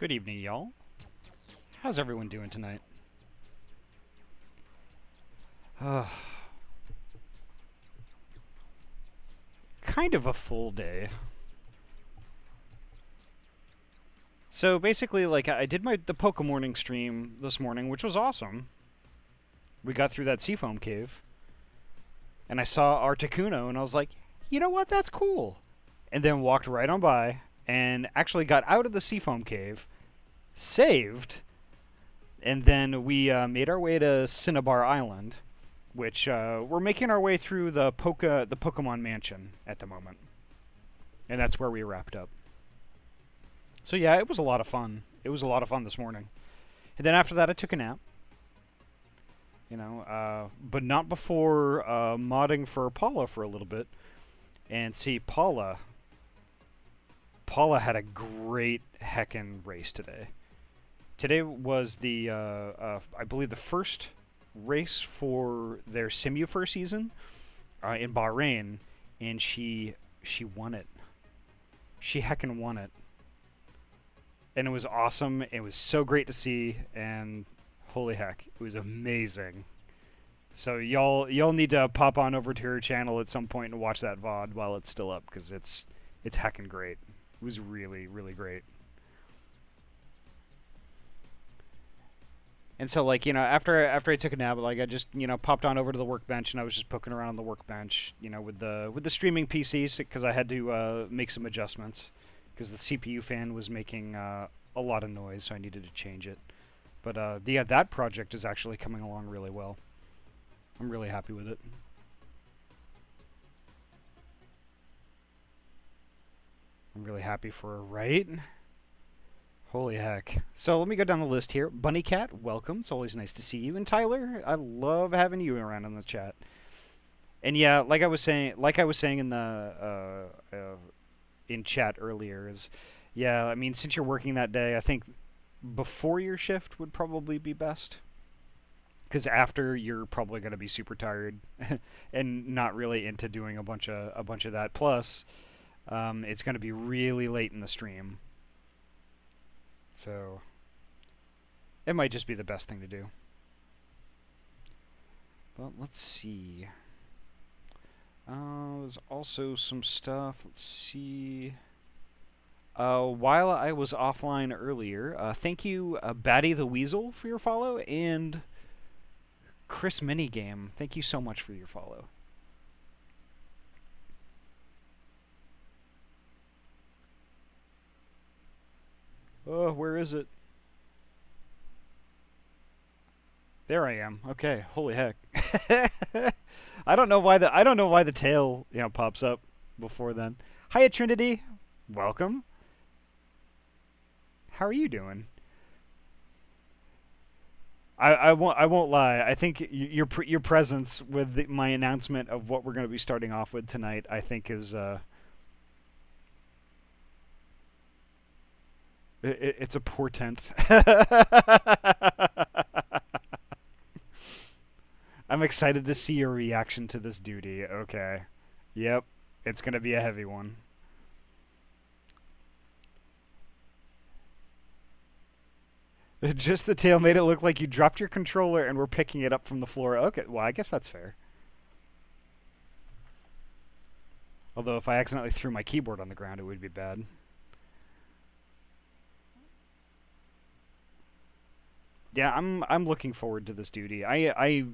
Good evening, y'all. How's everyone doing tonight? Uh, kind of a full day. So basically, like, I did the Pokemorning stream this morning, which was awesome. We got through that Seafoam Cave, and I saw Articuno, and I was like, you know what, that's cool. And then walked right on by, and actually got out of the Seafoam Cave, saved, and then we made our way to Cinnabar Island, which we're making our way through the Pokemon Mansion at the moment, and that's where we wrapped up. So yeah, it was a lot of fun. It was a lot of fun this morning, and then after that, I took a nap. But not before modding for Paula for a little bit, and see Paula. Paula had a great heckin' race today. Today was I believe the first race for their Simufer season in Bahrain, and she won it. She heckin' won it, and it was awesome. It was so great to see, and holy heck, it was amazing. So y'all need to pop on over to her channel at some point and watch that VOD while it's still up, because it's heckin' great. It was really, really great. And so, like, after I took a nap, like, I just, popped on over to the workbench, and I was just poking around on the workbench, with the streaming PCs, because I had to make some adjustments, because the CPU fan was making a lot of noise, so I needed to change it. But yeah, that project is actually coming along really well. I'm really happy with it. I'm really happy for her, right? Holy heck. So let me go down the list here. Bunny Cat, welcome. It's always nice to see you. And Tyler, I love having you around in the chat. And yeah, like I was saying in the in chat earlier, is yeah, I mean, since you're working that day, I think before your shift would probably be best. Because after, you're probably going to be super tired and not really into doing a bunch of that. Plus, it's going to be really late in the stream. So, it might just be the best thing to do. But let's see. There's also some stuff. Let's see. While I was offline earlier, thank you, Batty the Weasel, for your follow, and Chris Minigame, thank you so much for your follow. Oh, where is it? There I am. Okay, holy heck. I don't know why the tail, pops up before then. Hiya Trinity, welcome. How are you doing? I won't lie. I think your presence with my announcement of what we're going to be starting off with tonight, I think is it's a portent. I'm excited to see your reaction to this duty. Okay. Yep. It's going to be a heavy one. Just the tail made it look like you dropped your controller and were picking it up from the floor. Okay, well, I guess that's fair. Although if I accidentally threw my keyboard on the ground, it would be bad. Yeah, I'm looking forward to this duty. I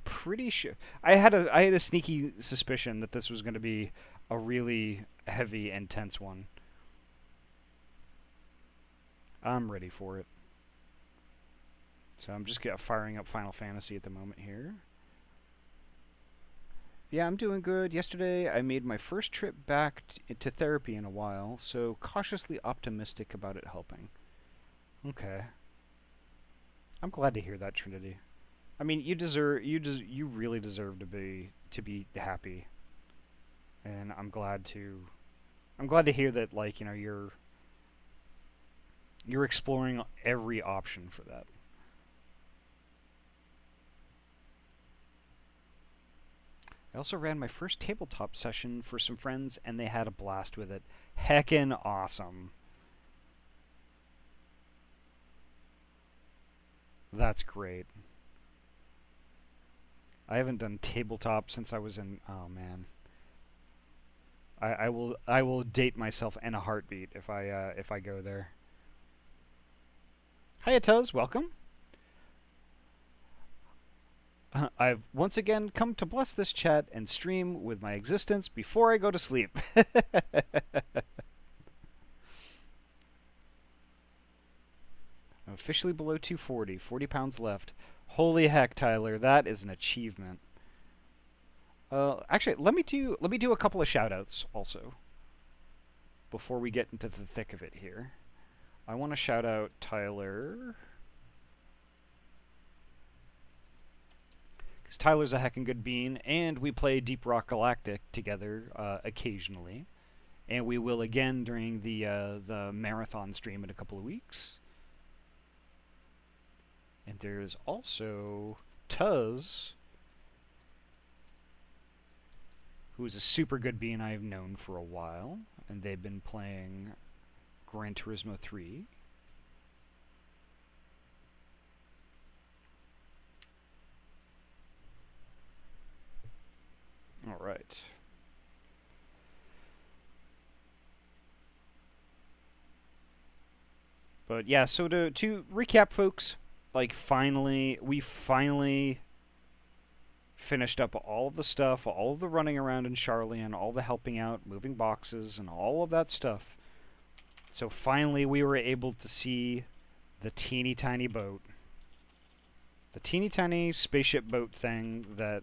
pretty sure I had a sneaky suspicion that this was going to be a really heavy and tense one. I'm ready for it. So I'm just firing up Final Fantasy at the moment here. Yeah, I'm doing good. Yesterday I made my first trip back to therapy in a while, so cautiously optimistic about it helping. Okay. I'm glad to hear that, Trinity. I mean, you really deserve to be happy. And I'm glad to hear that, like, you're exploring every option for that. I also ran my first tabletop session for some friends, and they had a blast with it. Heckin' awesome. That's great. I haven't done tabletop since I was in. Oh man, I will date myself in a heartbeat if I go there. Hiya Tuz, welcome. I've once again come to bless this chat and stream with my existence before I go to sleep. I'm officially below 240, 40 pounds left. Holy heck, Tyler, that is an achievement. Actually, let me do a couple of shout-outs also before we get into the thick of it here. I want to shout out Tyler, because Tyler's a heckin' good bean, and we play Deep Rock Galactic together occasionally, and we will again during the marathon stream in a couple of weeks. And there's also Tuz, who is a super good bean I've known for a while, and they've been playing Gran Turismo 3. All right. But yeah, so to recap, folks, like we finally finished up all of the stuff, all of the running around in Charlian, all the helping out, moving boxes, and all of that stuff. So finally we were able to see the teeny tiny boat. The teeny tiny spaceship boat thing that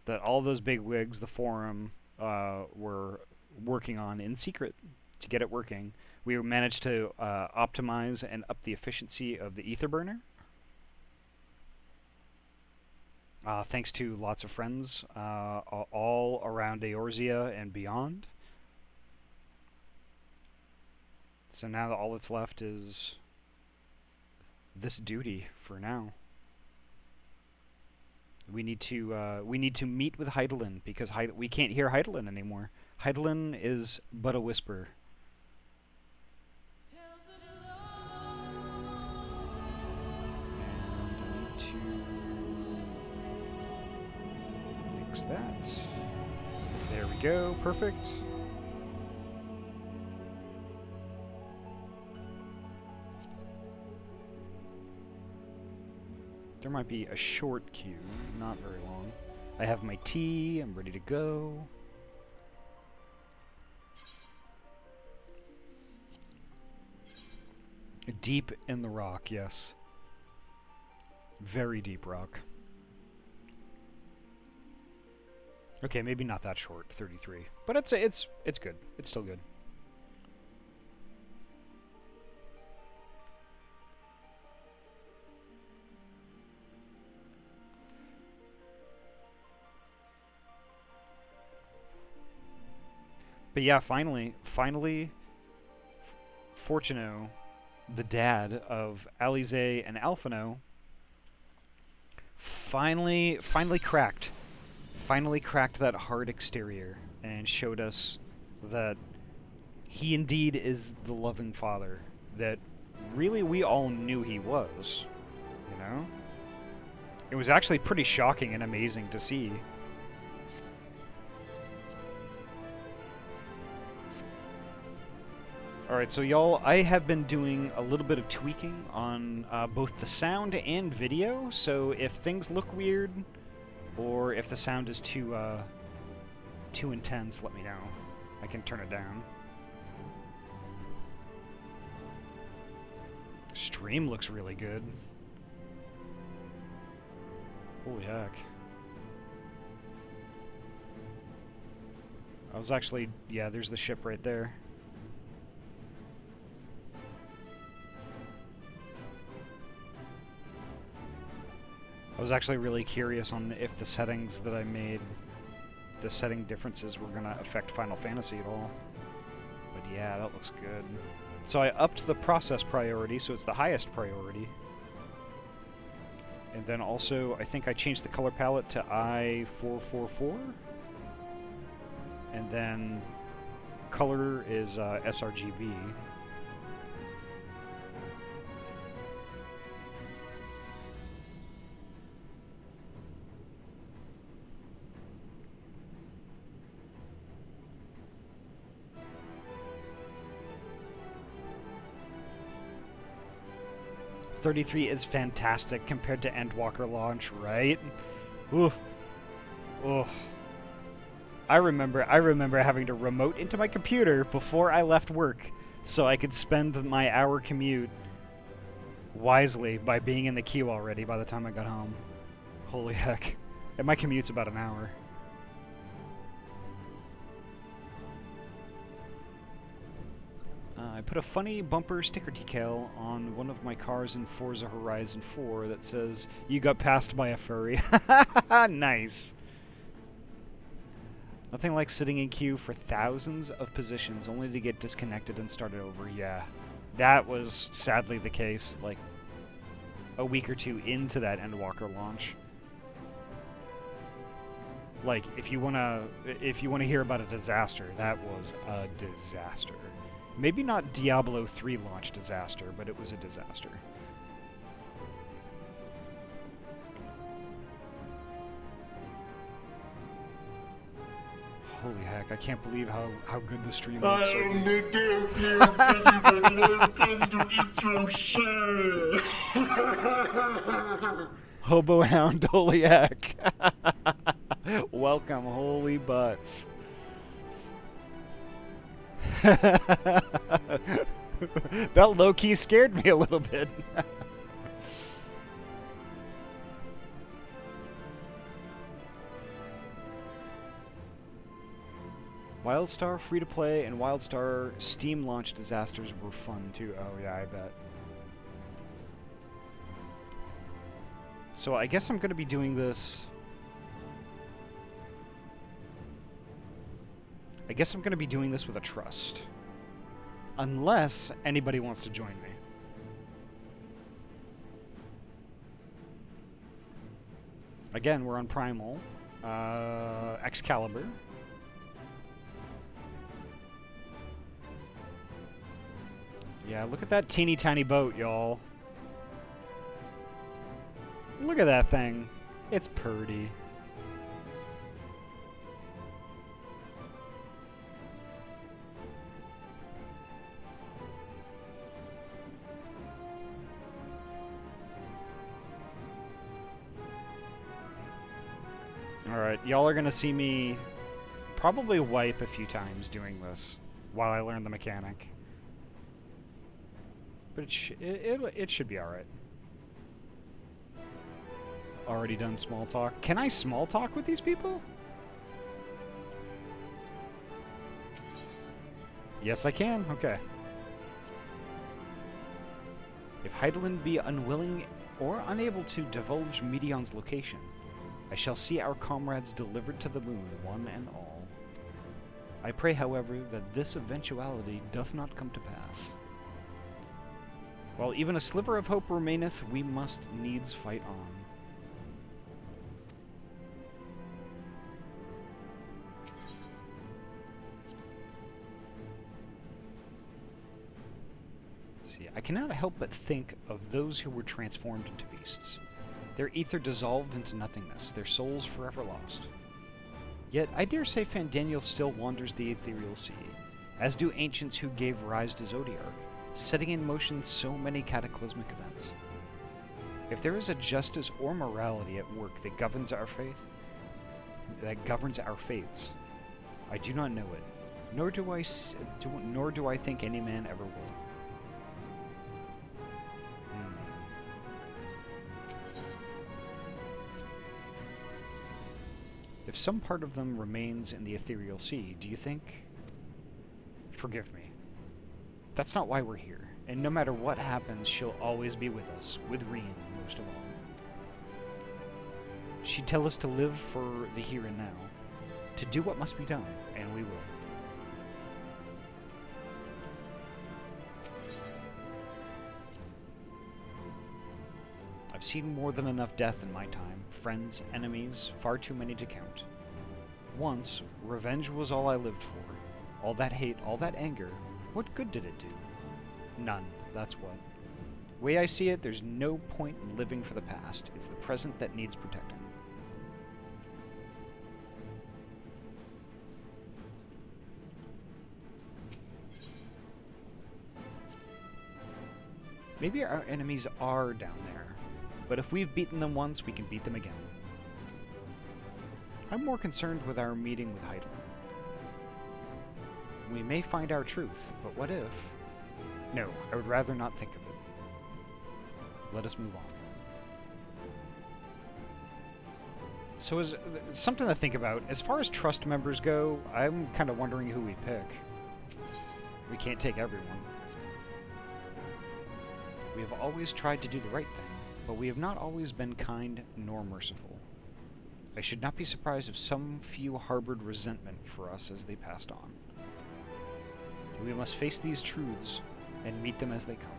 that all those bigwigs, the forum, were working on in secret to get it working. We managed to optimize and up the efficiency of the ether burner. Thanks to lots of friends all around Eorzea and beyond. So now all that's left is this duty for now. We need to meet with Heidelin because we can't hear Heidelin anymore. Heidelin is but a whisper. That. There we go. Perfect. There might be a short queue, not very long. I have my tea. I'm ready to go. Deep in the rock, yes. Very deep rock. Okay, maybe not that short, 33. But it's good. It's still good. But yeah, finally, Fortuno, the dad of Alize and Alphino, finally cracked. Finally cracked that hard exterior and showed us that he indeed is the loving father that really we all knew he was, you know? It was actually pretty shocking and amazing to see. Alright, so y'all, I have been doing a little bit of tweaking on both the sound and video, so if things look weird, or if the sound is too intense, let me know. I can turn it down. Stream looks really good. Holy heck. I was actually... yeah, there's the ship right there. I was actually really curious on if the settings that I made, the setting differences were going to affect Final Fantasy at all. But yeah, that looks good. So I upped the process priority, so it's the highest priority. And then also, I think I changed the color palette to I444. And then color is sRGB. 33 is fantastic compared to Endwalker launch, right? Oof. Oof. I remember having to remote into my computer before I left work so I could spend my hour commute wisely by being in the queue already by the time I got home. Holy heck. And my commute's about an hour. I put a funny bumper sticker decal on one of my cars in Forza Horizon 4 that says, "You got passed by a furry." Nice. Nothing like sitting in queue for thousands of positions only to get disconnected and started over. Yeah, that was sadly the case, like a week or two into that Endwalker launch. Like, if you wanna hear about a disaster, that was a disaster. Maybe not Diablo 3 launch disaster, but it was a disaster. Holy heck, I can't believe how good the stream looks. Hobo Hound, holy heck. Welcome, holy butts. That low-key scared me a little bit. WildStar free-to-play and WildStar Steam launch disasters were fun too. Oh yeah, I bet. So I guess I'm going to be doing this... I guess I'm going to be doing this with a trust. Unless anybody wants to join me. Again, we're on Primal. Excalibur. Yeah, look at that teeny tiny boat, y'all. Look at that thing. It's purty. Alright, y'all are gonna see me probably wipe a few times doing this while I learn the mechanic. But it should be alright. Already done small talk. Can I small talk with these people? Yes, I can. Okay. If Heidelin be unwilling or unable to divulge Medion's location, I shall see our comrades delivered to the moon, one and all. I pray, however, that this eventuality doth not come to pass. While even a sliver of hope remaineth, we must needs fight on. See, I cannot help but think of those who were transformed into beasts. Their ether dissolved into nothingness, their souls forever lost. Yet I dare say Fandaniel still wanders the ethereal sea, as do ancients who gave rise to Zodiark, setting in motion so many cataclysmic events. If there is a justice or morality at work that governs our faith, that governs our fates, I do not know it, nor do I think any man ever will. If some part of them remains in the ethereal sea, do you think? Forgive me. That's not why we're here, and no matter what happens, she'll always be with us, with Rien most of all. She'd tell us to live for the here and now, to do what must be done, and we will. I've seen more than enough death in my time, friends, enemies, far too many to count. Once, revenge was all I lived for. All that hate, all that anger, what good did it do? None, that's what. Way I see it, there's no point in living for the past. It's the present that needs protecting. Maybe our enemies are down there, but if we've beaten them once, we can beat them again. I'm more concerned with our meeting with Heidelin. We may find our truth, but what if? No, I would rather not think of it. Let us move on. So as something to think about, as far as trust members go, I'm kind of wondering who we pick. We can't take everyone. We have always tried to do the right thing, but we have not always been kind nor merciful. I should not be surprised if some few harbored resentment for us as they passed on. We must face these truths and meet them as they come.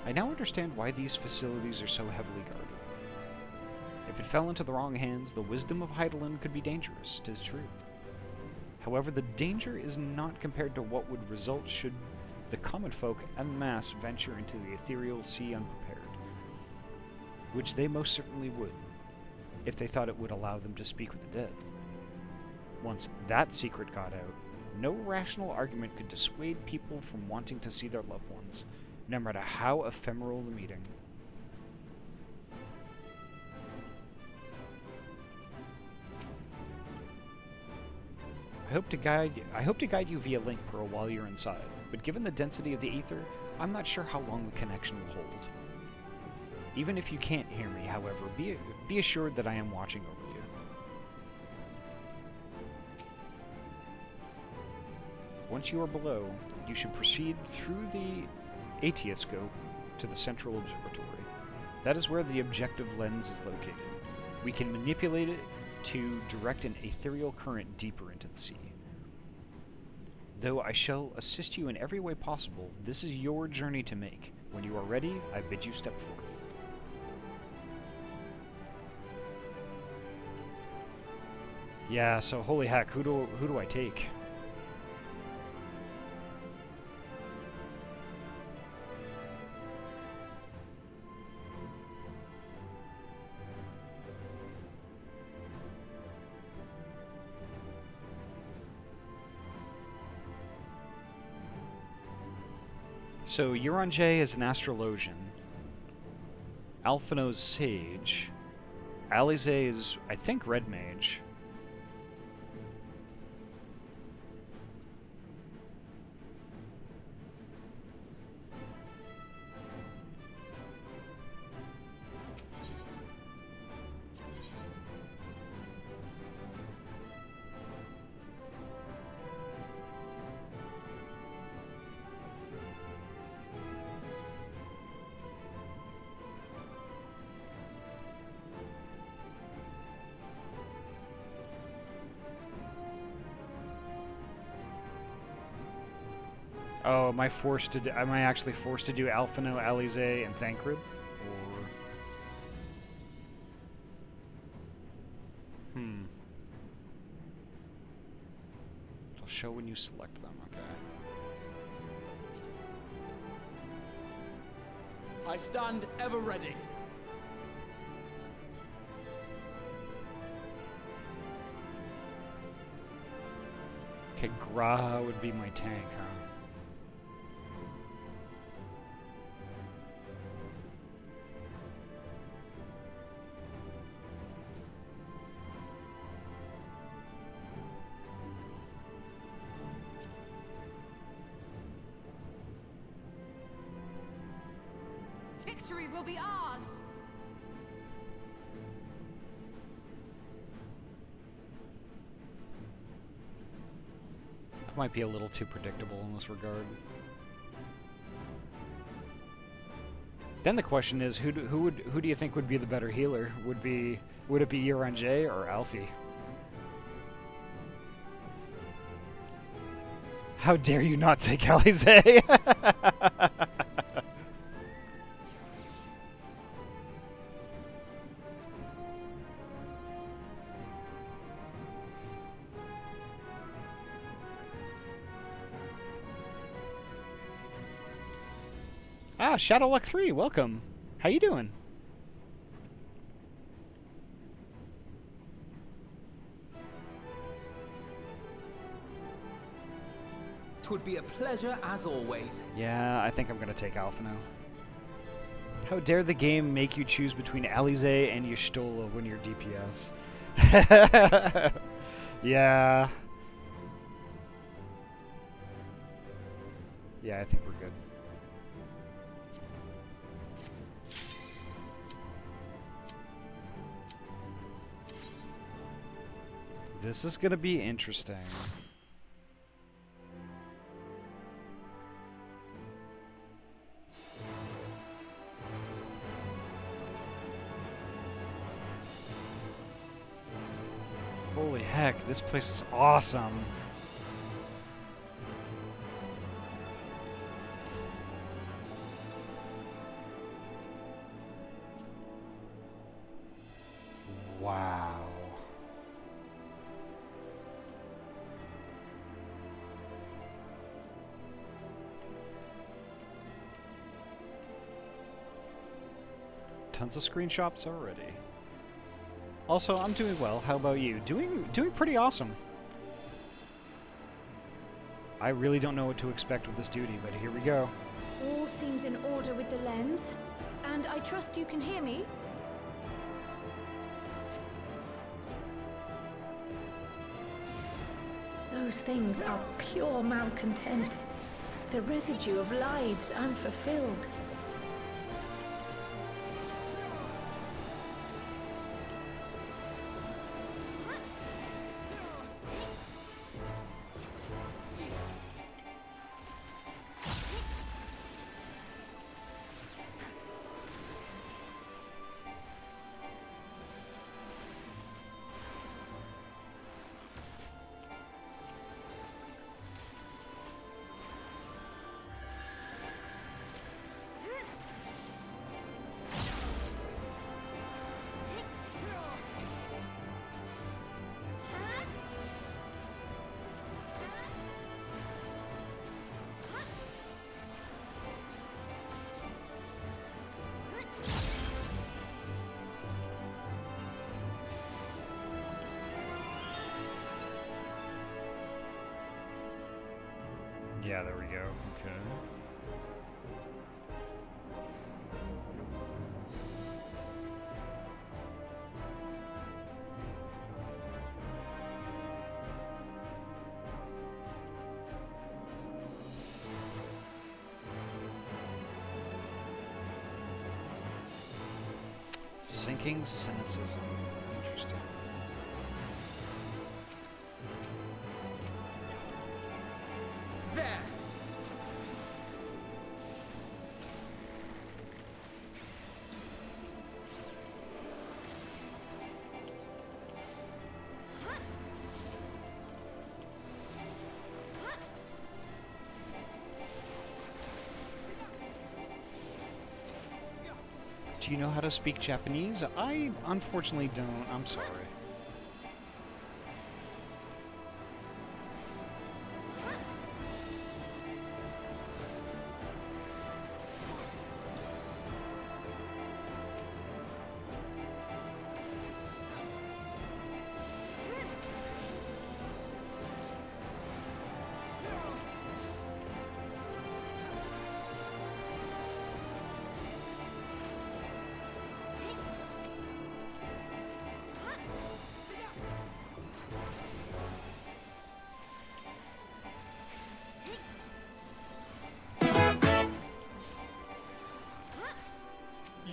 I now understand why these facilities are so heavily guarded. If it fell into the wrong hands, the wisdom of Heidelin could be dangerous, 'tis true. However, the danger is not compared to what would result should the common folk en masse venture into the ethereal sea unprepared, which they most certainly would, if they thought it would allow them to speak with the dead. Once that secret got out, no rational argument could dissuade people from wanting to see their loved ones, no matter how ephemeral the meeting. I hope to guide you via link pearl while you're inside, but given the density of the ether, I'm not sure how long the connection will hold. Even if you can't hear me, however, be assured that I am watching over you. Once you are below, you should proceed through the Aitiascope to the central observatory. That is where the objective lens is located. We can manipulate it to direct an ethereal current deeper into the sea. Though I shall assist you in every way possible, this is your journey to make. When you are ready, I bid you step forth. Yeah, so holy heck, who do I take? So, Euron J is an astrologian. Alphino's sage. Alize is, I think, red mage. Oh, am I actually forced to do Alphino, Alize, and Thancred? Or... It'll show when you select them, okay. I stand ever ready. Okay, Gra would be my tank, huh? Victory will be ours! That might be a little too predictable in this regard. Then the question is, who do you think would be the better healer? Would it be Euron J or Alfie? How dare you not take Alize? Ah, Shadowluck 3, welcome. How you doing? 'Twould be a pleasure as always. Yeah, I think I'm gonna take Alpha now. How dare the game make you choose between Alize and Y'shtola when you're DPS? Yeah. Yeah, I think we're good. This is gonna be interesting. Holy heck, this place is awesome. Wow. Tons of screenshots already. Also, I'm doing well. How about you? Doing pretty awesome. I really don't know what to expect with this duty, but here we go. All seems in order with the lens, and I trust you can hear me. Those things are pure malcontent. The residue of lives unfulfilled. Yeah, there we go. Okay. Sinking cynicism. Interesting. There! Do you know how to speak Japanese? I unfortunately don't. I'm sorry.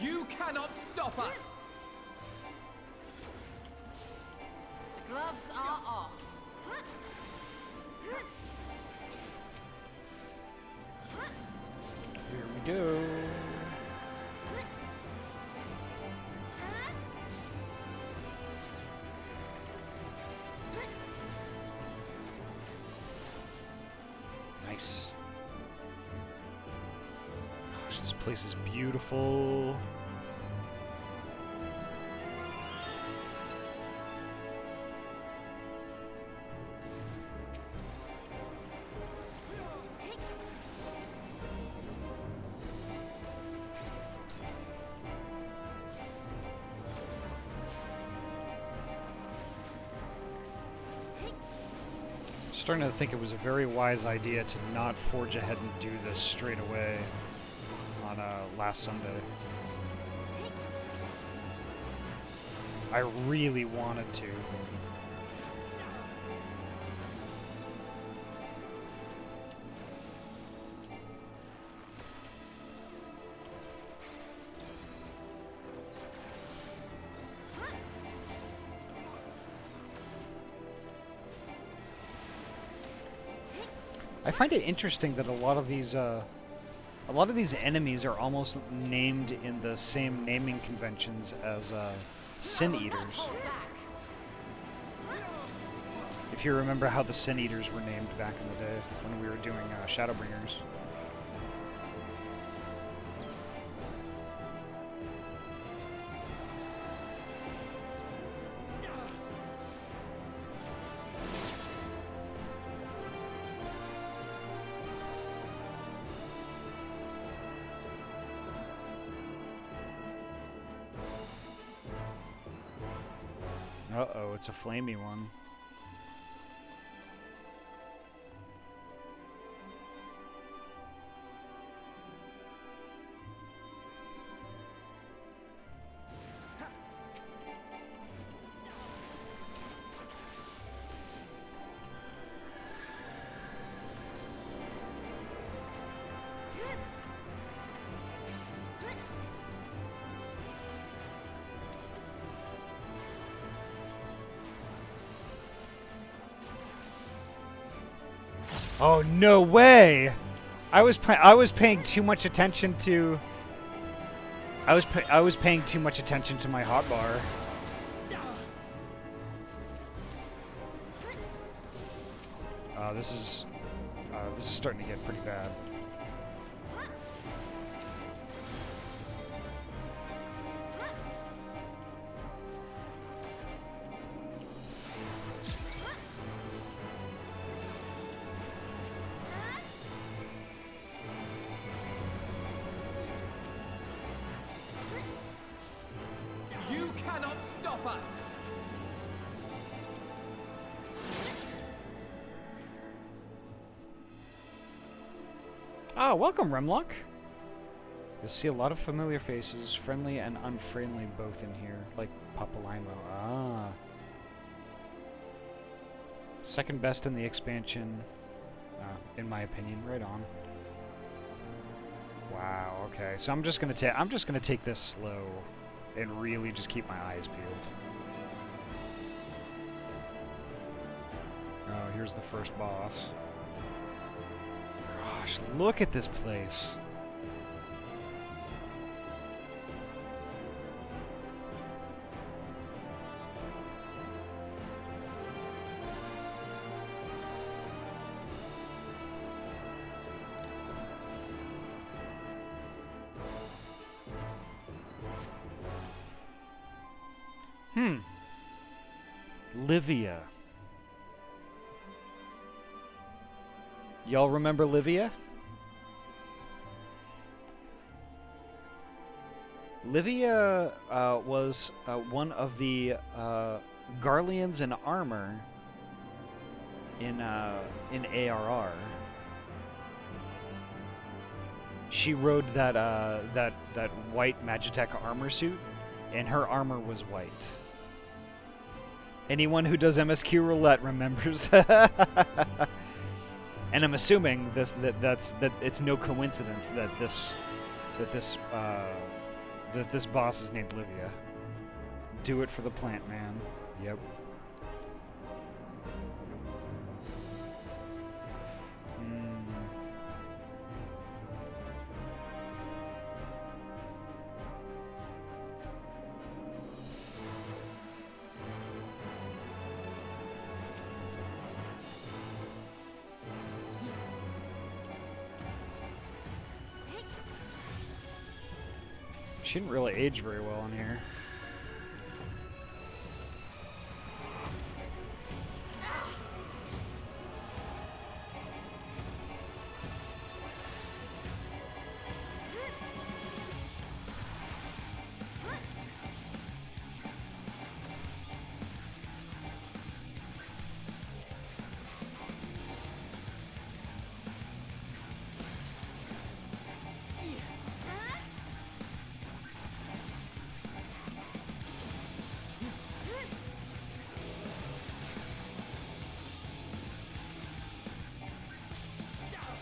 You cannot stop us! The gloves are off. Here we go. Nice. Gosh, this place is beautiful. Starting to think it was a very wise idea to not forge ahead and do this straight away on last Sunday. I really wanted to. I find it interesting that a lot of these enemies are almost named in the same naming conventions as Sin Eaters. If you remember how the Sin Eaters were named back in the day when we were doing Shadowbringers. Uh-oh, it's a flamey one. Oh, no way! I was paying too much attention to I was paying too much attention to my hotbar. This is starting to get pretty bad. You cannot stop us! Ah, welcome, Remlock. You'll see a lot of familiar faces, friendly and unfriendly both in here, like Papalimo. Ah. Second best in the expansion, in my opinion. Right on. Wow. Okay. So I'm just gonna take this slow, and really just keep my eyes peeled. Oh, here's the first boss. Gosh, look at this place. Livia. Y'all remember Livia? Livia was one of the Garleans in armor in ARR. She rode that white Magitech armor suit, and her armor was white. Anyone who does MSQ Roulette remembers. And I'm assuming that it's no coincidence that this boss is named Livia. Do it for the plant, man. Yep. She didn't really age very well in here.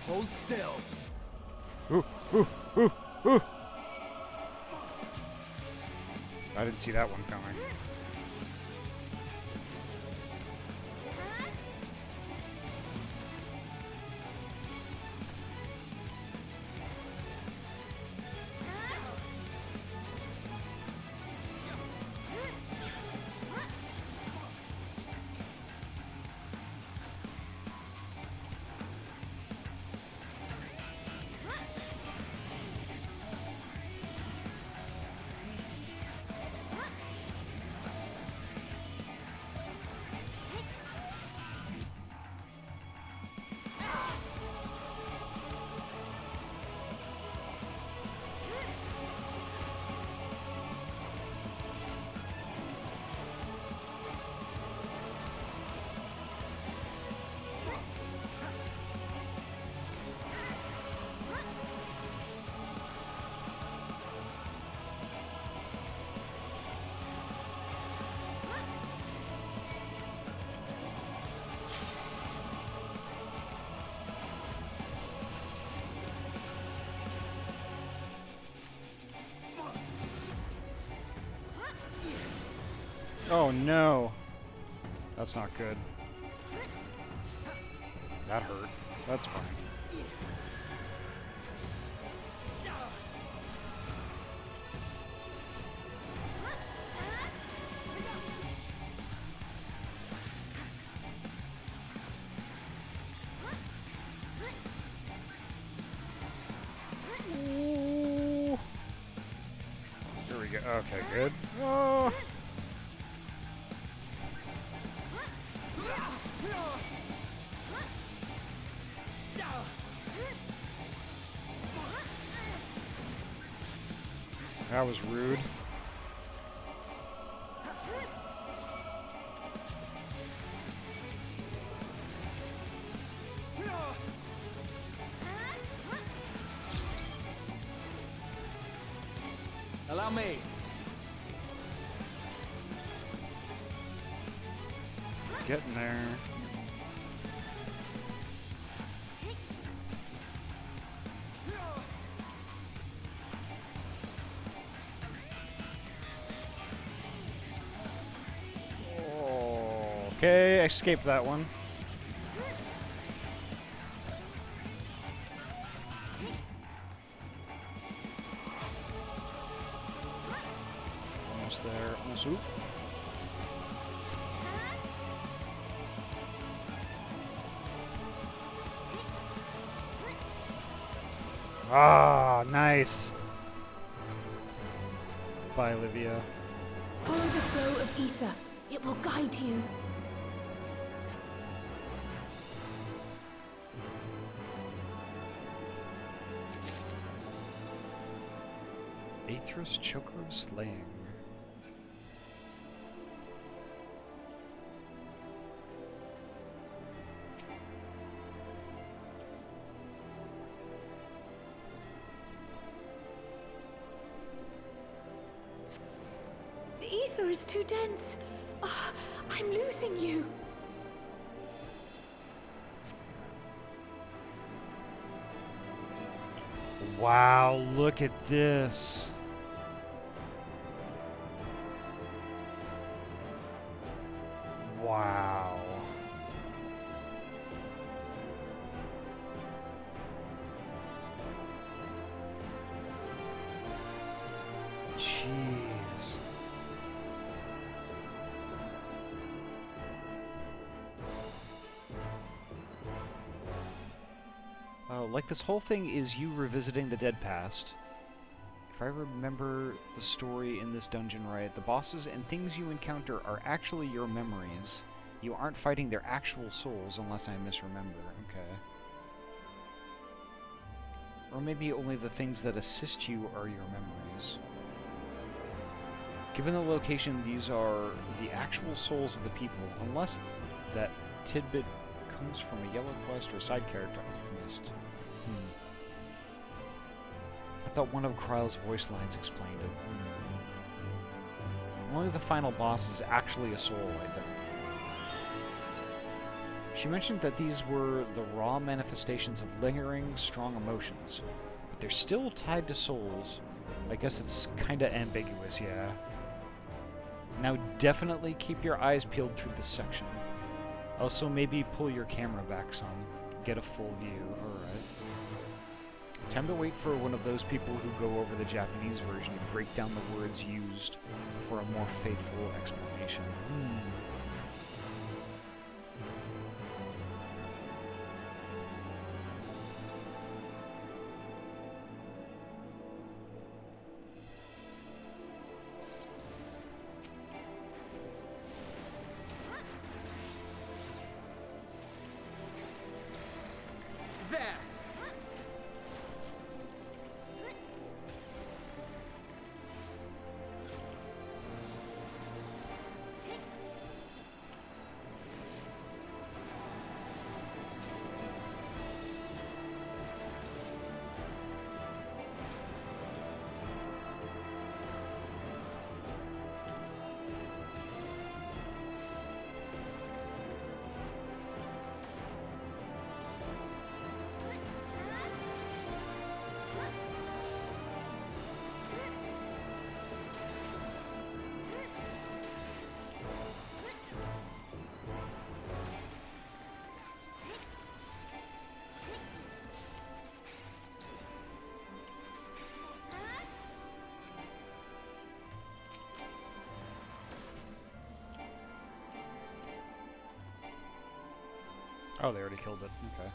Hold still. I didn't see that one coming. Oh no. That's not good. That hurt. That's fine. Ooh. There we go. Okay, good. Oh. That was rude. Allow me. Getting there. Okay, I escaped that one. Almost there. Almost. Oop. Ah, nice. Bye, Olivia. Follow the flow of ether. It will guide you. Aethra's Choker of Slaying. The ether is too dense. Ah, I'm losing you. Wow, look at this. Wow. Jeez. Like this whole thing is you revisiting the dead past. If I remember the story in this dungeon right, the bosses and things you encounter are actually your memories. You aren't fighting their actual souls unless I misremember. Okay. Or maybe only the things that assist you are your memories. Given the location, these are the actual souls of the people, unless that tidbit comes from a yellow quest or side character I've missed. I thought one of Kryle's voice lines explained it. Only the final boss is actually a soul, I think. She mentioned that these were the raw manifestations of lingering, strong emotions, but they're still tied to souls. I guess it's kinda ambiguous, yeah. Now definitely keep your eyes peeled through this section. Also, maybe pull your camera back some. Get a full view. Alright. Time to wait for one of those people who go over the Japanese version and break down the words used for a more faithful explanation. There! Oh, they already killed it. Okay.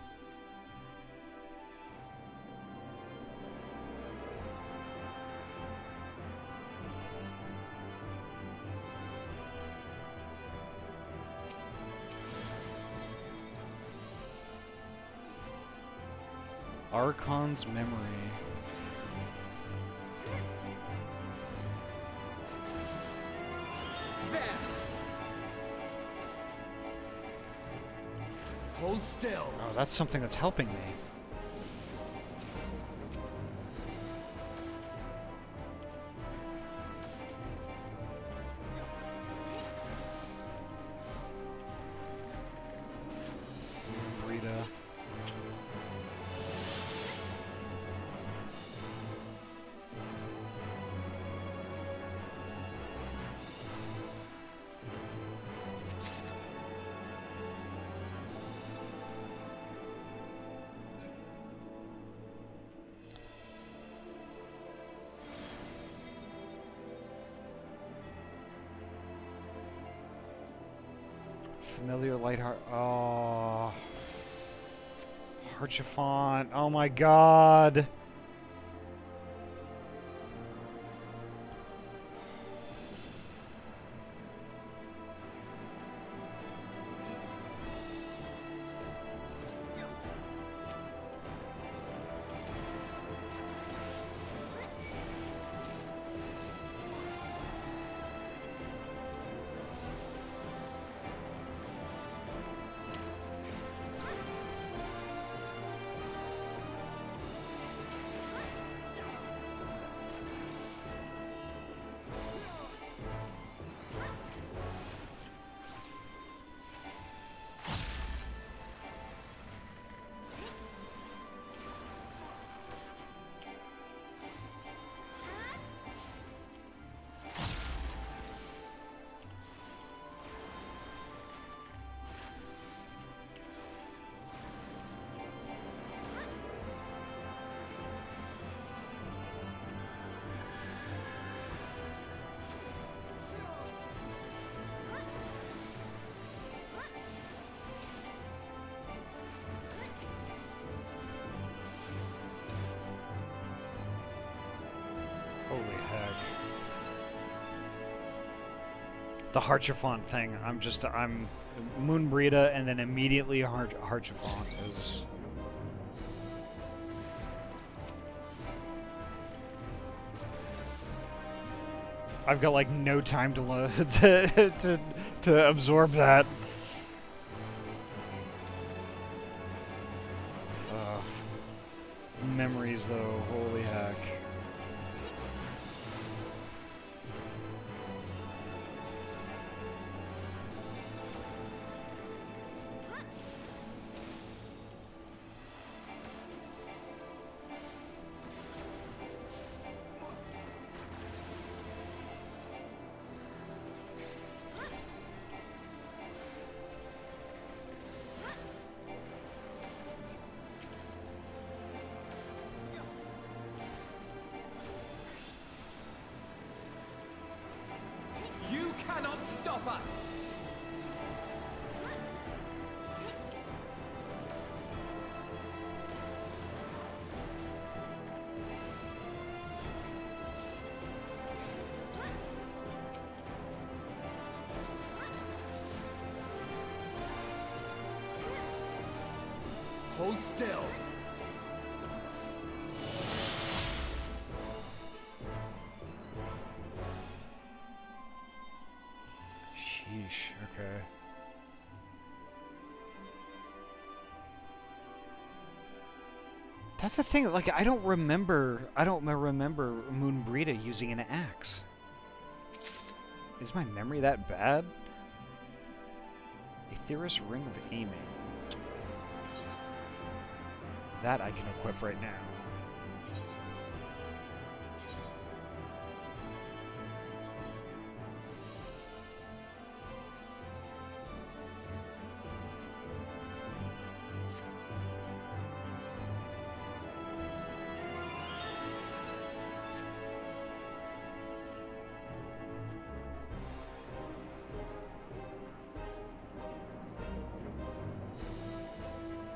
Archon's memory. There! Hold still. Oh, that's something that's helping me. Rita. Familiar light heart. Oh. Heart chiffon. Oh my god. Holy heck. The heart chiffon thing. I'm Moon Brita and then immediately heart chiffon is. I've got like no time to to absorb that. Memories though, holy heck. Hold still. Sheesh. Okay. That's the thing. Like, I don't remember Moonbrita using an axe. Is my memory that bad? Aetherius Ring of Aiming. That I can equip right now.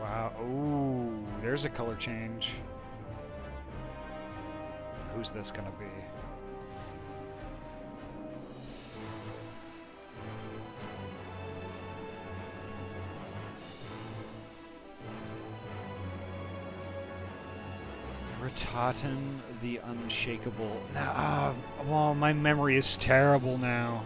Wow. Ooh, there's a color change. Who's this gonna be? Ratatin the Unshakable. Nah, well, my memory is terrible now.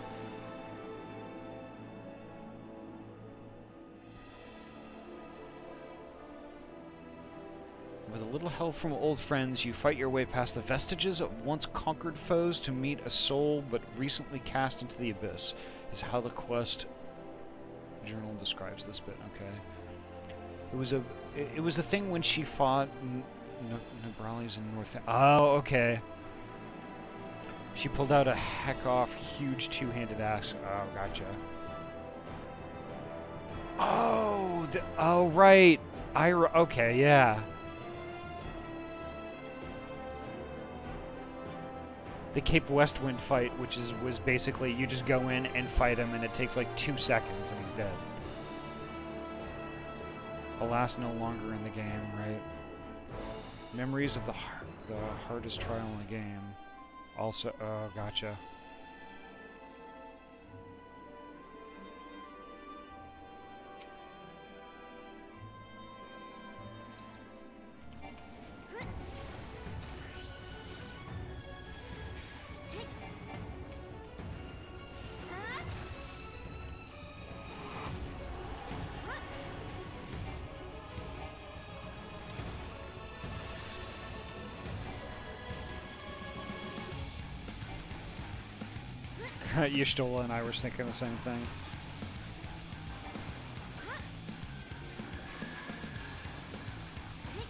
With a little help from old friends, you fight your way past the vestiges of once conquered foes to meet a soul but recently cast into the abyss. Is how the quest journal describes this bit. Okay. It was a thing when she fought Nebralis in North. Oh, okay. She pulled out a heck off huge two-handed axe. Oh, gotcha. Oh, oh right. Okay, yeah. The Cape Westwind fight, which was basically you just go in and fight him, and it takes like 2 seconds, and he's dead. Alas, no longer in the game, right? Memories of the hardest trial in the game. Also, oh, gotcha. Y'shtola and I were thinking the same thing.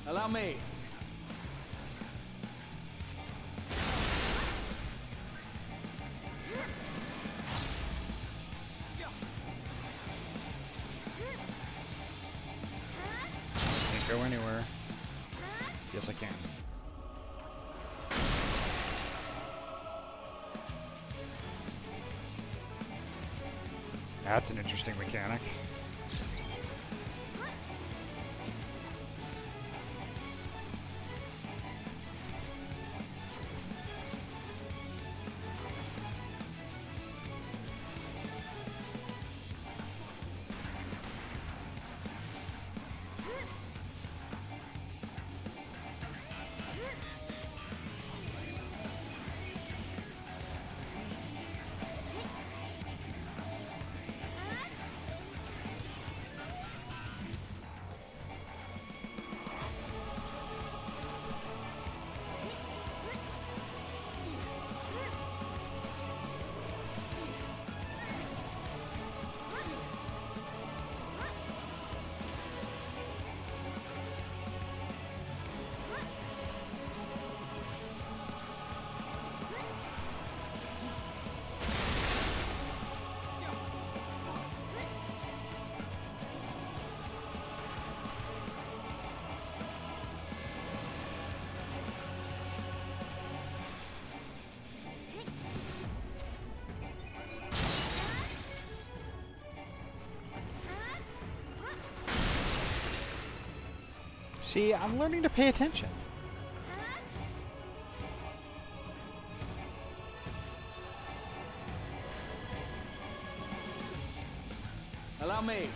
Allow me. Can't go anywhere. Yes, I can. That's an interesting mechanic. See, I'm learning to pay attention. Allow me.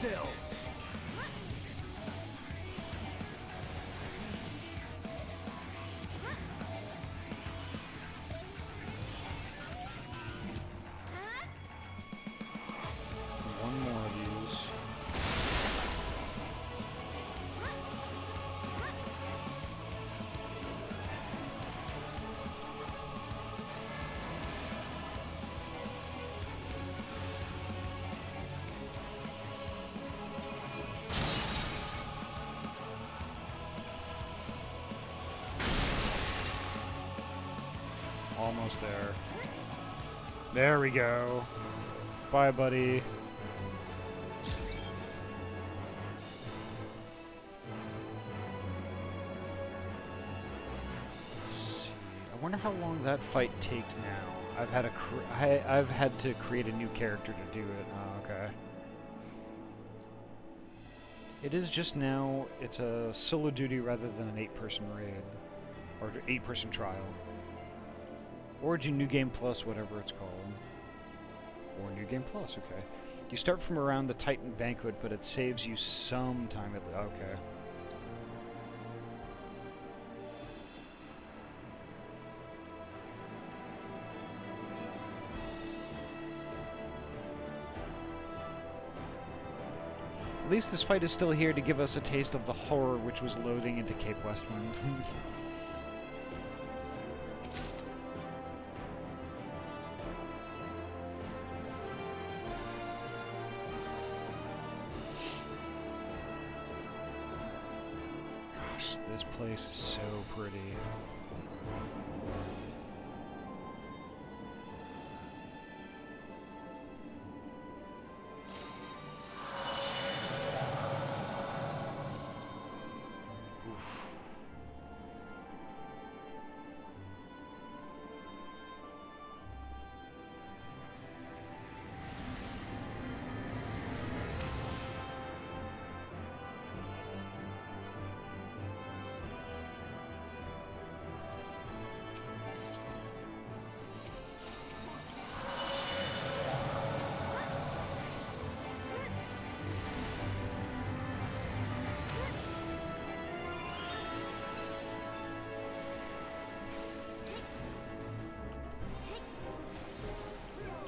still. One more of these. Almost there. There we go. Bye, buddy. Let's see. I wonder how long that fight takes now. I've had to create a new character to do it. Oh, okay. It is just now. It's a solo duty rather than an 8-person raid or 8-person trial. Origin New Game Plus, whatever it's called. Or New Game Plus, okay. You start from around the Titan Banquet, but it saves you some time at the... Okay. At least this fight is still here to give us a taste of the horror which was loading into Cape Westwind. This place is so pretty. Oof.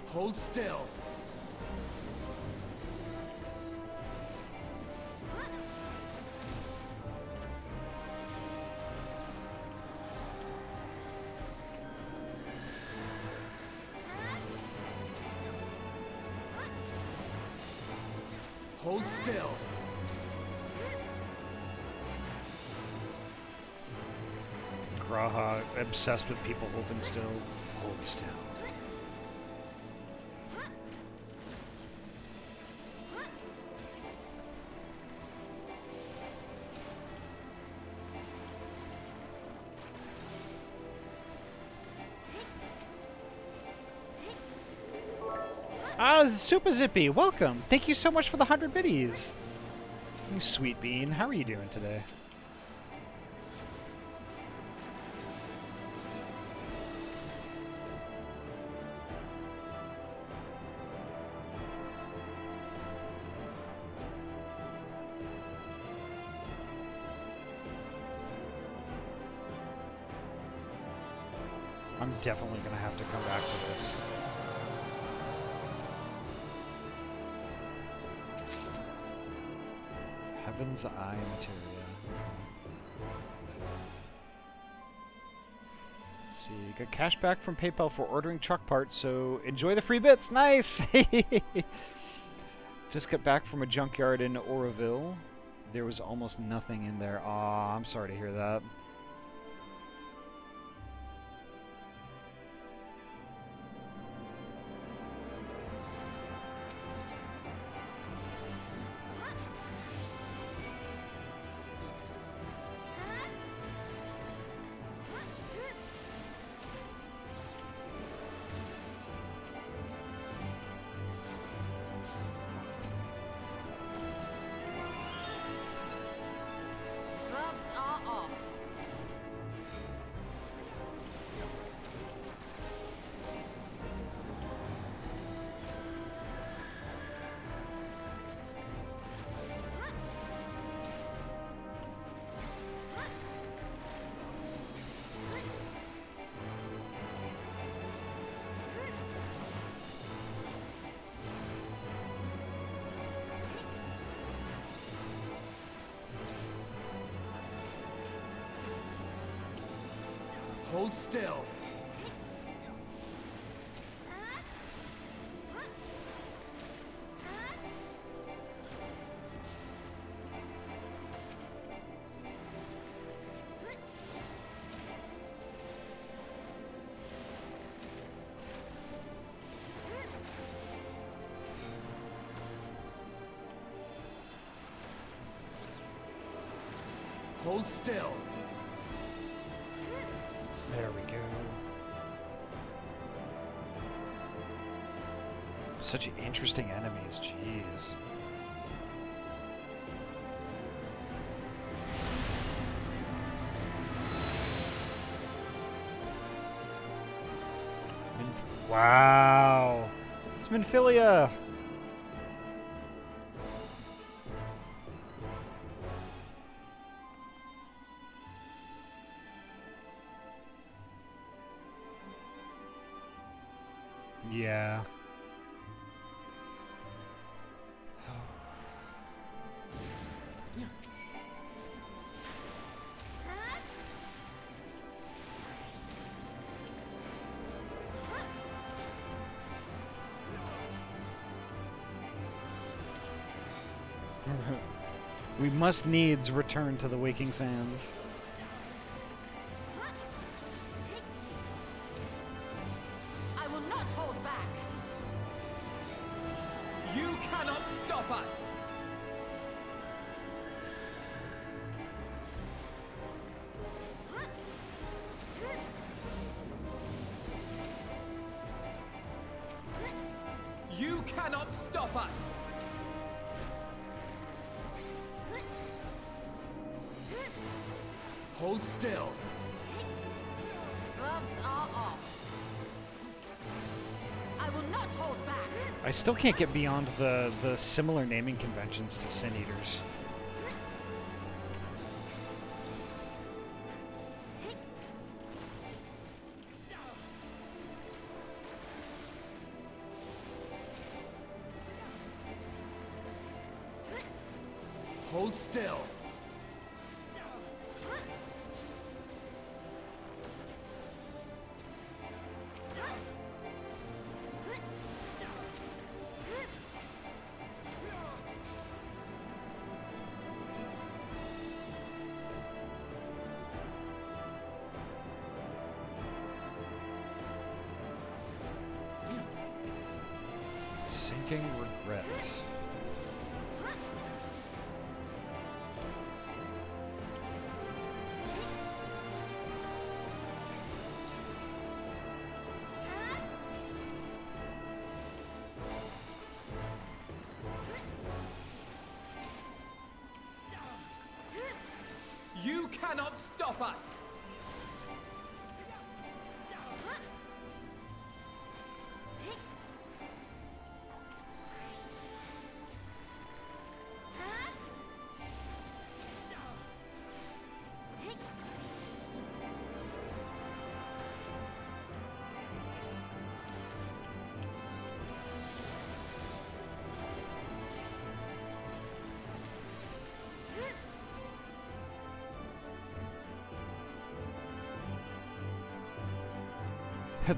Hold still. Hold still. Graha obsessed with people holding still. Hold still. Ah, Super Zippy, welcome. Thank you so much for the 100 biddies. You sweet bean, how are you doing today? I'm definitely gonna have to come back to this. Heaven's Eye Materia. Let's see, got cash back from PayPal for ordering truck parts, so enjoy the free bits. Nice! Just got back from a junkyard in Oroville. There was almost nothing in there. Aw, I'm sorry to hear that. Gloves are off. Hold still. Hold still. There we go. Such interesting enemies, jeez. Wow. It's Minfilia. Yeah. We must needs return to the Waking Sands. I will not hold back. You cannot stop us. You cannot stop us. Hold still. Gloves are off. I will not hold back. I still can't get beyond the similar naming conventions to Sin Eaters. Hold still. Sinking regret. You cannot stop us.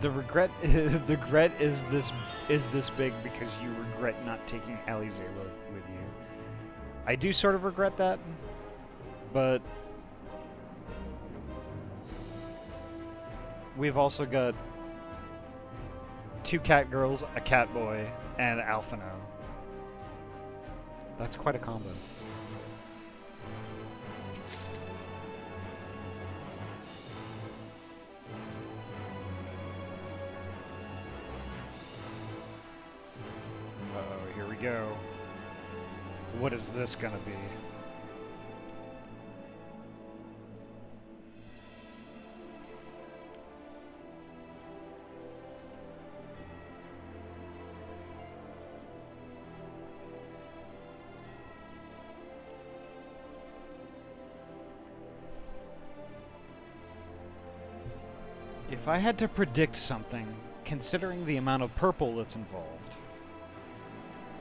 The regret, the regret is this big because you regret not taking Alizé with you. I do sort of regret that, but we've also got 2 cat girls, a cat boy, and Alphino. That's quite a combo. Uh-oh, here we go. What is this gonna be? If I had to predict something, considering the amount of purple that's involved,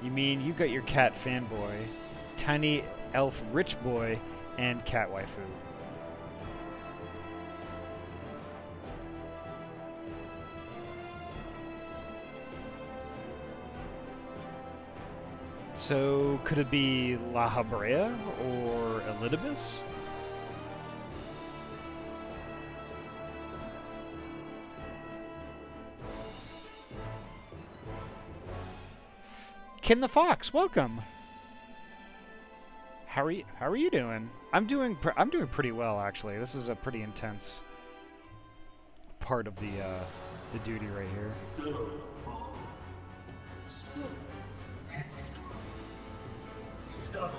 you mean you got your cat fanboy, tiny elf rich boy, and cat waifu. So could it be La Habrea or Elidibus? Kim the Fox, welcome. How are you doing? I'm doing pretty well actually. This is a pretty intense part of the duty right here. So headstrong, stubborn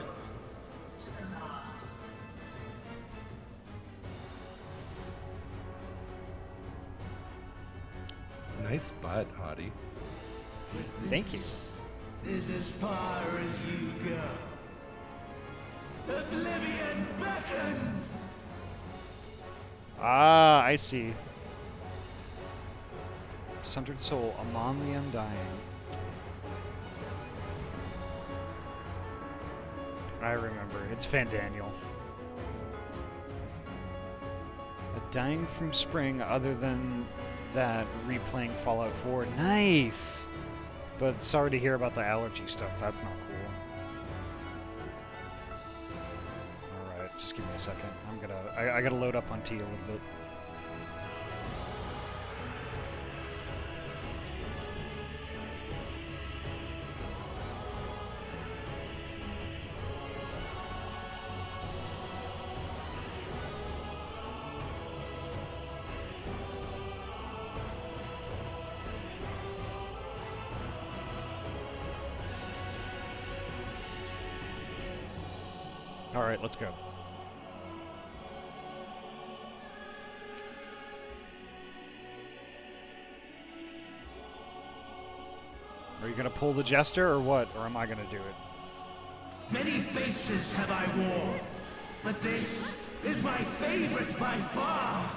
to the last. Nice butt, Ahty. Thank you. Is as far as you go. Oblivion beckons! Ah, I see. Sundered soul among the undying. I remember. It's Fandaniel. A dying from spring other than that replaying Fallout 4. Nice! But sorry to hear about the allergy stuff. That's not cool. Alright, just give me a second. I gotta load up on T a little bit. Alright, let's go. Are you gonna pull the jester or what? Or am I gonna do it? Many faces have I worn, but this is my favorite by far.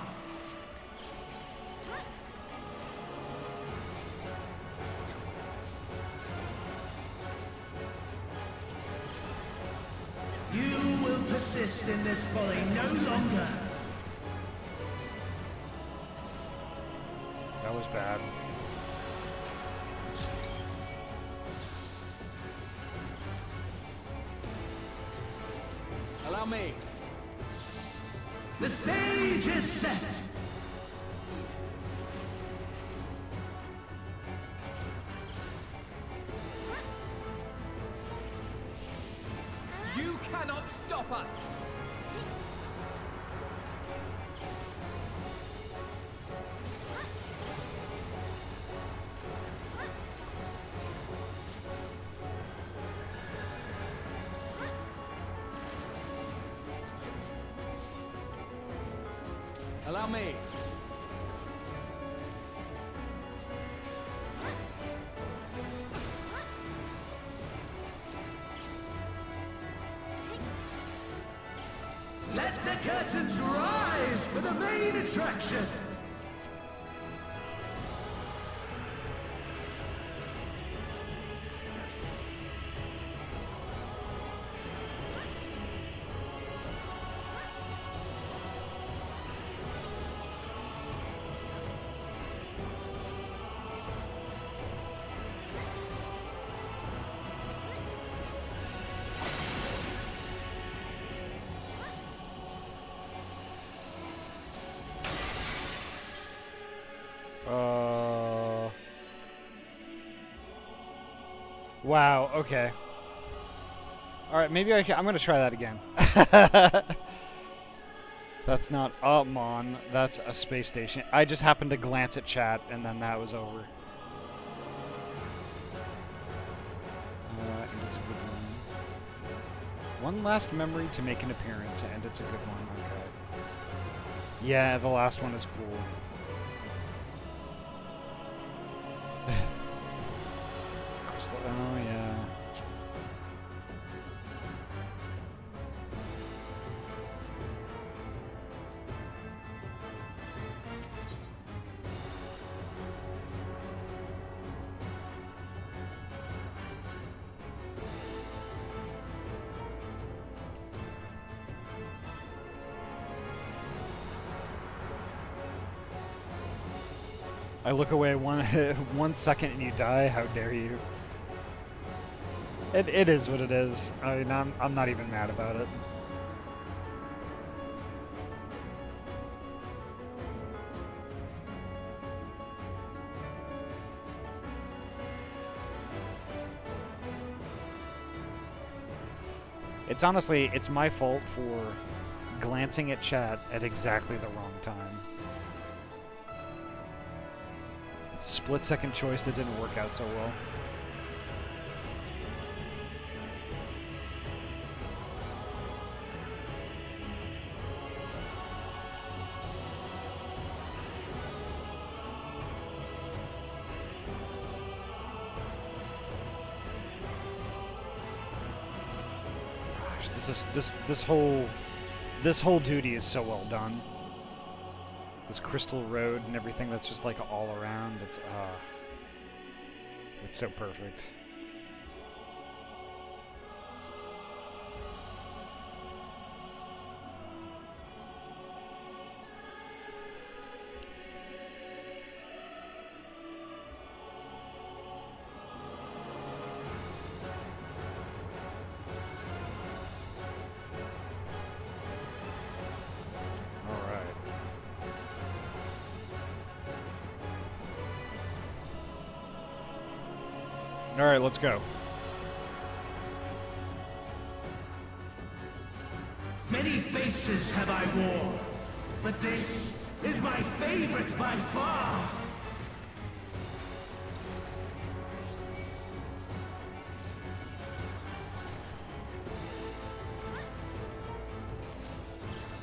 You will persist in this folly no longer. That was bad. Allow me. The stage is set. You cannot stop us. Allow me. Let the curtains rise for the main attraction. Wow, okay. Alright, maybe I'm gonna try that again. That's not a Mon, that's a space station. I just happened to glance at chat and then that was over. And it's a good one. One last memory to make an appearance, and it's a good one, okay. Yeah, the last one is cool. Crystal, oh yeah. I look away 1 second and you die. How dare you? It is what it is. I mean, I'm not even mad about it. It's honestly, it's my fault for glancing at chat at exactly the wrong time. It's a split-second choice that didn't work out so well. This whole duty is so well done. This crystal road and everything that's just like all around. It's so perfect. All right, let's go. Many faces have I worn, but this is my favorite by far.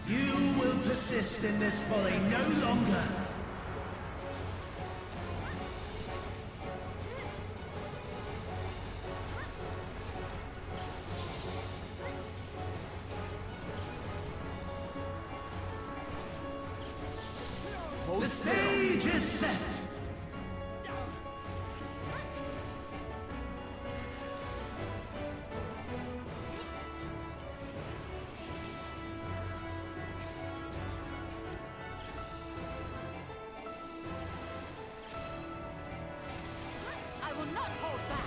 You will persist in this folly no longer. The stage is set! I will not hold back.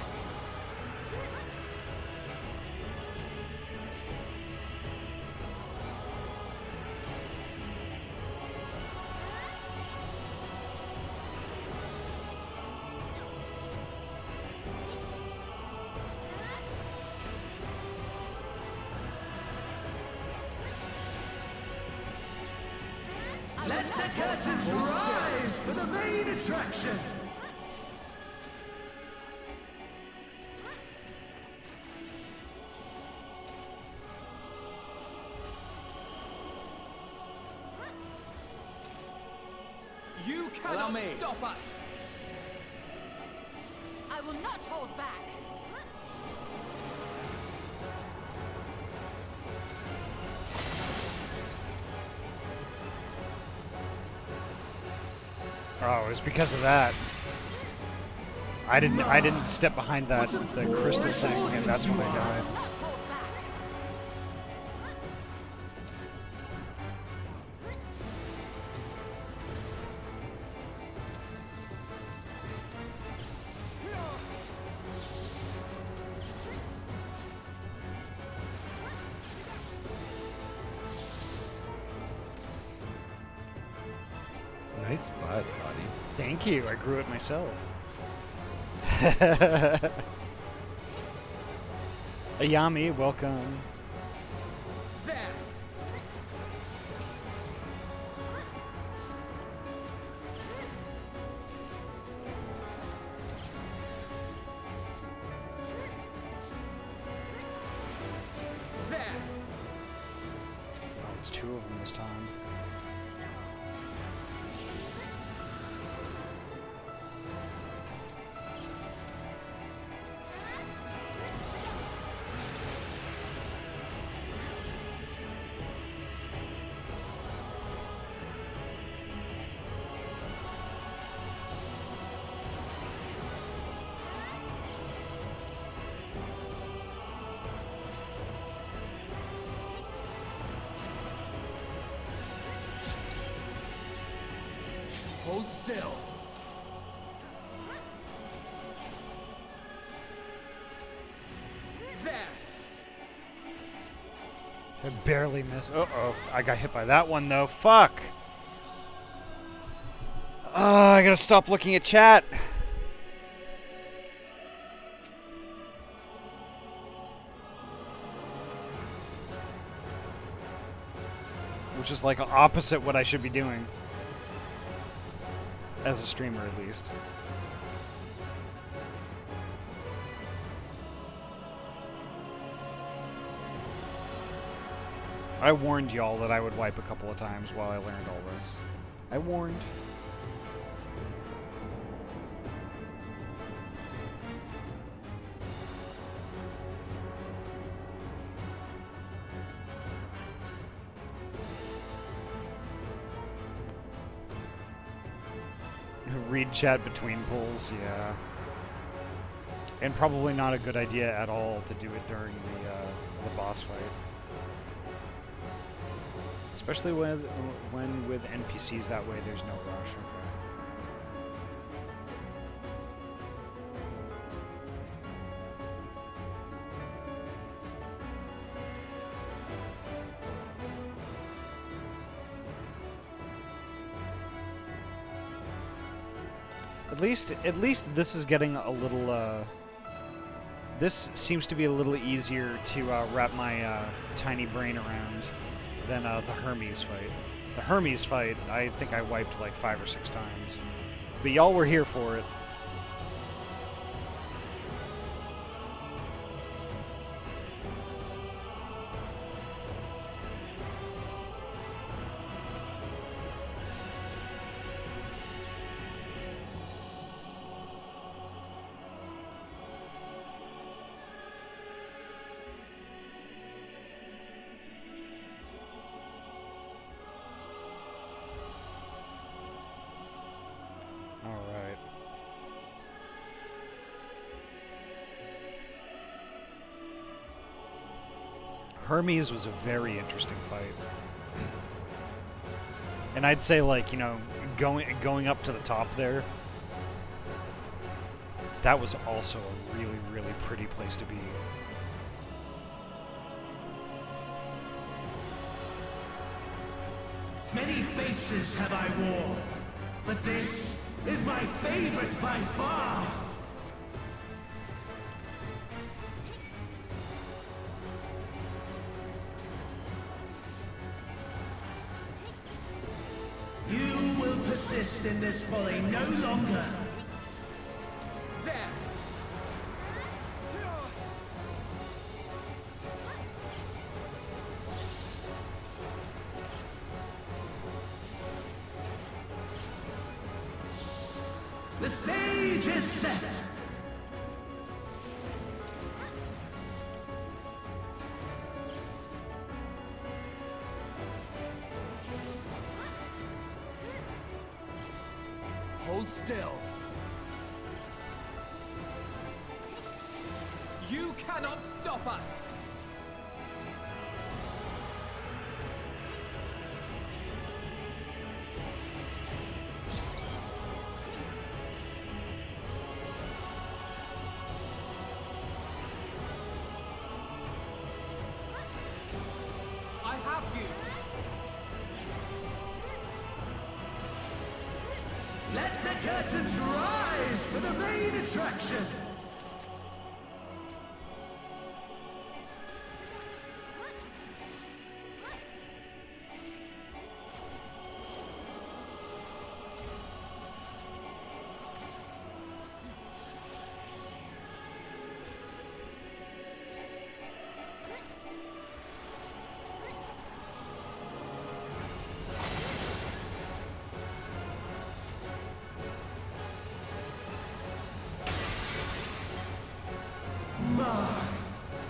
Let the curtains rise for the main attraction! You cannot stop us! I will not hold back. Oh, it was because of that. I didn't step behind the crystal thing, and that's when I died. Not hold back. Nice butt, buddy. Thank you. I grew it myself. Ayami, welcome. There! There! Oh, it's two of them this time. Hold still. I barely missed. Uh-oh. I got hit by that one, though. Fuck. I gotta stop looking at chat. Which is like opposite what I should be doing. As a streamer, at least. I warned y'all that I would wipe a couple of times while I learned all this. I warned. Read chat between pulls, yeah. And probably not a good idea at all to do it during the boss fight. Especially when with NPCs that way, there's no rush. Okay. At least this is getting a little. This seems to be a little easier to wrap my tiny brain around than the Hermes fight. The Hermes fight, I think I wiped like 5 or 6 times. But y'all were here for it. Hermes was a very interesting fight. And I'd say, like, you know, going up to the top there, that was also a really, really pretty place to be. Many faces have I worn, but this is my favorite by far. You will persist in this folly no longer. There. The stage is set. Hold still. You cannot stop us. I have you. Let the curtains rise for the main attraction.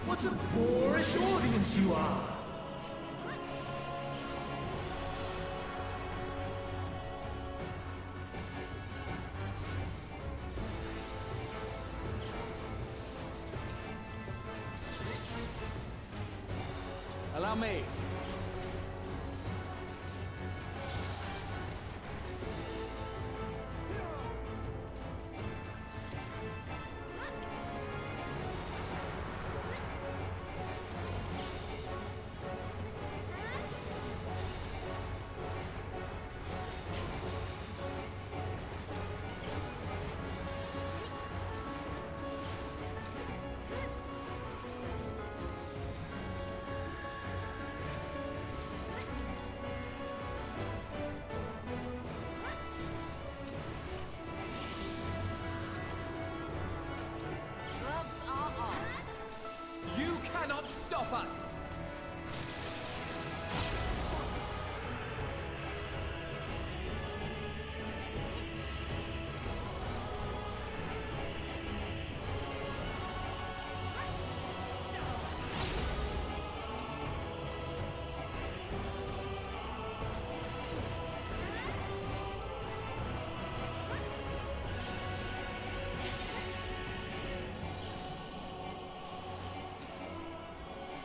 What a boorish audience you are! Allow me.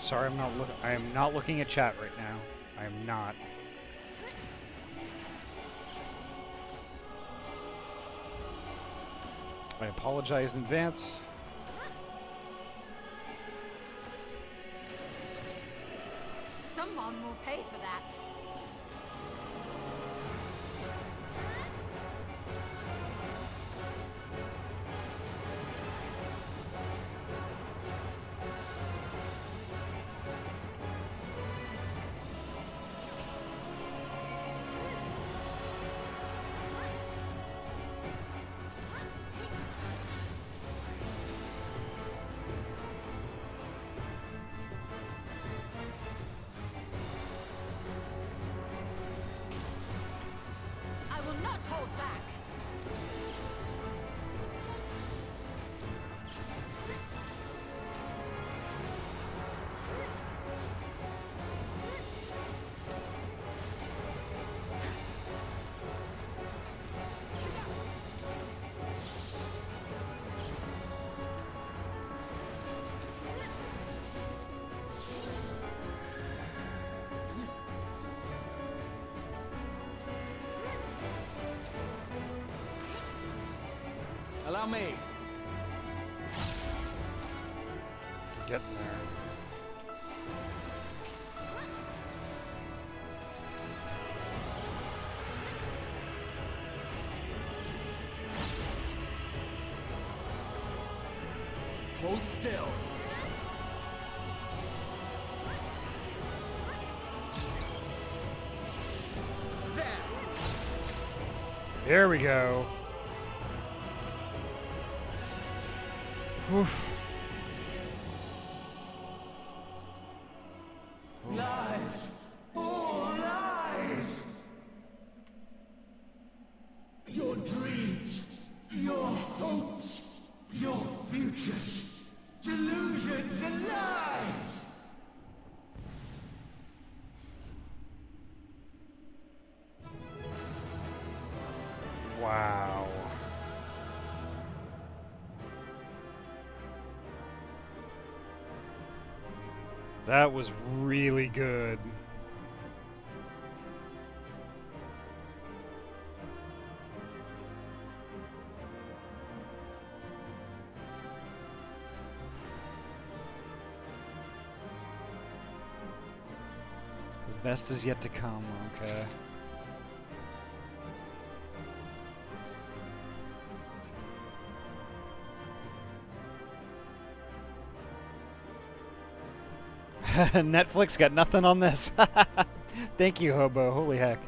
Sorry, I am not looking at chat right now. I am not. I apologize in advance. Someone will pay for that. I will not hold back. Allow me. Getting there. Hold still. There. There we go. Oof. Lies! All lies! Your dreams, your hopes, your futures, delusions and lies! Wow. That was really good. The best is yet to come, okay. Netflix got nothing on this. Thank you, Hobo. Holy heck.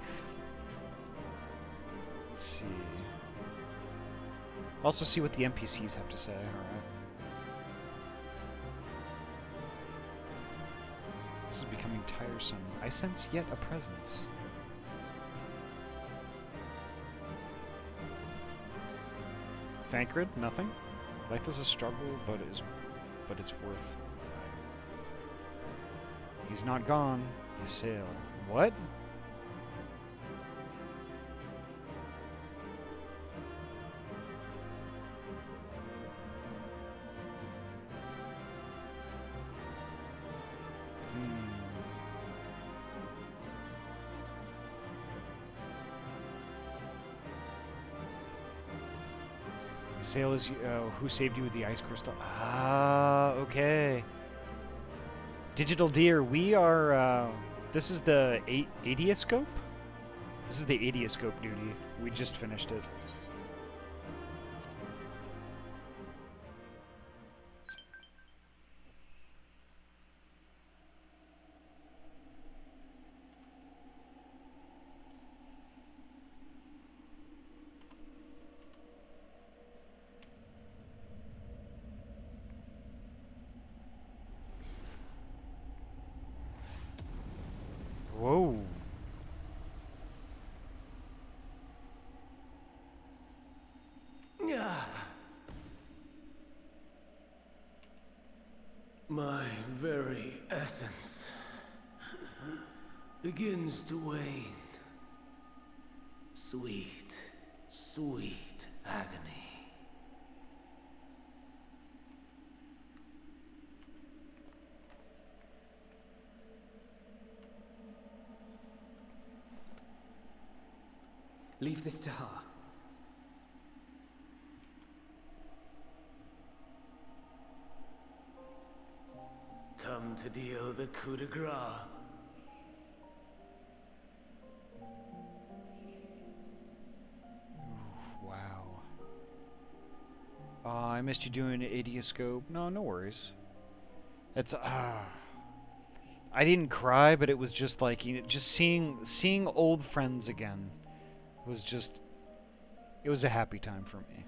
Let's see. Also see what the NPCs have to say. Alright. This is becoming tiresome. I sense yet a presence. Thancred, nothing. Life is a struggle, but it's worth. He's not gone. You sail. What? Sail is who saved you with the ice crystal? Ah, okay. Digital Deer, we are, this is the Aitiascope? This is the Aitiascope duty. We just finished it. Whoa. My very essence begins to wane. Sweet, sweet agony. Leave this to her. Come to deal the coup de grace. Wow. I missed you doing Aitiascope. No worries. It's I didn't cry, but it was just like, you know, just seeing old friends again was just, it was a happy time for me.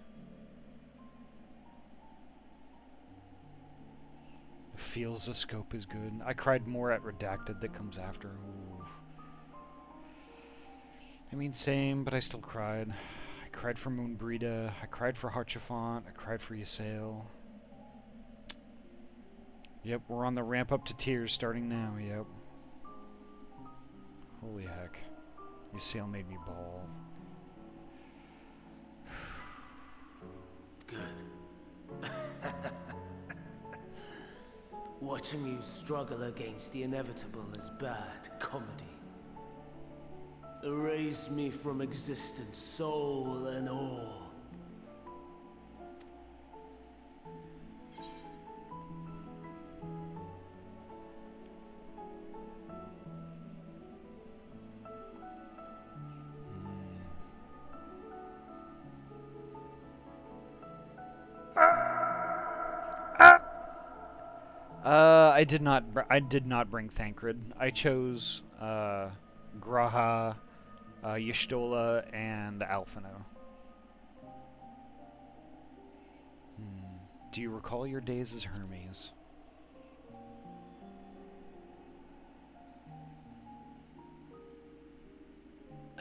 Feels the scope is good. I cried more at Redacted that comes after. Ooh. I mean, same, but I still cried. I cried for Moonbrita. I cried for Harchafont. I cried for Ysael. Yep, we're on the ramp up to tears starting now, yep. Holy heck. Ysael made me bawl. Good. Watching you struggle against the inevitable is bad comedy. Erase me from existence, soul and all. I did not bring Thancred. I chose Graha, Y'shtola, and Alphino. Do you recall your days as Hermes?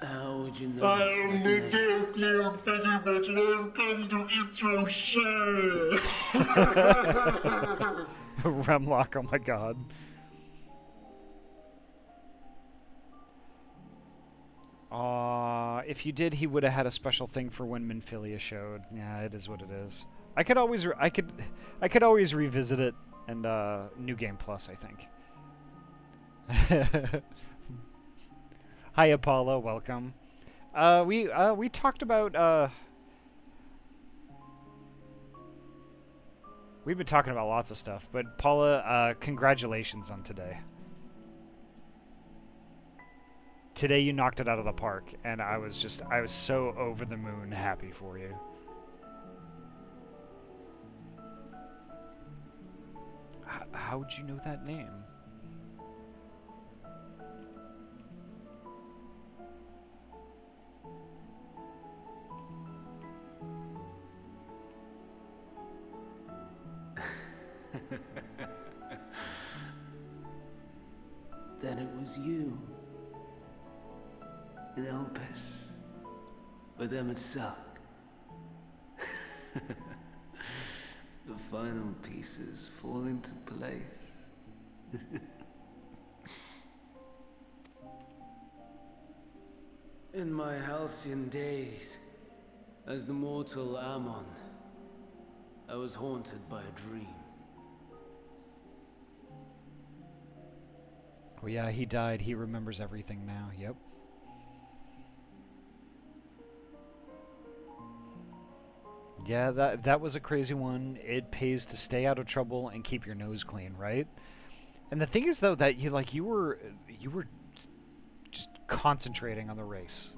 How would you know? I am the deathly and physical and I've come to eat your share. Remlock, oh my god. If you did, he would have had a special thing for when Minfilia showed. Yeah, it is what it is. I could always revisit it and New Game Plus, I think. Hi Apollo, welcome. We talked about we've been talking about lots of stuff, but Paula, congratulations on today. Today you knocked it out of the park, and I was so over the moon happy for you. How would you know that name? Then it was you. In Elpis. With them at Suck. The final pieces fall into place. In my halcyon days, as the mortal Ammon, I was haunted by a dream. Oh yeah, he died. He remembers everything now. Yep. Yeah, that was a crazy one. It pays to stay out of trouble and keep your nose clean, right? And the thing is, though, that you were just concentrating on the race,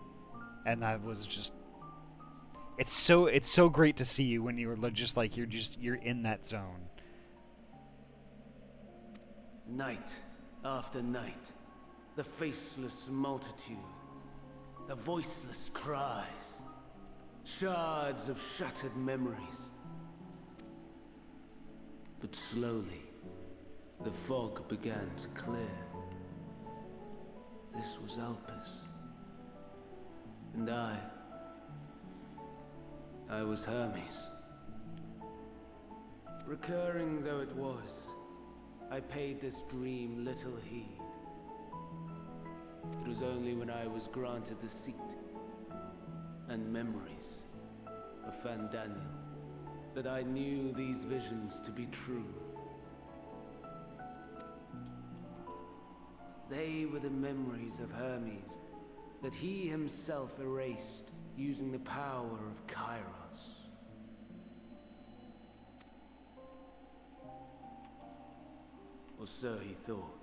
and that was just. It's so great to see you when you're just like you're in that zone. Night after night, the faceless multitude, the voiceless cries, shards of shattered memories. But slowly, the fog began to clear. This was Elpis. And I was Hermes. Recurring though it was, I paid this dream little heed. It was only when I was granted the seat and memories of Fandaniel that I knew these visions to be true. They were the memories of Hermes that he himself erased using the power of Kairos. Or so he thought.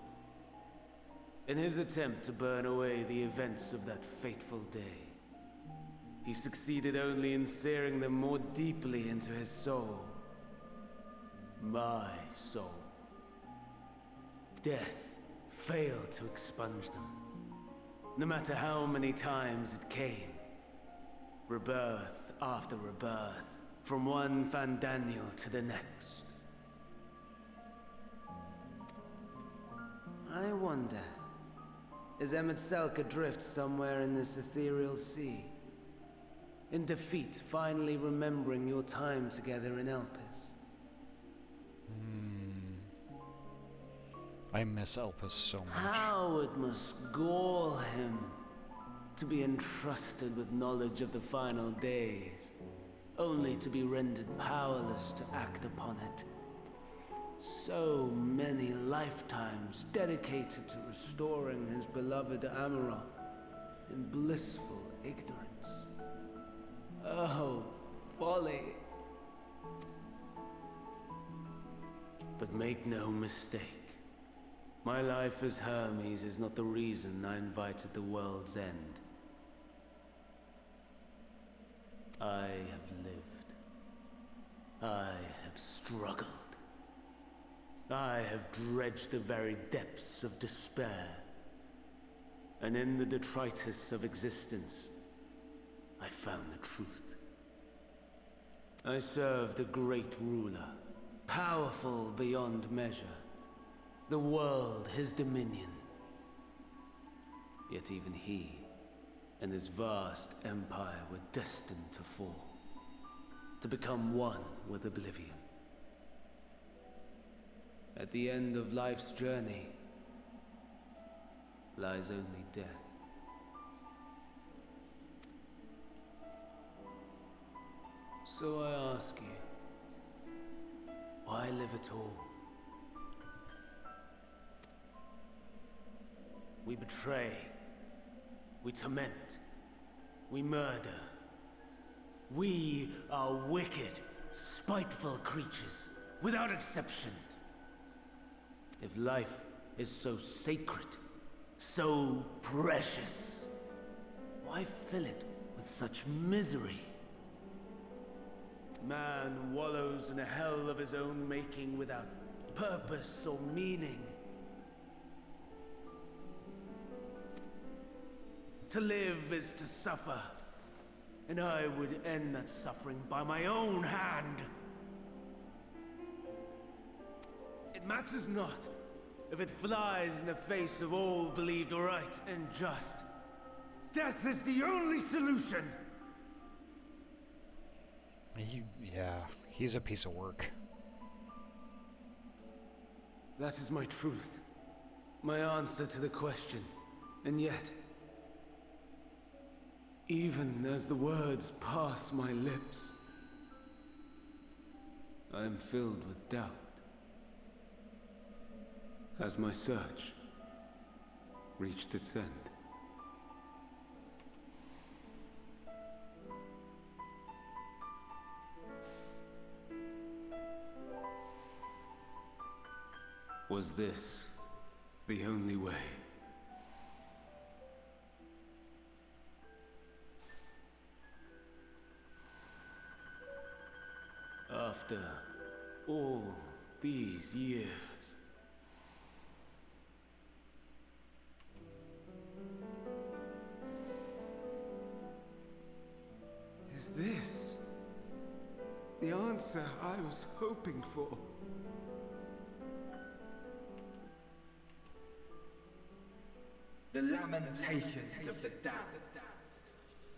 In his attempt to burn away the events of that fateful day, he succeeded only in searing them more deeply into his soul. My soul. Death failed to expunge them, no matter how many times it came. Rebirth after rebirth, from one Fandaniel to the next. I wonder, is Emet adrift somewhere in this ethereal sea? In defeat, finally remembering your time together in Elpis? I miss Elpis so much. How it must gall him to be entrusted with knowledge of the final days, only to be rendered powerless to act upon it. So many lifetimes dedicated to restoring his beloved Amaral in blissful ignorance. Oh, folly. But make no mistake. My life as Hermes is not the reason I invited the world's end. I have lived. I have struggled. I have dredged the very depths of despair. And in the detritus of existence, I found the truth. I served a great ruler, powerful beyond measure. The world, his dominion. Yet even he and his vast empire were destined to fall, to become one with oblivion. At the end of life's journey lies only death. So I ask you, why live at all? We betray, we torment, we murder. We are wicked, spiteful creatures, without exception. If life is so sacred, so precious, why fill it with such misery? Man wallows in a hell of his own making without purpose or meaning. To live is to suffer, and I would end that suffering by my own hand. It matters not if it flies in the face of all believed right and just. Death is the only solution! He's a piece of work. That is my truth, my answer to the question, and yet, even as the words pass my lips, I am filled with doubt. Has my search reached its end? Was this the only way? After all these years, is this the answer I was hoping for? The lamentations of the damned.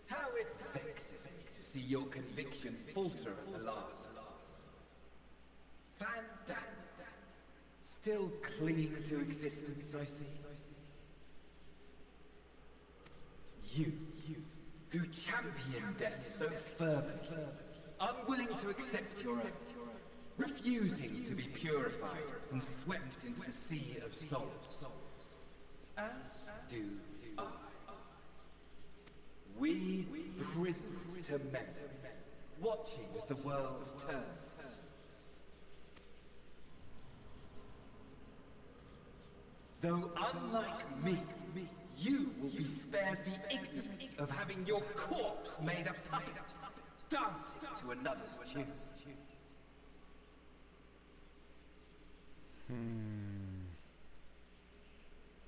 How it vexes me to see your conviction falter at the last. Fandaniel, still clinging to existence, I see. You, who champion death so fervently, unwilling to accept your own, refusing to be purified and swept into the sea of souls. As do I. We prisoners to men, watching as the world turns. Though unlike me, you will be spared the ignominy of having your corpse made a puppet, dancing to another's tune.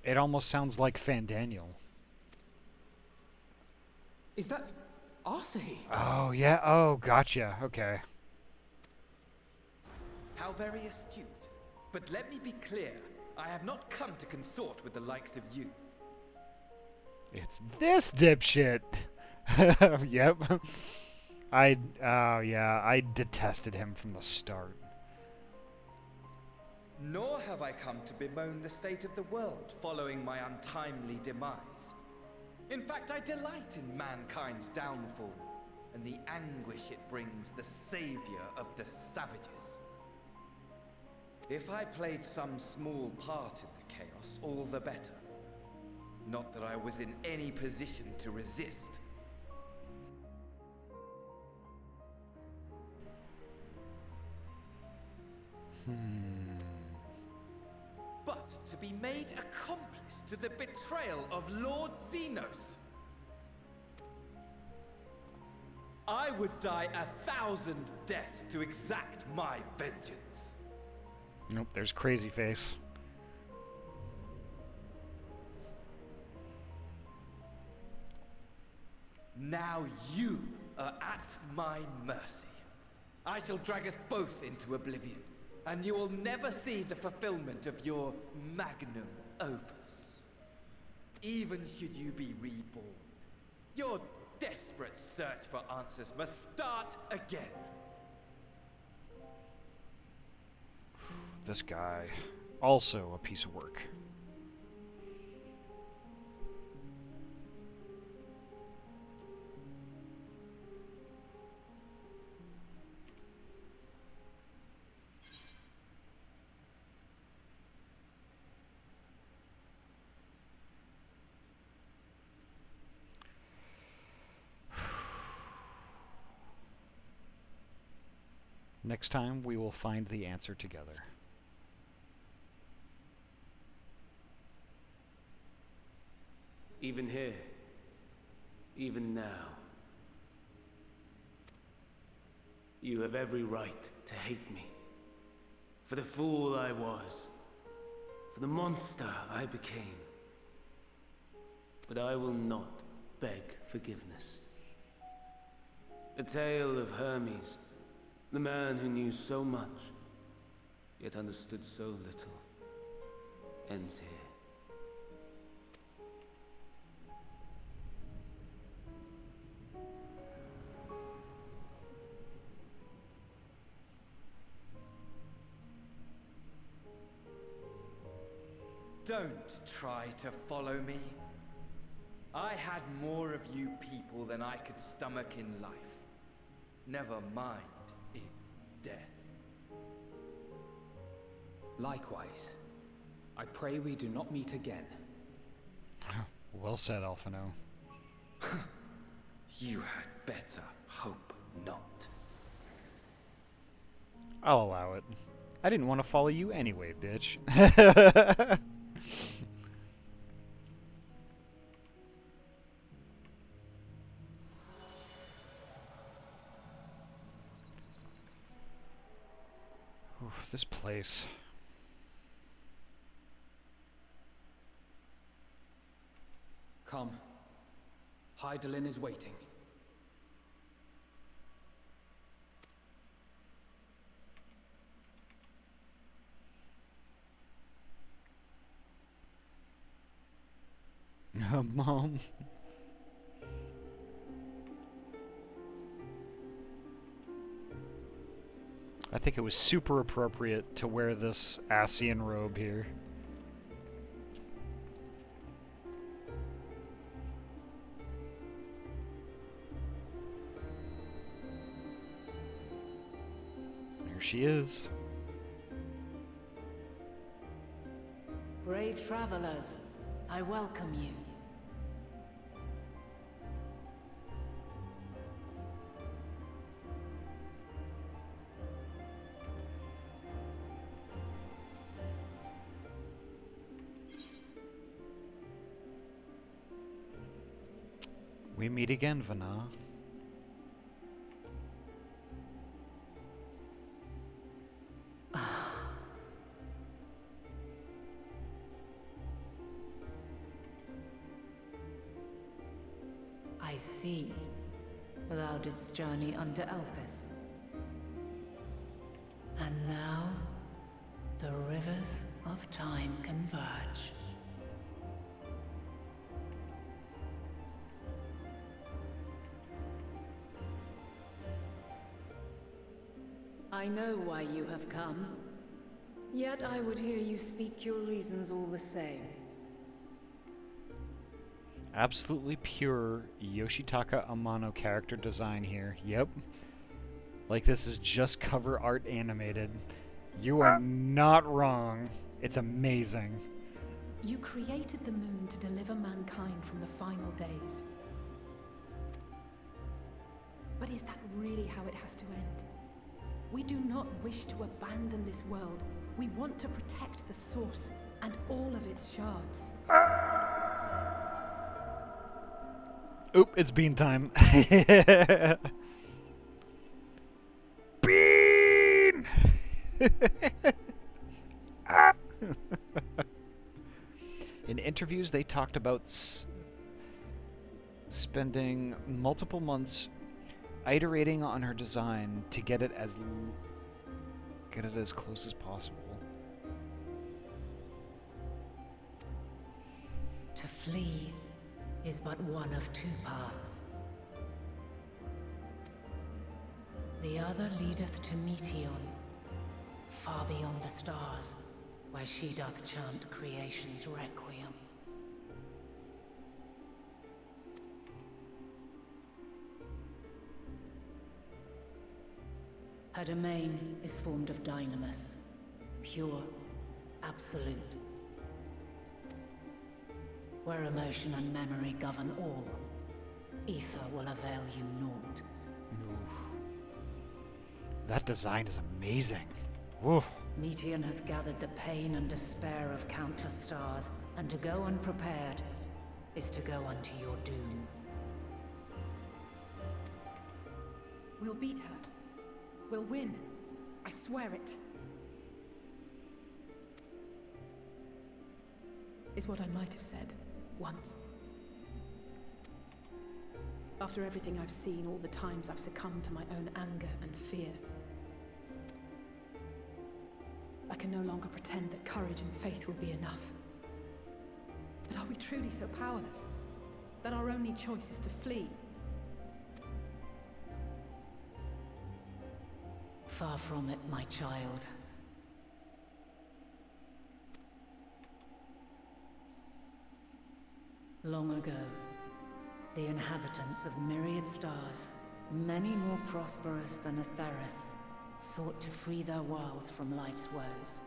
It almost sounds like Fandaniel. Is that Ahty? Oh, yeah. Oh, gotcha. Okay. How very astute. But let me be clear, I have not come to consort with the likes of you. It's this dipshit. Yep. I detested him from the start. Nor have I come to bemoan the state of the world following my untimely demise. In fact, I delight in mankind's downfall and the anguish it brings the savior of the savages. If I played some small part in the chaos, all the better. Not that I was in any position to resist. But to be made accomplice to the betrayal of Lord Xenos. I would die 1,000 deaths to exact my vengeance. Nope, there's Crazy Face. Now you are at my mercy. I shall drag us both into oblivion, and you will never see the fulfillment of your magnum opus. Even should you be reborn, your desperate search for answers must start again. This guy, also a piece of work. Next time, we will find the answer together. Even here, even now, you have every right to hate me. For the fool I was, for the monster I became. But I will not beg forgiveness. The tale of Hermes, the man who knew so much, yet understood so little, ends here. Don't try to follow me. I had more of you people than I could stomach in life. Never mind in death. Likewise. I pray we do not meet again. Well said, Alphino. You had better hope not. I'll allow it. I didn't want to follow you anyway, bitch. Oof, this place. Come. Hydaelyn is waiting. Mom. I think it was super appropriate to wear this Ascian robe here. There she is. Brave travelers, I welcome you. we meet again, Vana. I see. Thou didst journey unto Elpis. And now, the rivers of time converge. I know why you have come. Yet I would hear you speak your reasons all the same. Absolutely pure Yoshitaka Amano character design here. Yep. Like this is just cover art animated. You are not wrong. It's amazing. You created the moon to deliver mankind from the final days. But is that really how it has to end? We do not wish to abandon this world. We want to protect the source and all of its shards. Oop, it's bean time. Bean! In interviews, they talked about spending multiple months iterating on her design to get it as close as possible. To flee is but one of two paths. The other leadeth to Meteon, far beyond the stars, where she doth chant creation's requiem. Her domain is formed of dynamis, pure, absolute. Where emotion and memory govern all, ether will avail you naught. That design is amazing. Whoa. Meteon hath gathered the pain and despair of countless stars, and to go unprepared is to go unto your doom. We'll beat her. We'll win. I swear it. Is what I might have said. Once. After everything I've seen, all the times I've succumbed to my own anger and fear. I can no longer pretend that courage and faith will be enough. But are we truly so powerless? That our only choice is to flee? Far from it, my child. Long ago, the inhabitants of myriad stars, many more prosperous than Atheris, sought to free their worlds from life's woes.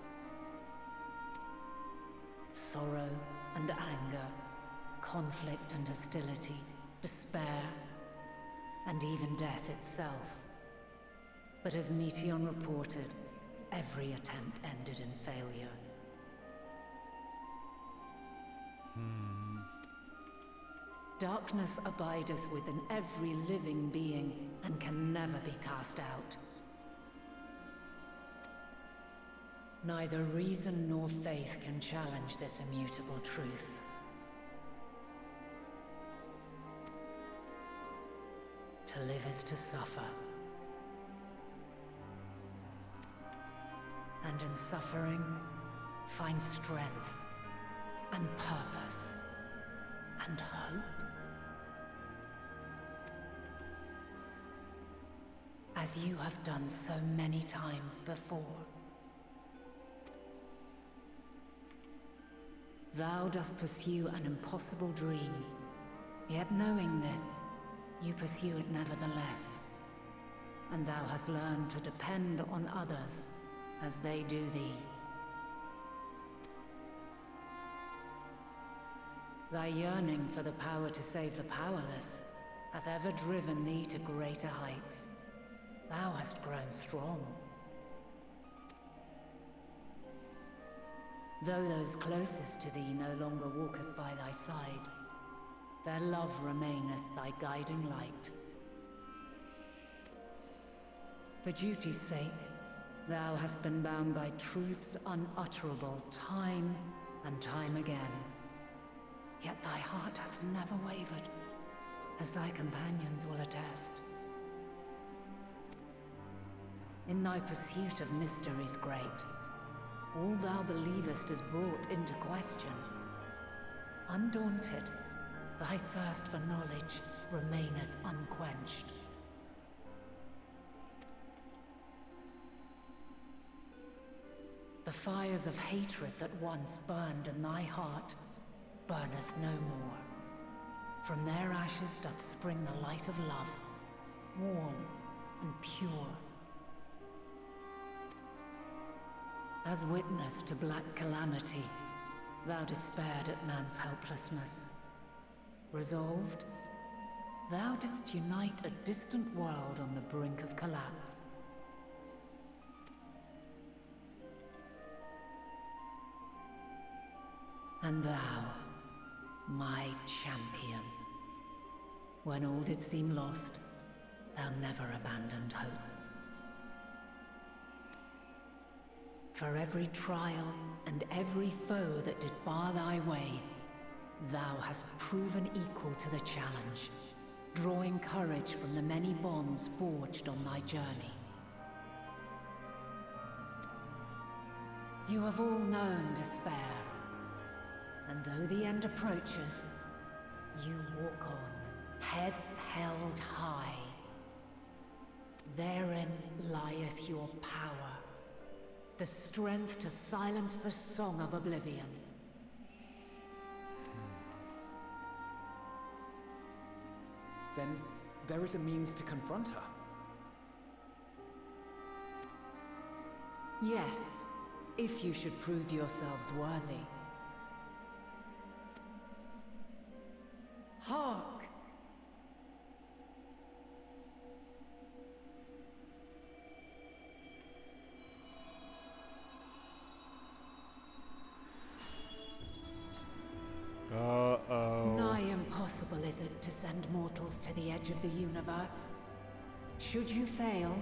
Sorrow and anger, conflict and hostility, despair, and even death itself. But as Meteon reported, every attempt ended in failure. Darkness abideth within every living being, and can never be cast out. Neither reason nor faith can challenge this immutable truth. To live is to suffer. And in suffering, find strength, and purpose, and hope. As you have done so many times before. Thou dost pursue an impossible dream, yet knowing this, you pursue it nevertheless. And thou hast learned to depend on others as they do thee. Thy yearning for the power to save the powerless hath ever driven thee to greater heights. Thou hast grown strong. Though those closest to thee no longer walketh by thy side, their love remaineth thy guiding light. For duty's sake, thou hast been bound by truths unutterable time and time again. Yet thy heart hath never wavered, as thy companions will attest. In thy pursuit of mysteries great, all thou believest is brought into question. Undaunted, thy thirst for knowledge remaineth unquenched. The fires of hatred that once burned in thy heart burneth no more. From their ashes doth spring the light of love, warm and pure. As witness to black calamity, thou despaired at man's helplessness. Resolved, thou didst unite a distant world on the brink of collapse. And thou, my champion, when all did seem lost, thou never abandoned hope. For every trial and every foe that did bar thy way, thou hast proven equal to the challenge, drawing courage from the many bonds forged on thy journey. You have all known despair, and though the end approacheth, you walk on, heads held high. Therein lieth your power, the strength to silence the song of oblivion. Then there is a means to confront her. Yes, if you should prove yourselves worthy. Hark! Uh-oh. Nigh impossible is it to send mortals to the edge of the universe. Should you fail,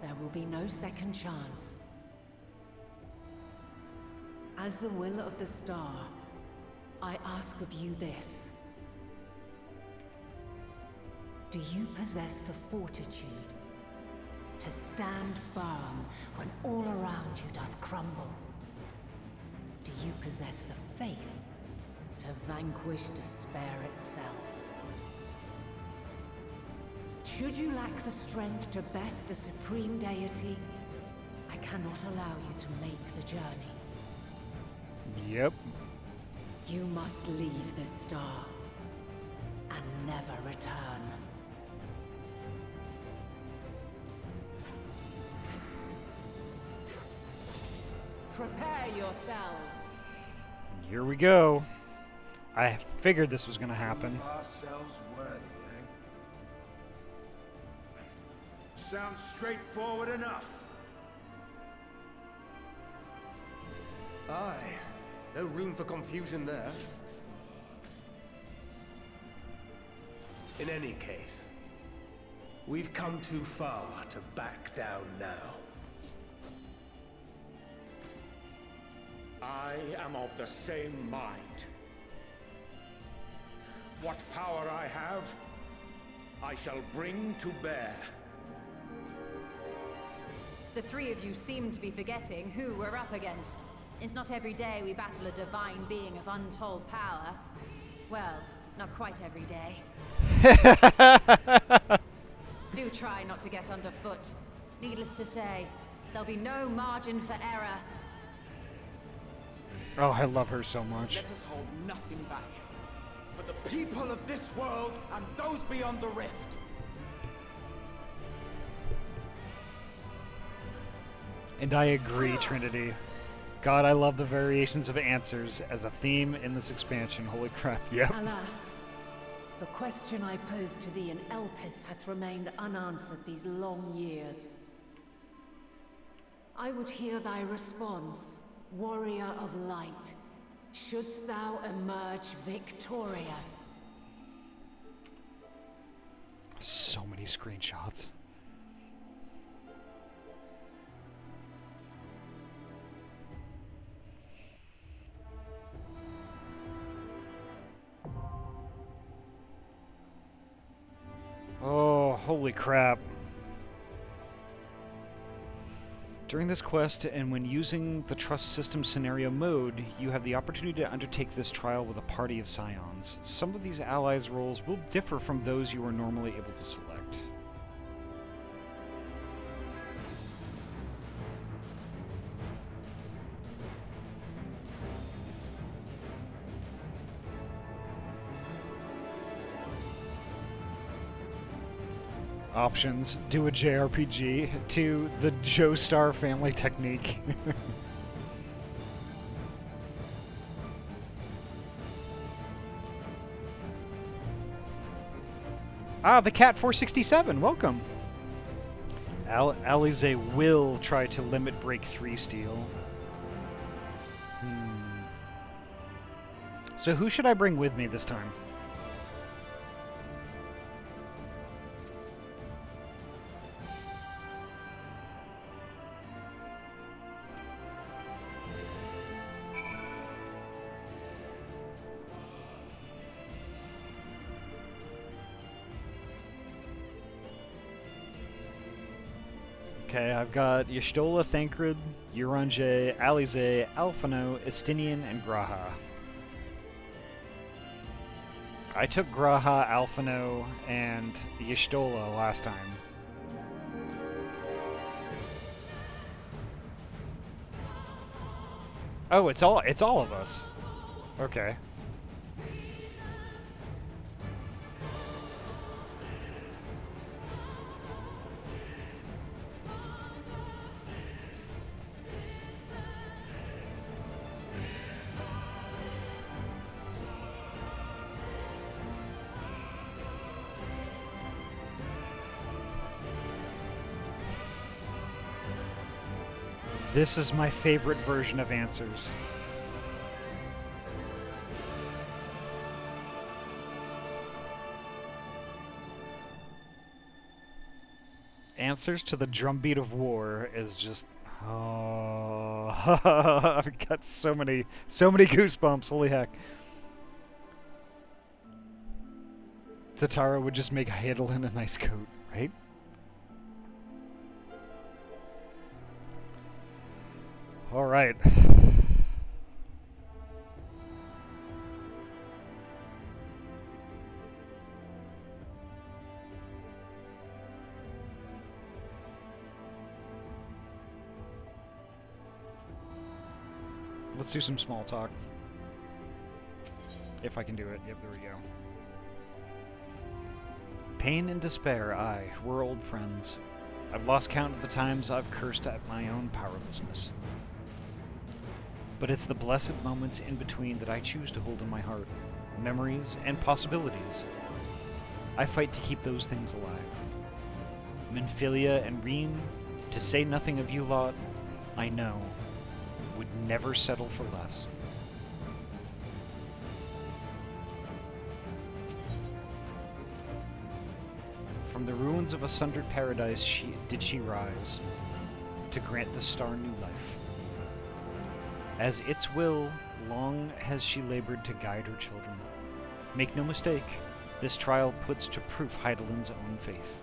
there will be no second chance. As the will of the star, I ask of you this. Do you possess the fortitude to stand firm when all around you doth crumble? Do you possess the faith to vanquish despair itself? Should you lack the strength to best a supreme deity, I cannot allow you to make the journey. Yep. You must leave this star and never return. Prepare yourselves. Here we go. I figured this was going to happen. Ourselves worthy, eh? Sounds straightforward enough. Aye. No room for confusion there. In any case, we've come too far to back down now. I am of the same mind. What power I have, I shall bring to bear. The three of you seem to be forgetting who we're up against. It's not every day we battle a divine being of untold power. Well, not quite every day. Do try not to get underfoot. Needless to say, there'll be no margin for error. Oh, I love her so much. Let us hold nothing back. For the people of this world and those beyond the rift. And I agree, Trinity. God, I love the variations of answers as a theme in this expansion. Holy crap, yep. Alas, the question I posed to thee in Elpis hath remained unanswered these long years. I would hear thy response, warrior of light, shouldst thou emerge victorious. so many screenshots. Oh, holy crap. During this quest, and when using the Trust System Scenario mode, you have the opportunity to undertake this trial with a party of Scions. Some of these allies' roles will differ from those you are normally able to select. Options: do a JRPG, to the Joestar family technique. Ah, the Cat 467, welcome. Alize will try to limit break 3 steal. So who should I bring with me this time? Okay, I've got Y'shtola, Thancred, Uranger, Alize, Alphino, Estinian, and Graha. I took Graha, Alphino, and Y'shtola last time. Oh, it's all of us. Okay. This is my favorite version of answers. Answers to the drumbeat of war is just... Oh, I've got so many goosebumps, holy heck. Tatara would just make Hydaelyn a nice coat, right? All right. Let's do some small talk. If I can do it. Yep, there we go. Pain and despair, aye, we're old friends. I've lost count of the times I've cursed at my own powerlessness. But it's the blessed moments in between that I choose to hold in my heart. Memories and possibilities. I fight to keep those things alive. Minfilia and Reen, to say nothing of you lot, I know, would never settle for less. From the ruins of a sundered paradise did she rise, to grant the star new life. As its will, long has she labored to guide her children. Make no mistake, this trial puts to proof Hydaelyn's own faith.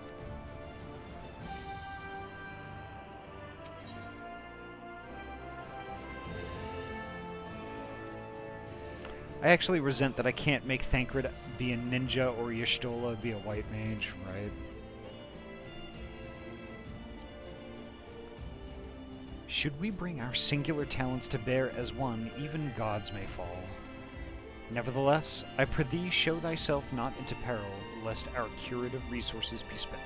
I actually resent that I can't make Thancred be a ninja or Y'shtola be a white mage, right? Should we bring our singular talents to bear as one, even gods may fall. Nevertheless, I prithee show thyself not into peril, lest our curative resources be spent.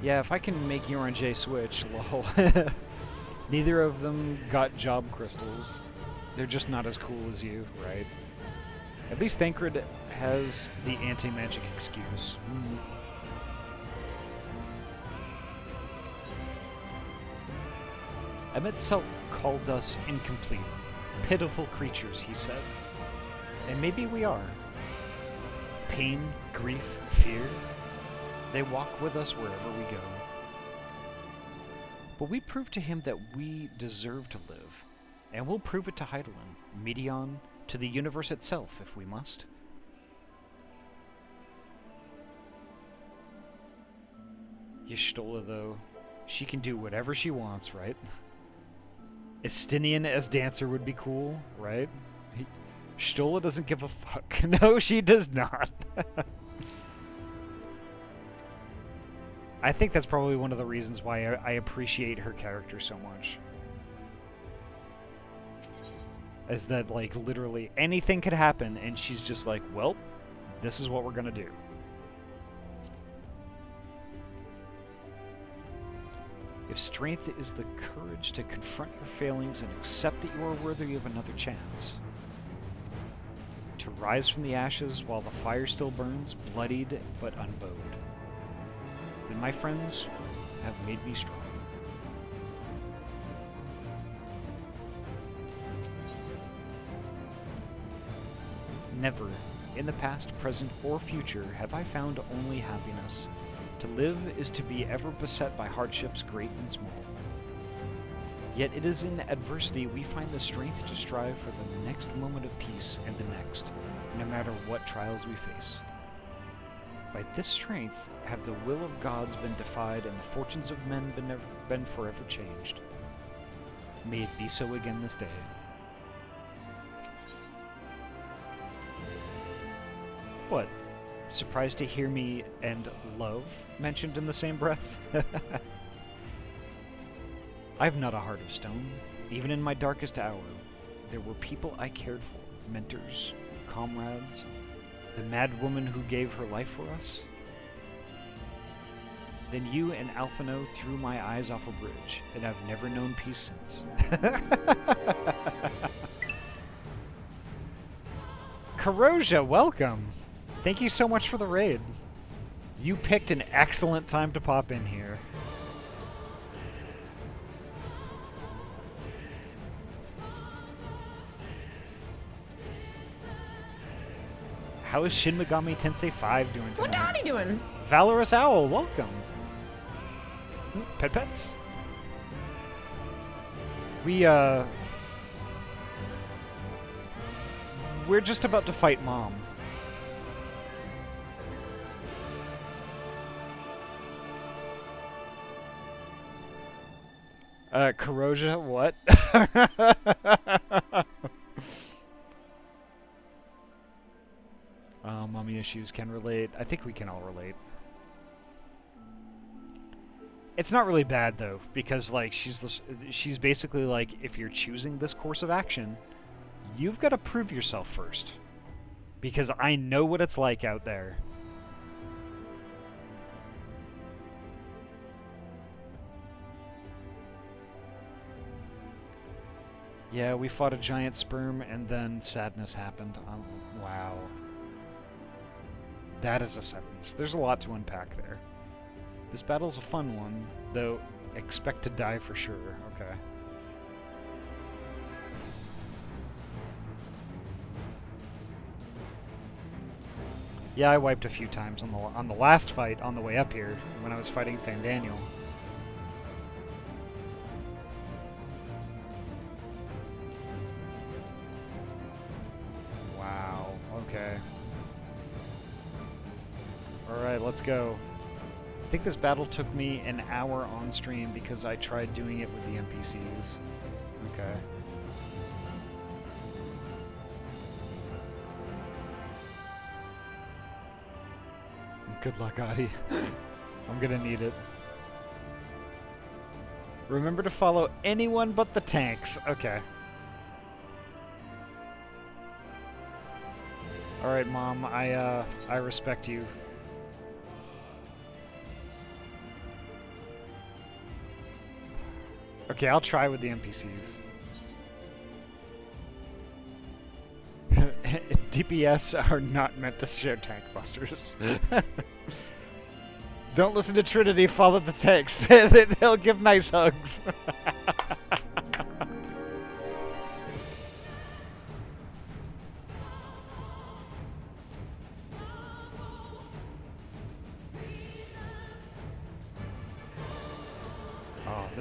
Yeah, if I can make Uranger switch, lol. Neither of them got job crystals. They're just not as cool as you, right? At least Thancred has the anti-magic excuse. Emet called us incomplete, pitiful creatures, he said. And maybe we are. Pain, grief, fear, they walk with us wherever we go. But we prove to him that we deserve to live, and we'll prove it to Heidelin, Medion, to the universe itself, if we must. Y'shtola, though, she can do whatever she wants, right? Estinian as dancer would be cool, right? Stola doesn't give a fuck. No, she does not. I think that's probably one of the reasons why I appreciate her character so much. Is that, like, literally anything could happen, and she's just like, well, this is what we're gonna do. If strength is the courage to confront your failings and accept that you are worthy of another chance, to rise from the ashes while the fire still burns, bloodied but unbowed, then my friends have made me strong. Never, in the past, present, or future, have I found only happiness. To live is to be ever beset by hardships great and small. Yet it is in adversity we find the strength to strive for the next moment of peace and the next, no matter what trials we face. By this strength have the will of gods been defied and the fortunes of men been forever changed. May it be so again this day. What? Surprised to hear me and love mentioned in the same breath? I've not a heart of stone. Even in my darkest hour, there were people I cared for, mentors, comrades, the mad woman who gave her life for us. Then you and Alphino threw my eyes off a bridge, and I've never known peace since. Corrosia, welcome! Thank you so much for the raid. You picked an excellent time to pop in here. How is Shin Megami Tensei 5 doing tonight? What Donnie doing? Valorous Owl, welcome. Pet Pets. We're just about to fight Mom. Corrosia, what? Mommy issues can relate. I think we can all relate. It's not really bad though, because like she's basically like, if you're choosing this course of action, you've got to prove yourself first, because I know what it's like out there. Yeah, we fought a giant sperm and then sadness happened. Wow. That is a sentence. There's a lot to unpack there. This battle's a fun one, though expect to die for sure. Okay. Yeah, I wiped a few times on the last fight on the way up here when I was fighting Fandaniel. Wow. Okay. Alright, let's go. I think this battle took me an hour on stream because I tried doing it with the NPCs. Okay. Good luck, Ahty. I'm gonna need it. Remember to follow anyone but the tanks. Okay. Alright, Mom, I respect you. Okay, I'll try with the NPCs. DPS are not meant to share tank busters. Don't listen to Trinity, follow the tanks. They'll give nice hugs.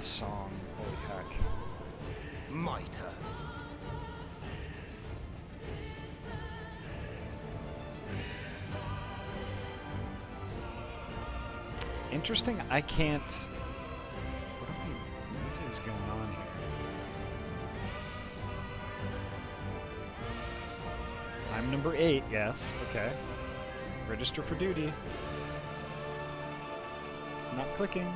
this song. Holy heck. Mitre. Interesting, I can't... What is going on here? I'm number 8, yes, okay. Register for duty. Not clicking.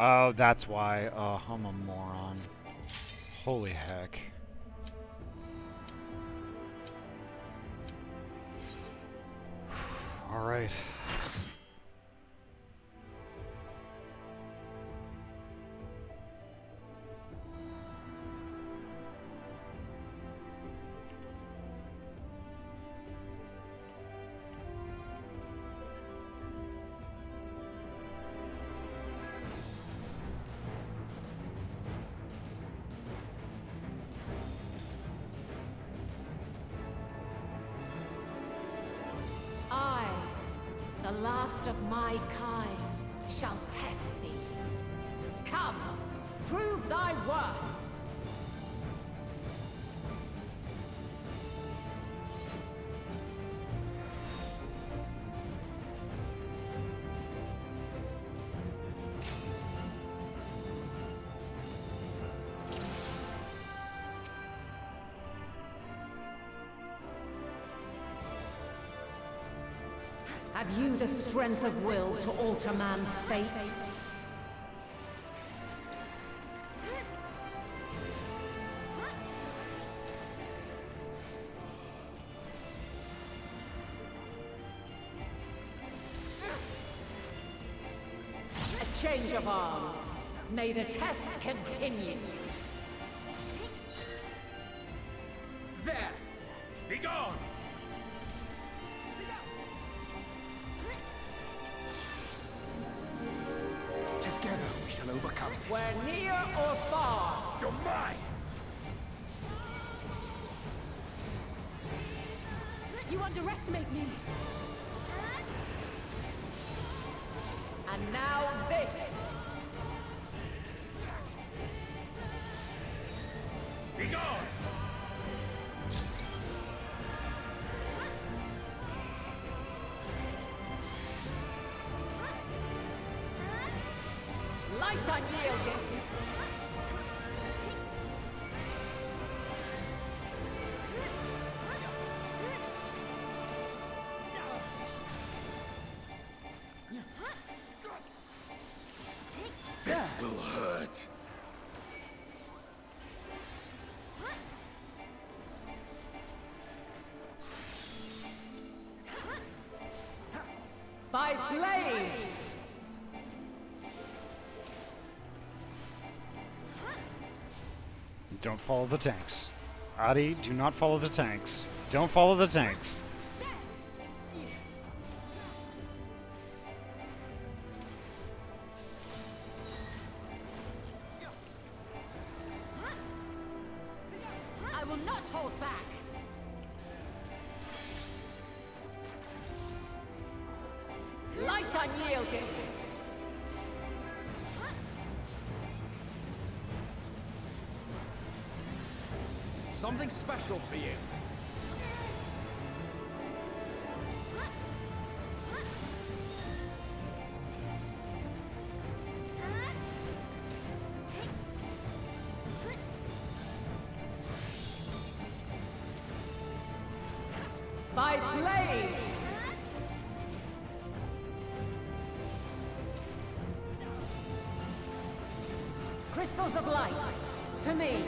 Oh, that's why. Oh, I'm a moron. Holy heck. All right. The last of my kind shall test thee. Come, prove thy worth. Have you the strength of will to alter man's fate? A change of arms. May the test continue. There! Be gone! Together we shall overcome this. Where near or far. You're mine! You underestimate me. And now this. Be gone! Light unyielding. This will hurt. By blade. Don't follow the tanks. Ahty, do not follow the tanks. Don't follow the tanks. I will not hold back. Light unyielding. Something special for you. By blade. Crystals of light. To me.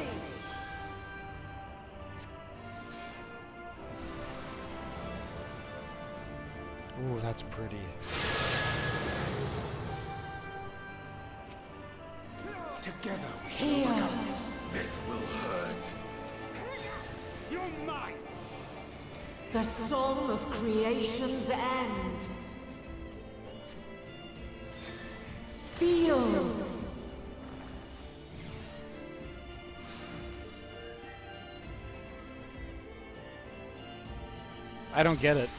Ooh, that's pretty. Together we shall overcome this. This will hurt. You're mine! The song of creation's end. Feel. I don't get it.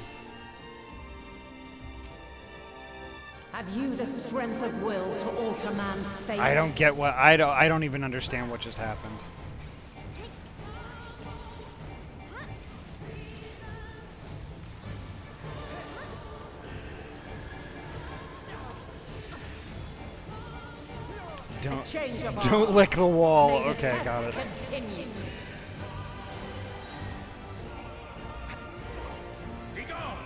Have you the strength of will to alter man's fate? I don't get what I don't even understand what just happened. Don't lick the wall. Okay, got it. Continue. Be gone!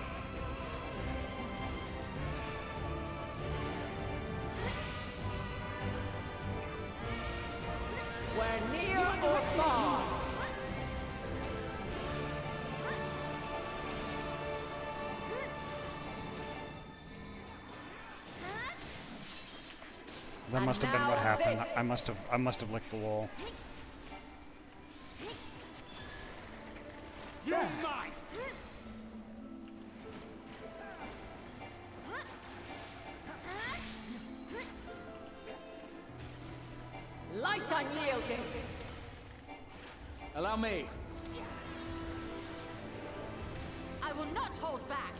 We're near or far. That must have been what happened. I must have licked the wall. You're mine! Light unyielding. Allow me. I will not hold back.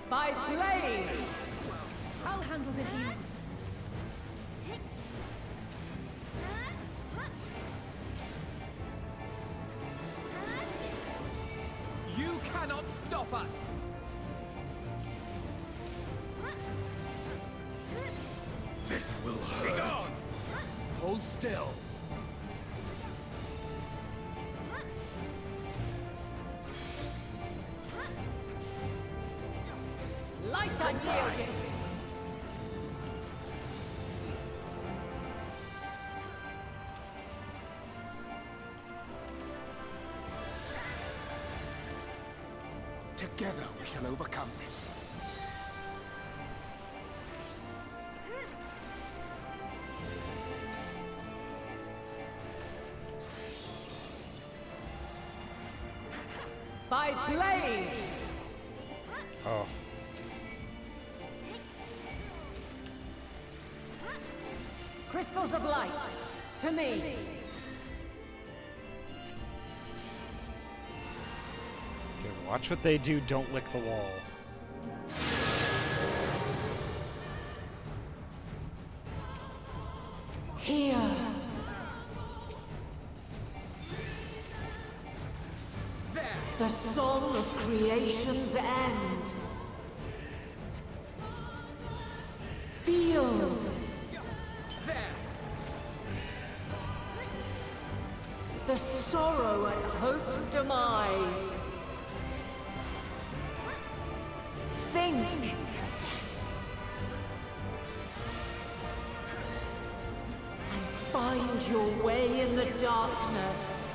By blade. I'll handle the healing. You cannot stop us! This will hurt. Be gone! Hold still. Light unyielding. Together we shall overcome this. By blade. Oh. Crystals of light. To me. Okay, watch what they do. Don't lick the wall. Here. The song of creation's end. Feel. The sorrow at hope's demise. Think. And find your way in the darkness.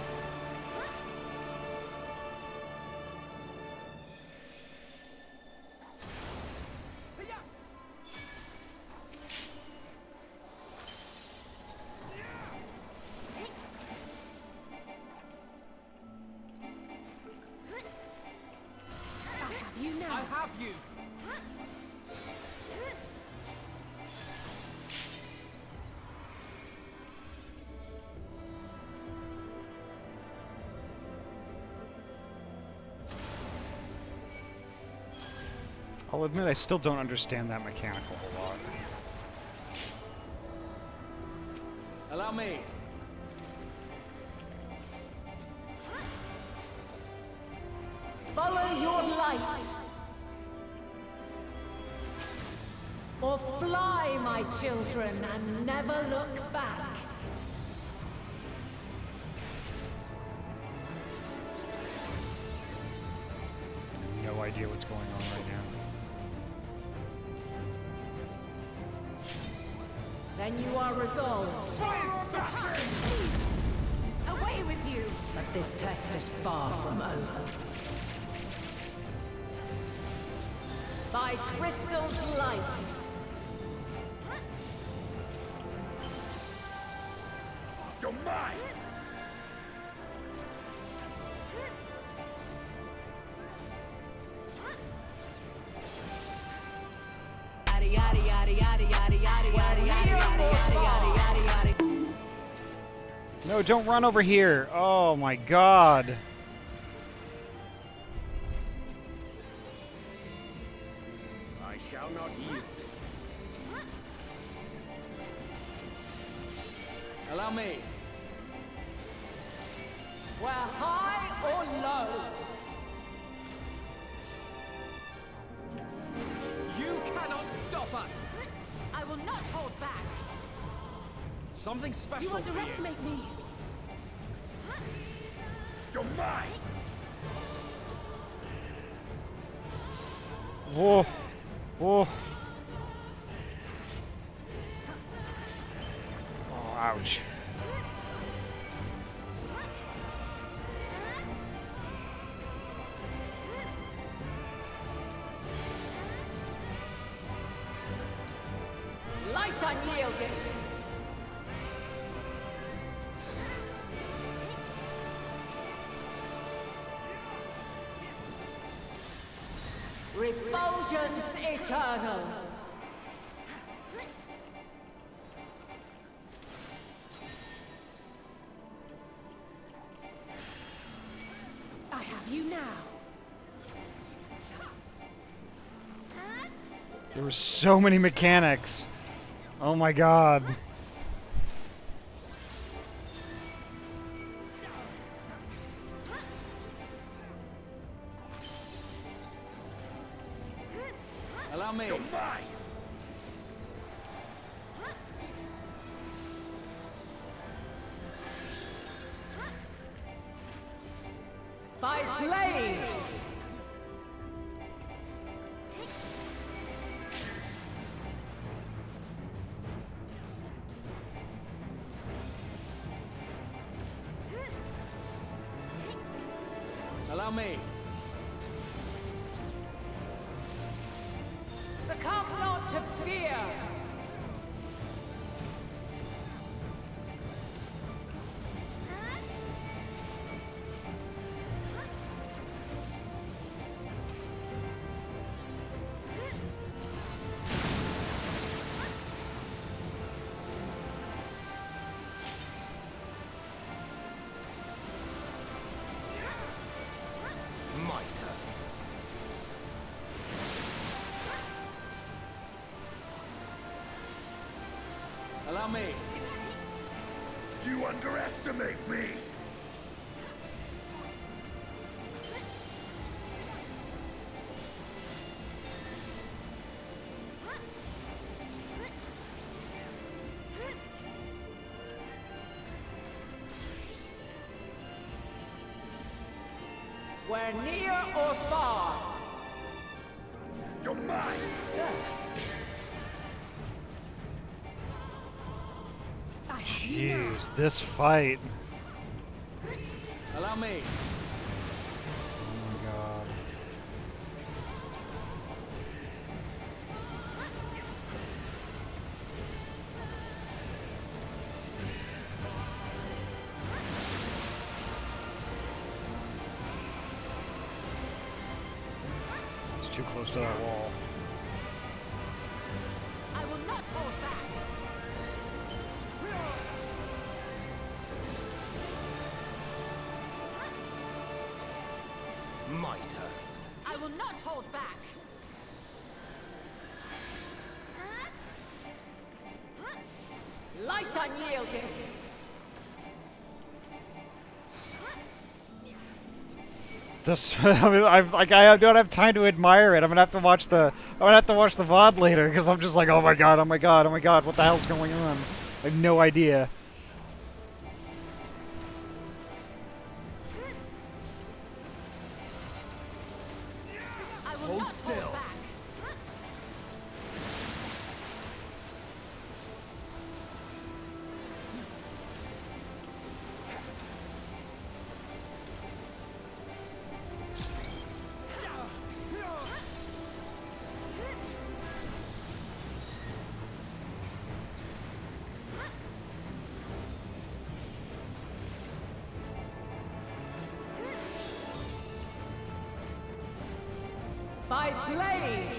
I have you! I'll admit I still don't understand that mechanic a whole lot. Allow me. Follow your light. Or fly, my children, and never look back. No idea what's going on right now. Then you are resolved. Away with you! But this test is far from over. By Crystal's light. You're mine! No, don't run over here. Oh my god. I shall not yield. Allow me. We're high or low. You cannot stop us! I will not hold back. Something special You for you. underestimate me. You're mine! Whoa. Whoa. Oh, ouch. Light unyielding. Refulgence eternal. I have you now. There were so many mechanics. Oh my god. Allow me. You're mine! By blade. Allow me. Succumb not to fear. Mitre. Allow me. You underestimate me! We're near or far. You're mine! Jeez, this fight. Allow me. Oh my god. It's too close to that wall. I will not hold back. Mitre. I will not hold back. Light unyielding. This, I mean, I don't have time to admire it. I'm gonna have to watch the VOD later because I'm just like, oh my god, oh my god, oh my god, what the hell's going on? I have no idea. I will Hold not still. hold back. By blade!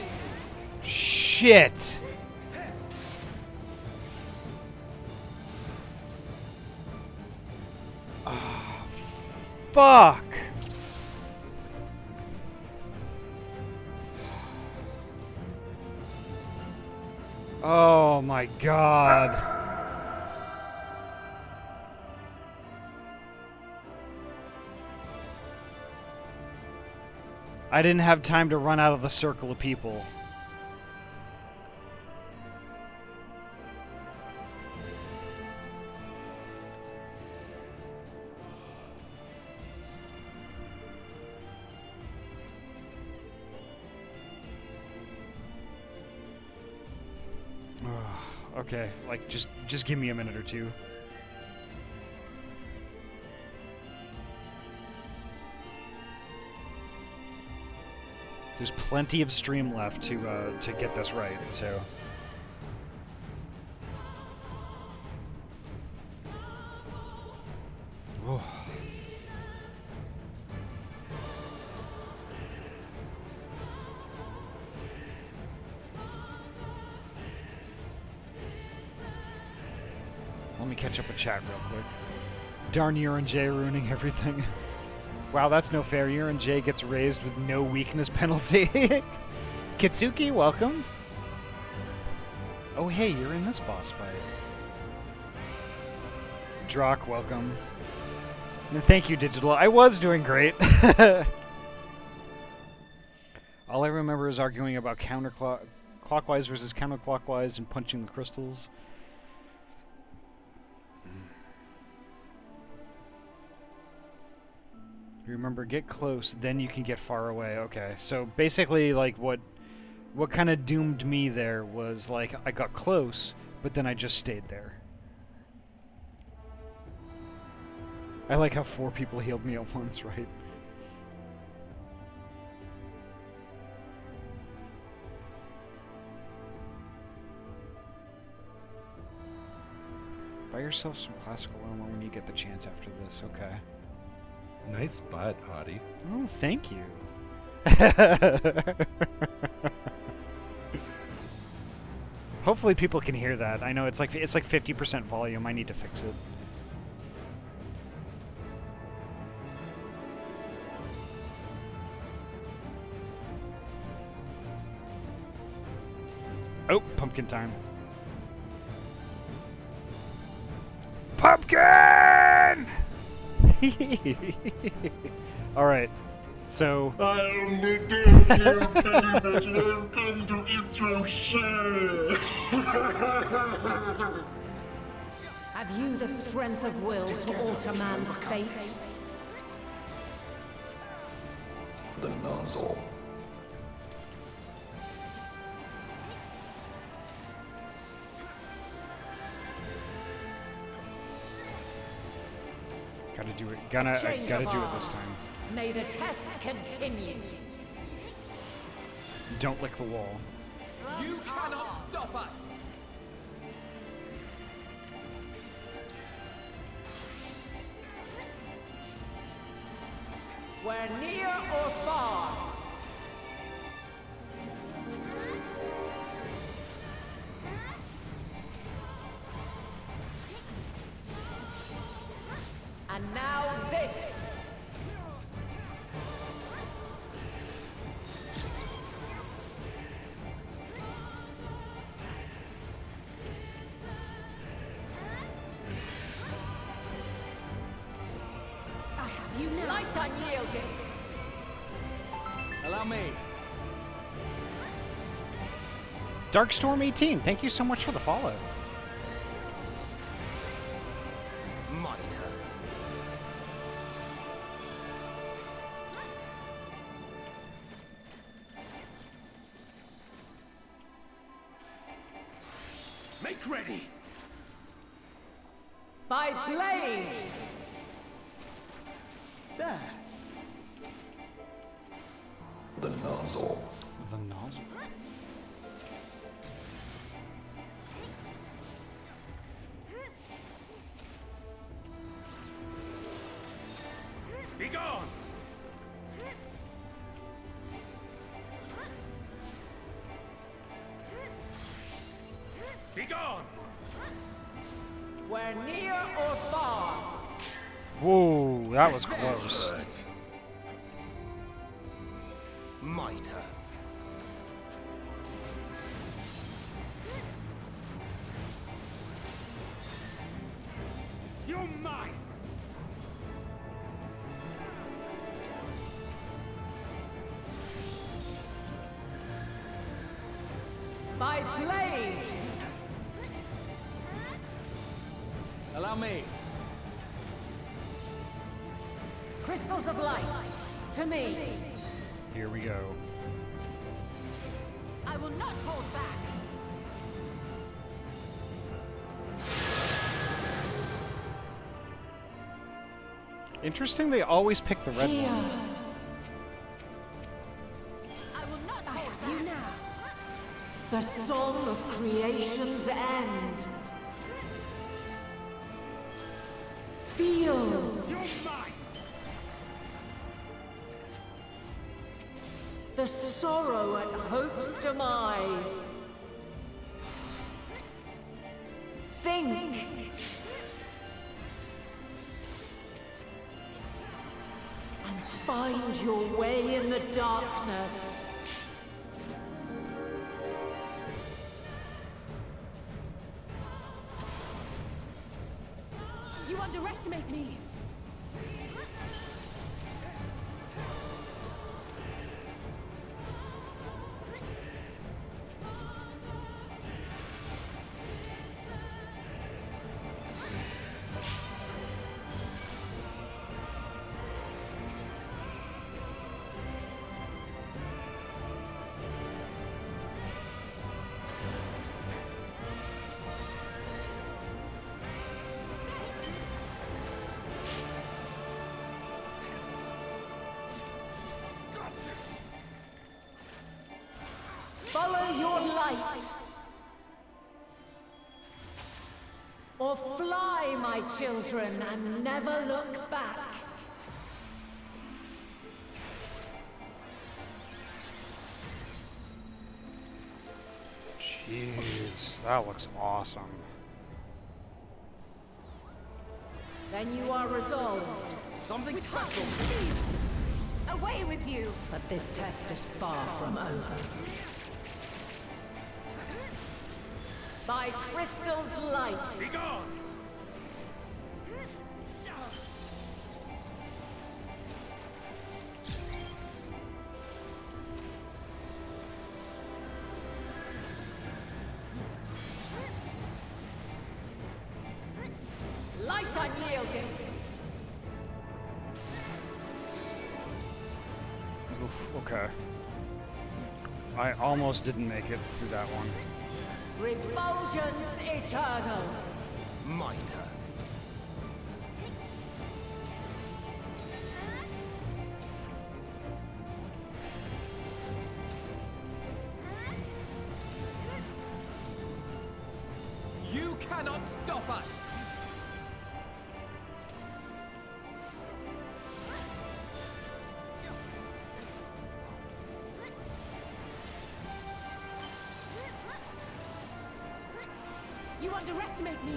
Shit! Ah, fuck! Oh my god. I didn't have time to run out of the circle of people. Okay, like just give me a minute or two. There's plenty of stream left to get this right, so. Oh. Let me catch up with chat real quick. Darn Urine J ruining everything. Wow, that's no fair. Urine J gets raised with no weakness penalty. Kitsuki, welcome. Oh, hey, you're in this boss fight. Drock, welcome. And thank you, Digital. I was doing great. All I remember is arguing about clockwise versus counterclockwise and punching the crystals. Remember, get close, then you can get far away. Okay, so basically, like, what kind of doomed me there was, like, I got close, but then I just stayed there. I like how 4 people healed me at once, right? Buy yourself some classical armor when you get the chance after this, okay. Nice butt, Ahty. Oh, thank you. Hopefully people can hear that. I know it's like 50% volume. I need to fix it. Oh, pumpkin time. Pumpkin! All right, so I am the dear Philip and I've come to eat your share. Have you the strength of will to alter man's fate? The nozzle. gotta do it. I gotta do it this time. May the test continue. Don't lick the wall. You cannot stop us! We're near or far. And now this. I have you now. Light unyielding. Allow me. Darkstorm18, thank you so much for the follow. My turn. Make ready. By blade. There. The nozzle. The nozzle. Be gone! Begone! Where near or far. Whoa, that was close. My turn. You're mine! By blade. Allow me. Crystals of light. To me. Here we go. I will not hold back. Interesting, they always pick the red one. I will not hold back. You now. The song of creation's end. Feel. You're mine! The sorrow at hope's demise. Think. And find your way in the darkness. You underestimate me. Follow your light. Or fly, my children, and never look back. Jeez, that looks awesome. Then you are resolved. Something special. Away with you! But this test is far from over. By crystal's light. Begone! Light unyielding. Oof, okay. I almost didn't make it through that one. Refulgence eternal. My turn. You cannot stop us! You underestimate me.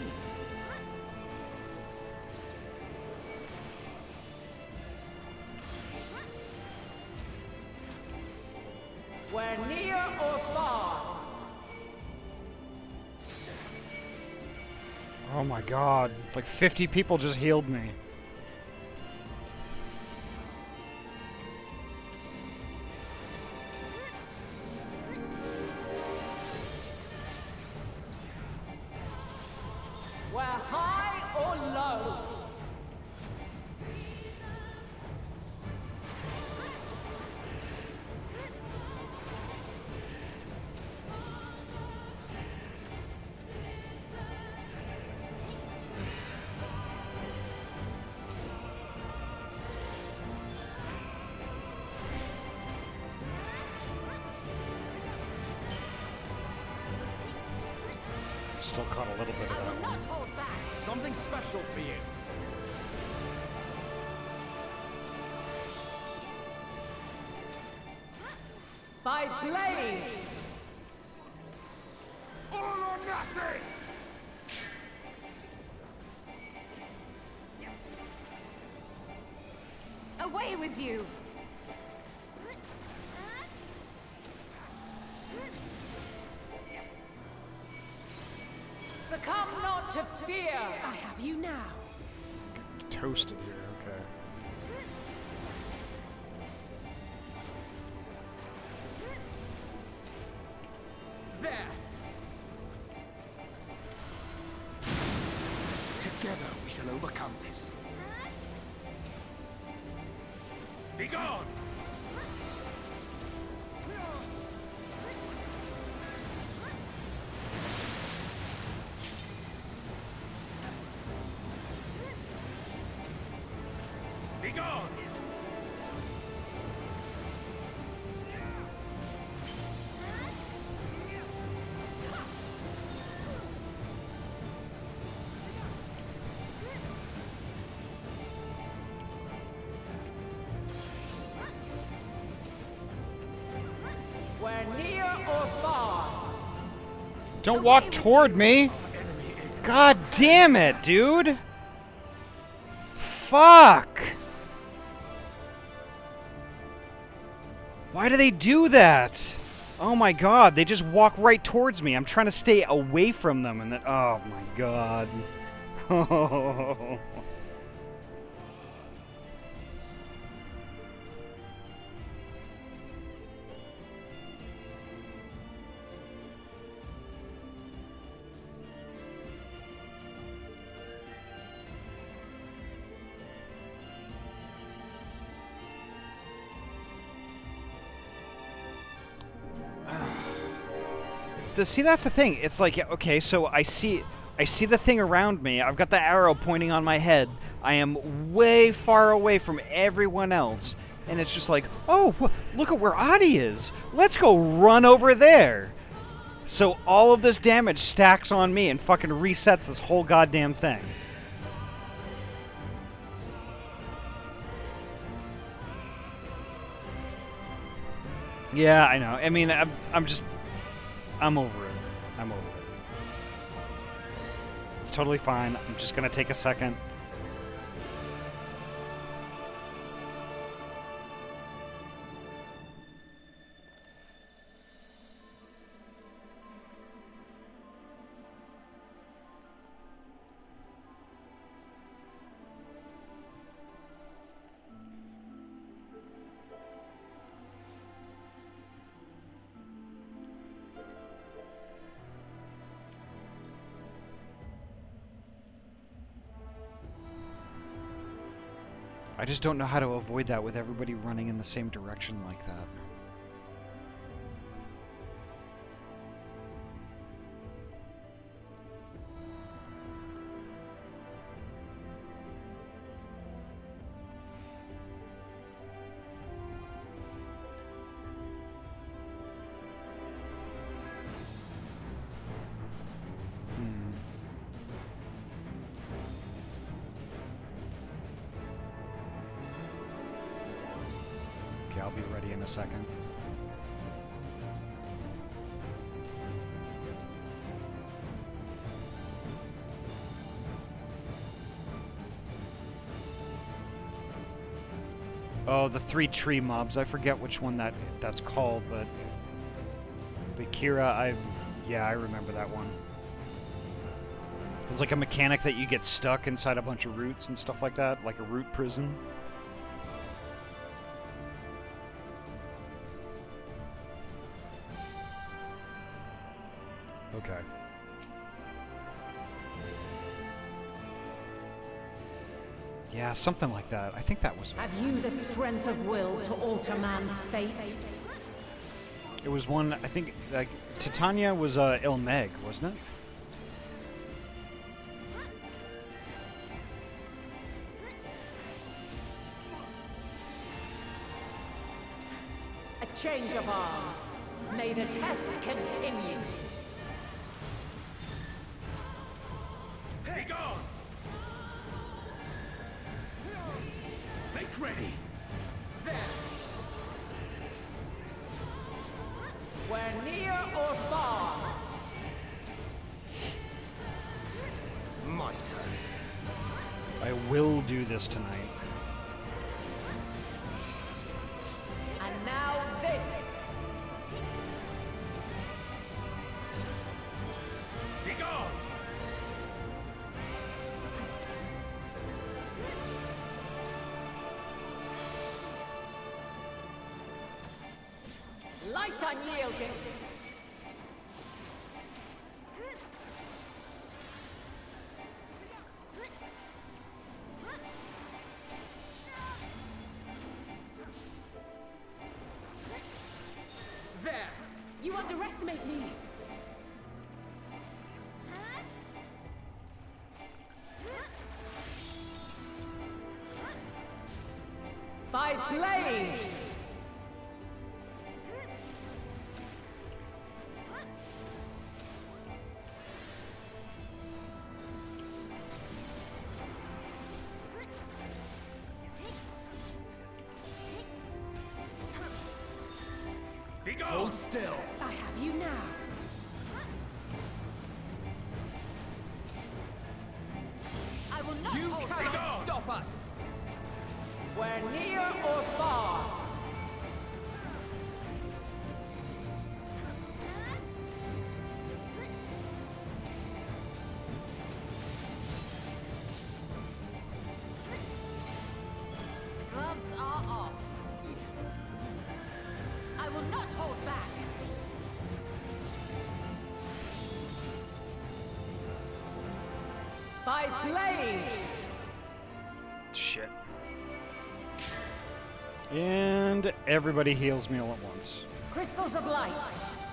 Where near or far. Oh my god, like 50 people just healed me. Where high or low. Still caught a little bit of I will that not one. hold back. Something special for you. By blade. All or nothing! here with you. Succumb not to fear! I have you now. Toasted here, okay. There! Together we shall overcome this. Be gone! Be gone! Where near or far. Don't walk toward me! God damn it, dude! Fuck! Why do they do that? Oh my god, they just walk right towards me. I'm trying to stay away from them and then... Oh my god. See, that's the thing. It's like, okay, so I see the thing around me. I've got the arrow pointing on my head. I am way far away from everyone else. And it's just like, oh, look at where Ahty is. Let's go run over there. So all of this damage stacks on me and fucking resets this whole goddamn thing. Yeah, I know. I mean, I'm over it. I'm over it. It's totally fine. I'm just gonna take a second. I just don't know how to avoid that with everybody running in the same direction like that. Okay, I'll be ready in a second. Oh, the 3 tree mobs. I forget which one that's called, but Kira, yeah, I remember that one. It's like a mechanic that you get stuck inside a bunch of roots and stuff like that, like a root prison. Okay. Yeah, something like that. I think that was... Have you the strength of will to alter man's fate? It was one, I think, like, Titania was Ilmeg, wasn't it? A change of arms. May the test continue. Be gone! Make ready! There! Where near or far. My turn. I will do this tonight. unyielding. There! You underestimate me! By blade! Be gone! Hold still. I have you now. I will not You hold cannot back. stop us. Where near or far. Gloves are off. I will not hold back. By blade! Shit. And everybody heals me all at once. Crystals of light.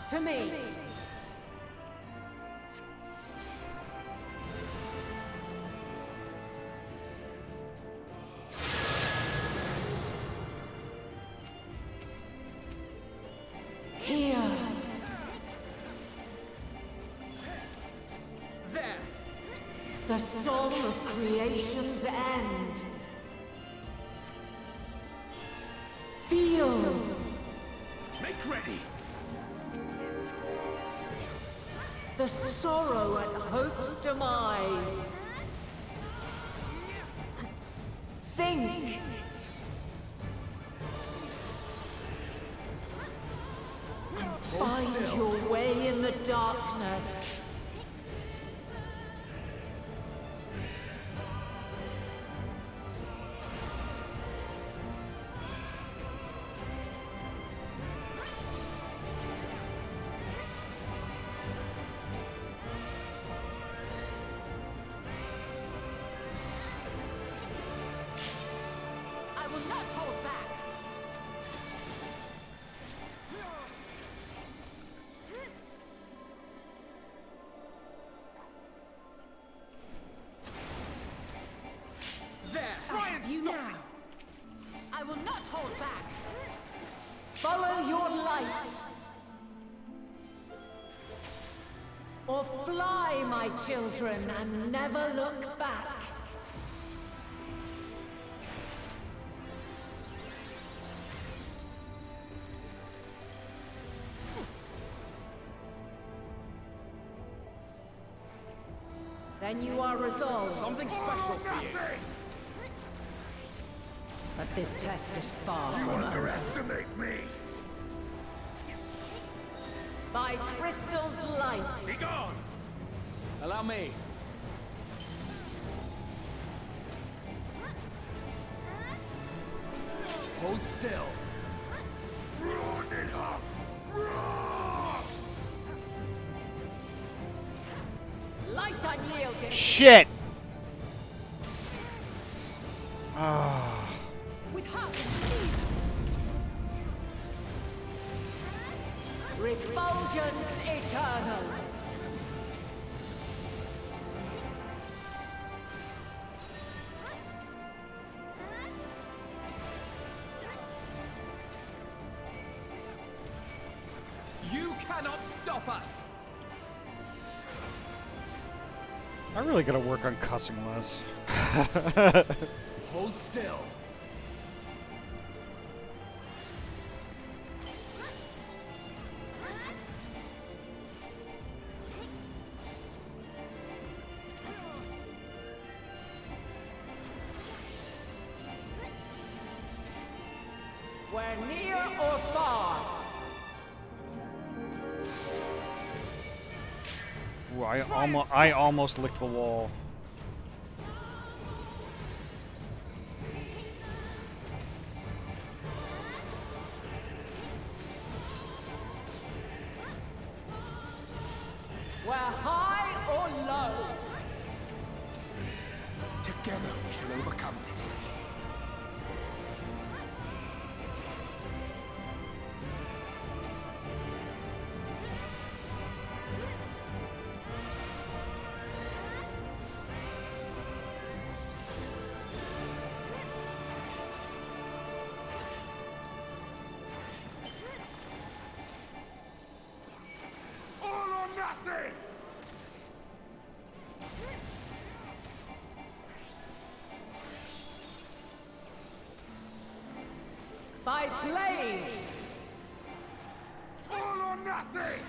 To me. Here. There! The soul of creation's end. Feel. Make ready! The sorrow at hope's demise. Think. And find your way in the darkness. I will not hold back. There! Try and You stop now. me! I will not hold back. Follow your light. Or fly, my children, and never look back. Then you are resolved. Something special for you! But this test is far from over. Underestimate me! By crystal's light. Be gone! Allow me. Hold still. Run it up! Run! Light unyielding. Shit! Ah. With heart and speed. Refulgence eternal. You cannot stop us. I really gotta work on cussing less. Hold still. Where near or far. Ooh, I almost licked the wall. shall overcome this. All or nothing! By blade! All or nothing!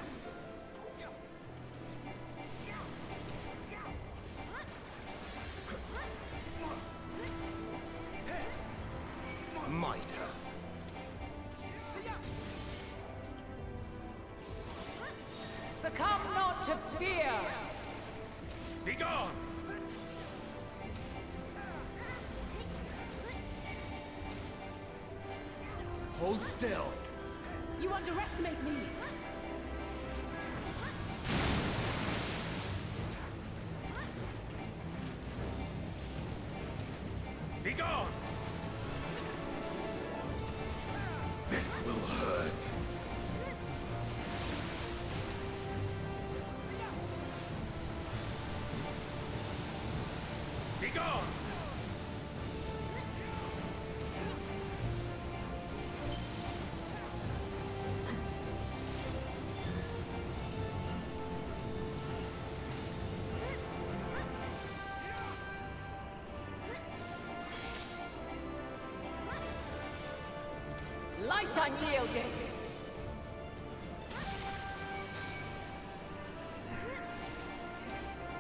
Mitre. Succumb not to fear! Be gone! Hold still. You underestimate me. Be gone! This will hurt. Be gone! Light unyielding!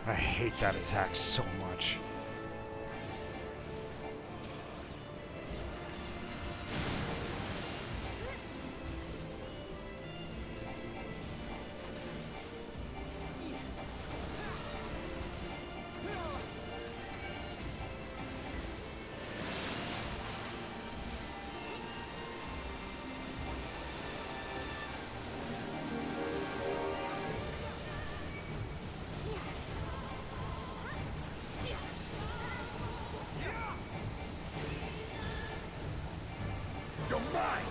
I hate that attack so much. You're mine!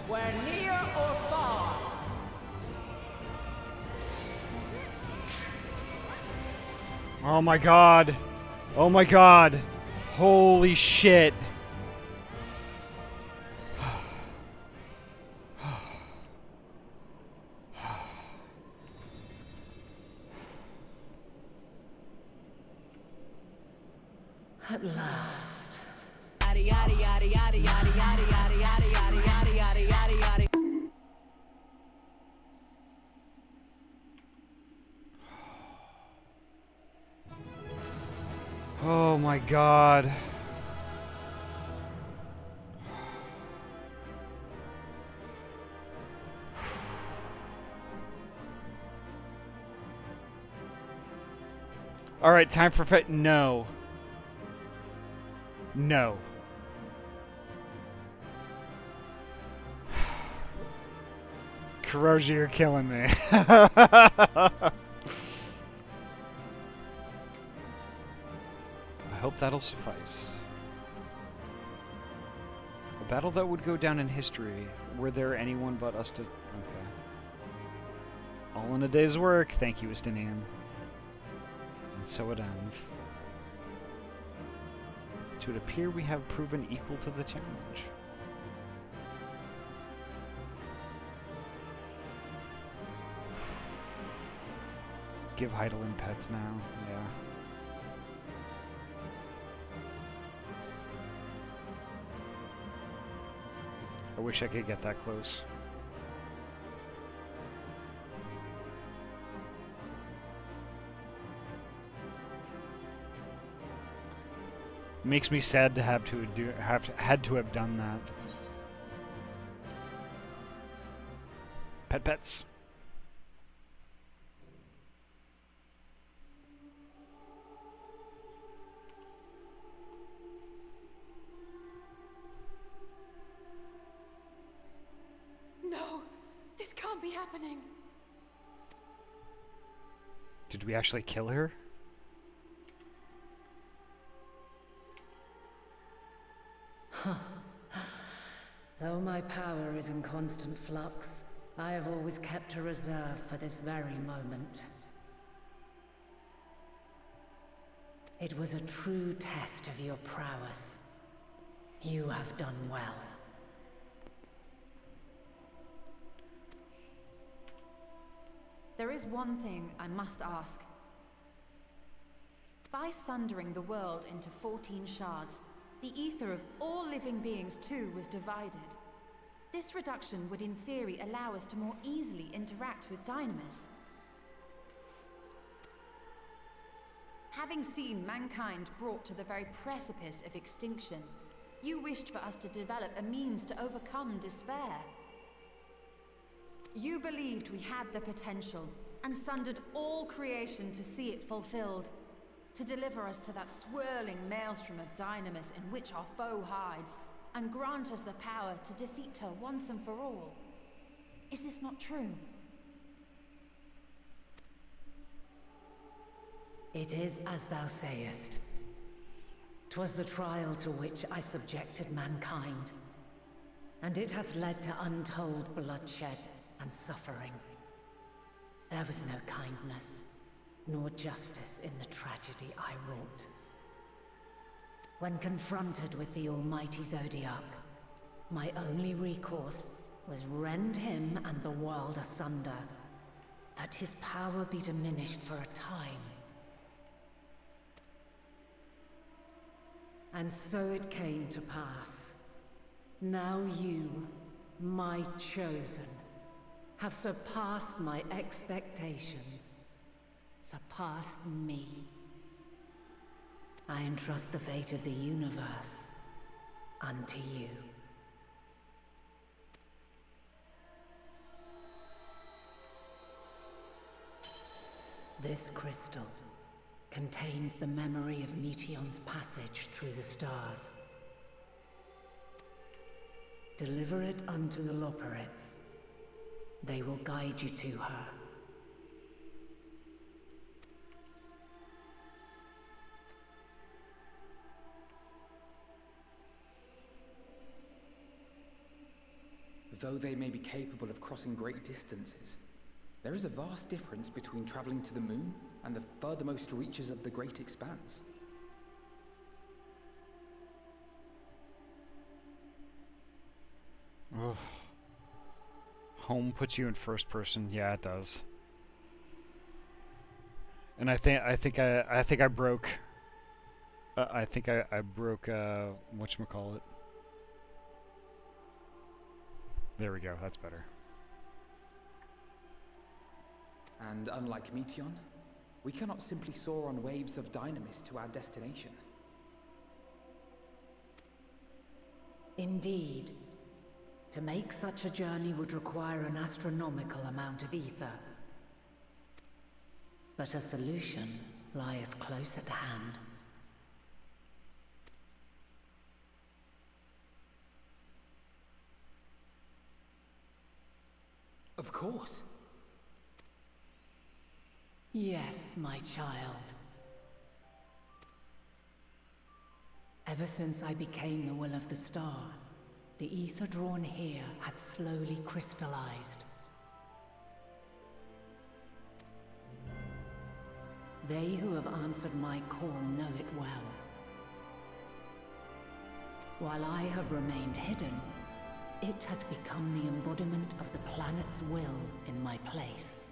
Where near or far! Oh my god. Oh my god. Holy shit. At last. Oh my god. All right, time for no. No. Kuroji, you're killing me. I hope that'll suffice. A battle that would go down in history. Were there anyone but us to... Okay. All in a day's work. Thank you, Estinian. And so it ends. It would appear we have proven equal to the challenge. Give Heidelin pets now, yeah. I wish I could get that close. Makes me sad to have to have done that. Pets. No, this can't happening? Did we actually kill her? Though my power is in constant flux, I have always kept a reserve for this very moment. It was a true test of your prowess. You have done well. There is one thing I must ask. By sundering the world into 14 shards, the ether of all living beings too was divided. This reduction would in theory allow us to more easily interact with Dynamis. Having seen mankind brought to the very precipice of extinction, you wished for us to develop a means to overcome despair. You believed we had the potential, and sundered all creation to see it fulfilled, to deliver us to that swirling maelstrom of Dynamis in which our foe hides, and grant us the power to defeat her once and for all. Is this not true? It is as thou sayest. 'Twas the trial to which I subjected mankind, and it hath led to untold bloodshed and suffering. There was no kindness, nor justice in the tragedy I wrought. When confronted with the almighty Zodiac, my only recourse was rend him and the world asunder, that his power be diminished for a time. And so it came to pass. Now you, my chosen, have surpassed my expectations, surpassed me. I entrust the fate of the universe unto you. This crystal contains the memory of Meteion's passage through the stars. Deliver it unto the Loporrits. They will guide you to her. Though they may be capable of crossing great distances, there is a vast difference between traveling to the moon and the furthermost reaches of the great expanse. Ugh. Home puts you in first person. Yeah, it does. And I think I broke. I think I broke. Whatchamacallit. There we go. That's better. And unlike Meteion, we cannot simply soar on waves of Dynamis to our destination. Indeed. To make such a journey would require an astronomical amount of ether. But a solution lieth close at hand. Of course. Yes, my child. Ever since I became the will of the star, the ether drawn here had slowly crystallized. They who have answered my call know it well. While I have remained hidden, it hath become the embodiment of the planet's will in my place.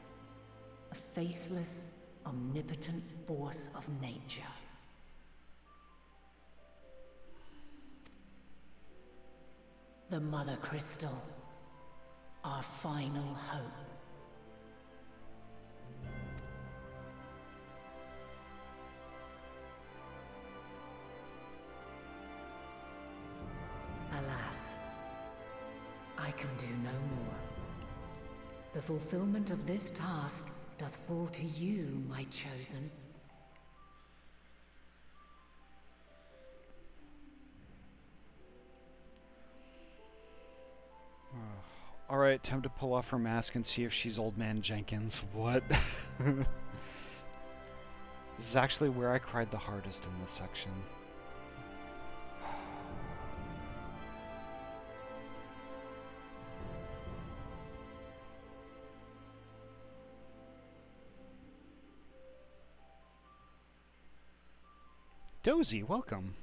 A faceless, omnipotent force of nature. The Mother Crystal, our final hope. Alas, I can do no more. The fulfillment of this task doth fall to you, my chosen. Alright, time to pull off her mask and see if she's Old Man Jenkins. What? This is actually where I cried the hardest in this section. Dozy, welcome.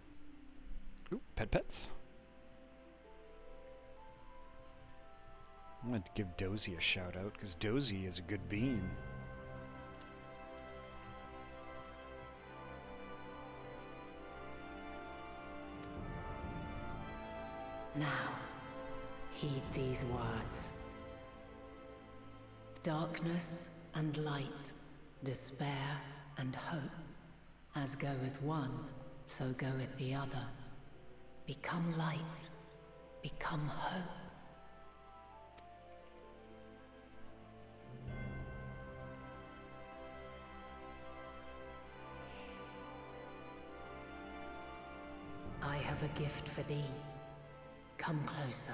Ooh, pets. I'm going to give Dozy a shout out, because Dozy is a good bean. Now, heed these words. Darkness and light, despair and hope. As goeth one, so goeth the other. Become light, become hope. I have a gift for thee. Come closer.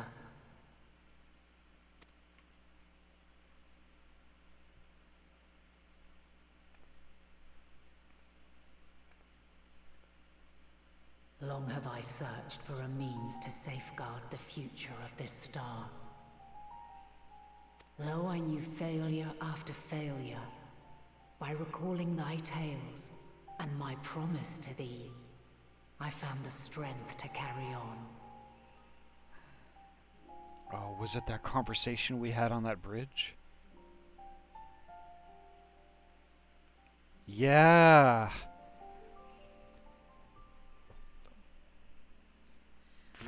Long have I searched for a means to safeguard the future of this star. Though I knew failure after failure, by recalling thy tales and my promise to thee, I found the strength to carry on. Oh, was it that conversation we had on that bridge? Yeah.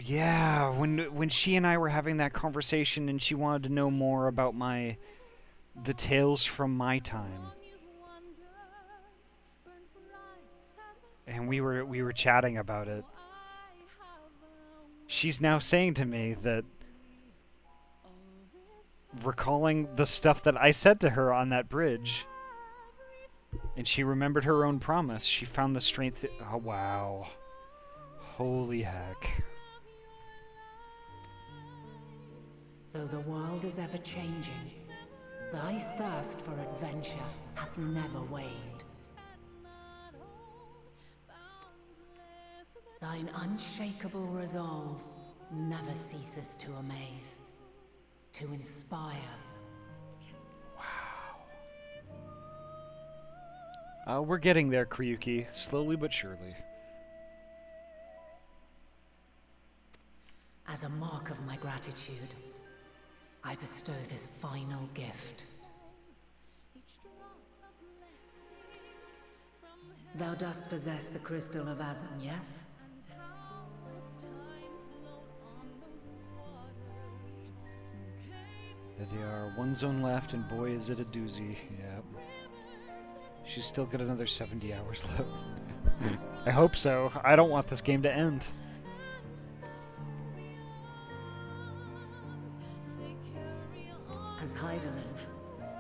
Yeah, when she and I were having that conversation and she wanted to know more about the tales from my time. And we were chatting about it. She's now saying to me that recalling the stuff that I said to her on that bridge, and she remembered her own promise. She found the strength to, oh wow. Holy heck. Though the world is ever changing, thy thirst for adventure hath never waned. Thine unshakable resolve never ceases to amaze, to inspire. Wow. We're getting there, Kryuki, slowly but surely. As a mark of my gratitude, I bestow this final gift. Thou dost possess the crystal of Azum, yes? There are one zone left, and boy is it a doozy. Yep. She's still got another 70 hours left. I hope so. I don't want this game to end. As Heidelin,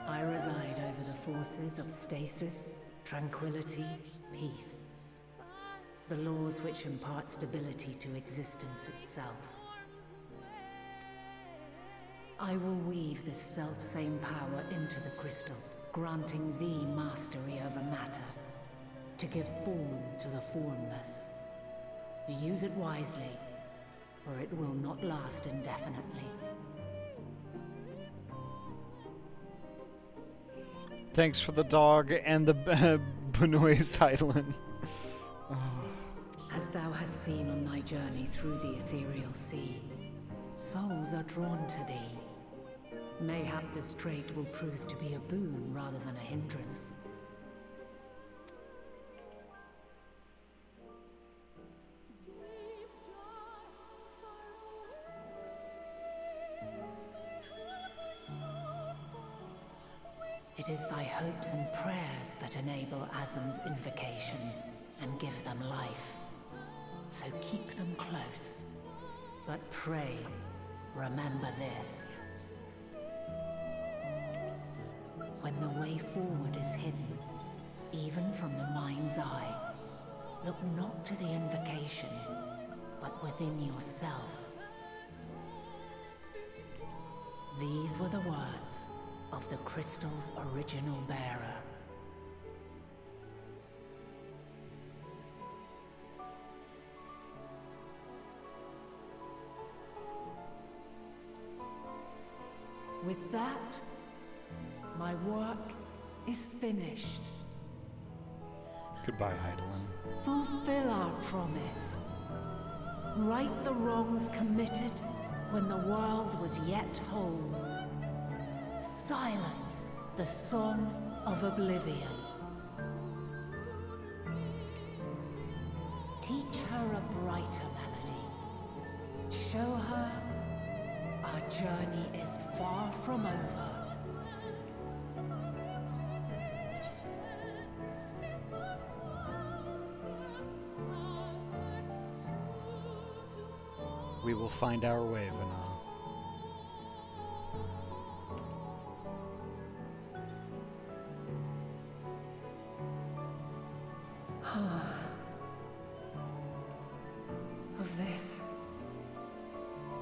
I reside over the forces of stasis, tranquility, peace. The laws which impart stability to existence itself. I will weave this self-same power into the crystal, granting thee mastery over matter, to give form to the formless. Use it wisely, or it will not last indefinitely. Thanks for the dog and the Benoist Island. As thou hast seen on thy journey through the ethereal sea, souls are drawn to thee. Mayhap this trait will prove to be a boon rather than a hindrance. It is thy hopes and prayers that enable Azum's invocations and give them life. So keep them close. But pray, remember this. When the way forward is hidden, even from the mind's eye, look not to the invocation, but within yourself. The Those were the words of the crystal's original bearer. With that, my work is finished. Goodbye, Hydaelyn. Fulfill our promise. Right the wrongs committed when the world was yet whole. Silence the song of oblivion. Teach her a brighter melody. Show her our journey is far from over. We will find our way, Vana. Of this,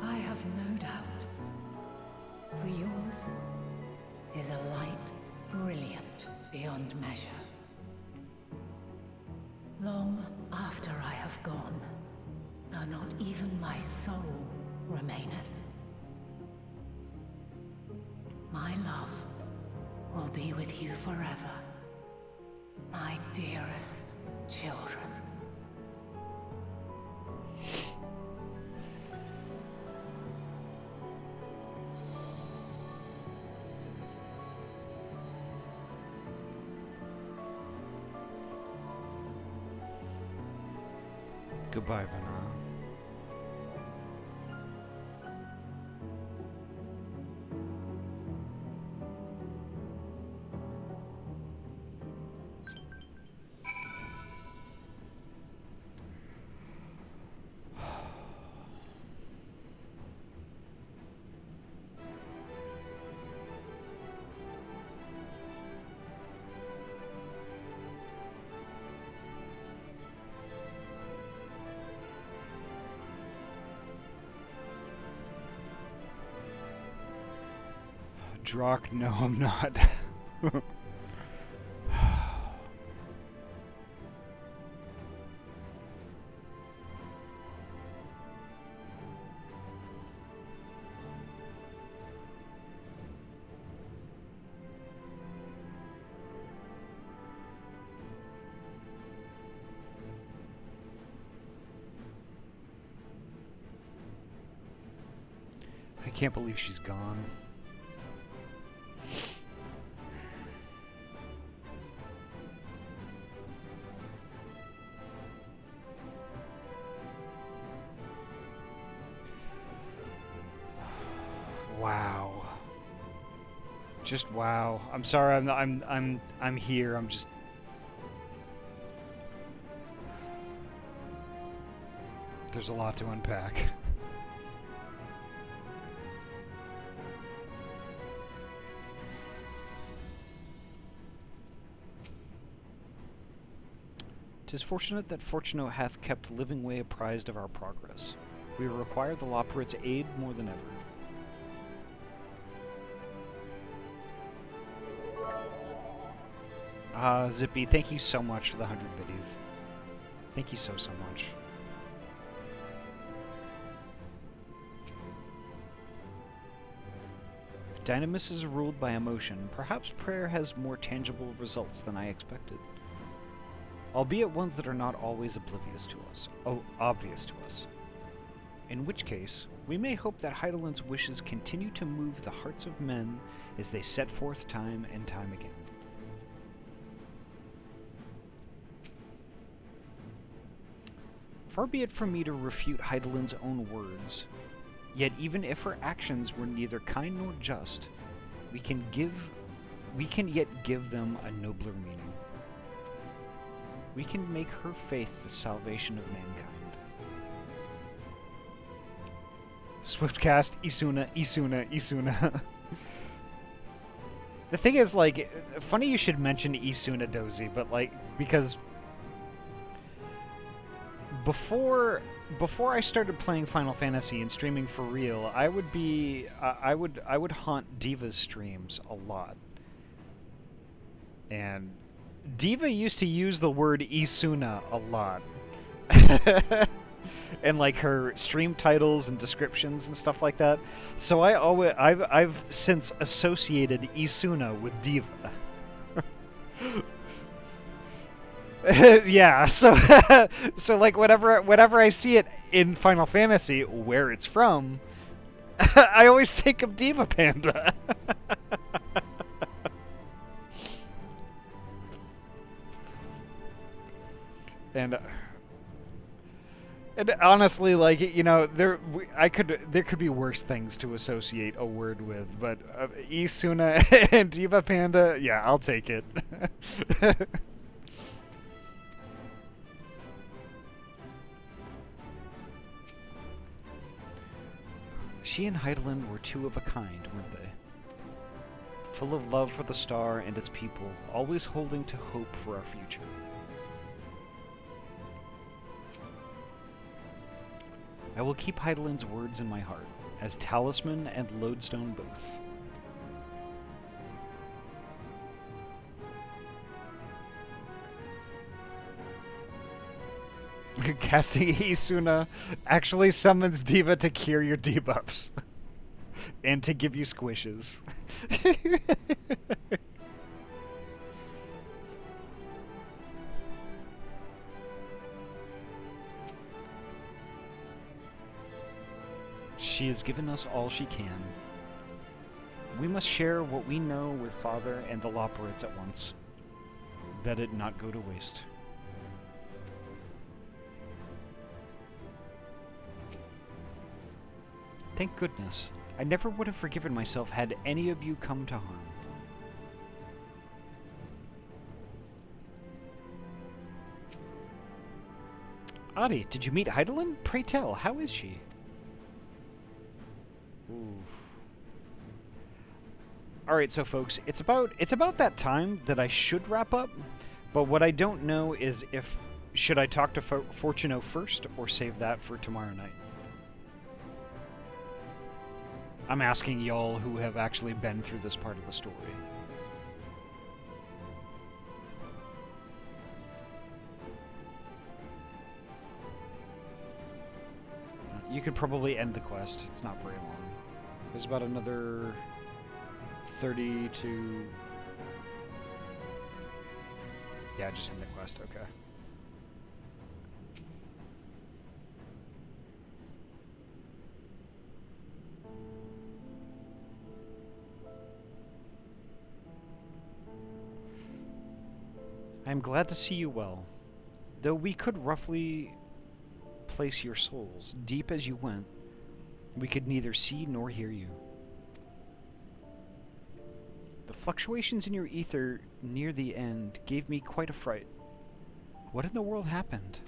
I have no doubt. For yours is a light brilliant beyond measure. Long after I have gone, though not even my soul remaineth, my love will be with you forever, my dearest children. Goodbye, Vana. Drock, no, I'm not. I can't believe she's gone. Wow. Just wow. I'm sorry. I'm here. I'm just. There's a lot to unpack. "'Tis fortunate that Fortuno hath kept living way apprised of our progress. We require the Loporrit's aid more than ever." Zippy, thank you so much for the 100 biddies. Thank you so much. If Dynamis is ruled by emotion, perhaps prayer has more tangible results than I expected. Albeit ones that are not always obvious to us. In which case, we may hope that Hydaelyn's wishes continue to move the hearts of men as they set forth time and time again. Far be it from me to refute Hydaelyn's own words, yet even if her actions were neither kind nor just, we can yet give them a nobler meaning. We can make her faith the salvation of mankind. Swiftcast, Isuna. The thing is, like, funny you should mention Isuna Dozy, but, like, because before I started playing Final Fantasy and streaming for real, I would haunt Diva's streams a lot. And Diva used to use the word Isuna a lot. And like her stream titles and descriptions and stuff like that. So I've since associated Isuna with Diva. Yeah, so so like whenever I see it in Final Fantasy where it's from, I always think of Diva Panda. And honestly, like, you know, there could be worse things to associate a word with, but Isuna and Diva Panda, yeah, I'll take it. She and Heidelin were two of a kind, weren't they? Full of love for the star and its people, always holding to hope for our future. I will keep Heidelin's words in my heart, as talisman and lodestone both. Casting Isuna actually summons Diva to cure your debuffs. And to give you squishes. She has given us all she can. We must share what we know with Father and the Loporrits at once, that it not go to waste. Thank goodness. I never would have forgiven myself had any of you come to harm. Ahty, did you meet Heidelin? Pray tell, how is she? Alright, so folks, it's about that time that I should wrap up, but what I don't know is should I talk to Fortuno first or save that for tomorrow night? I'm asking y'all who have actually been through this part of the story. You could probably end the quest. It's not very long. There's about another 30 to... Yeah, just end the quest. Okay. I am glad to see you well, though we could roughly place your souls. Deep as you went, we could neither see nor hear you. The fluctuations in your ether near the end gave me quite a fright. What in the world happened?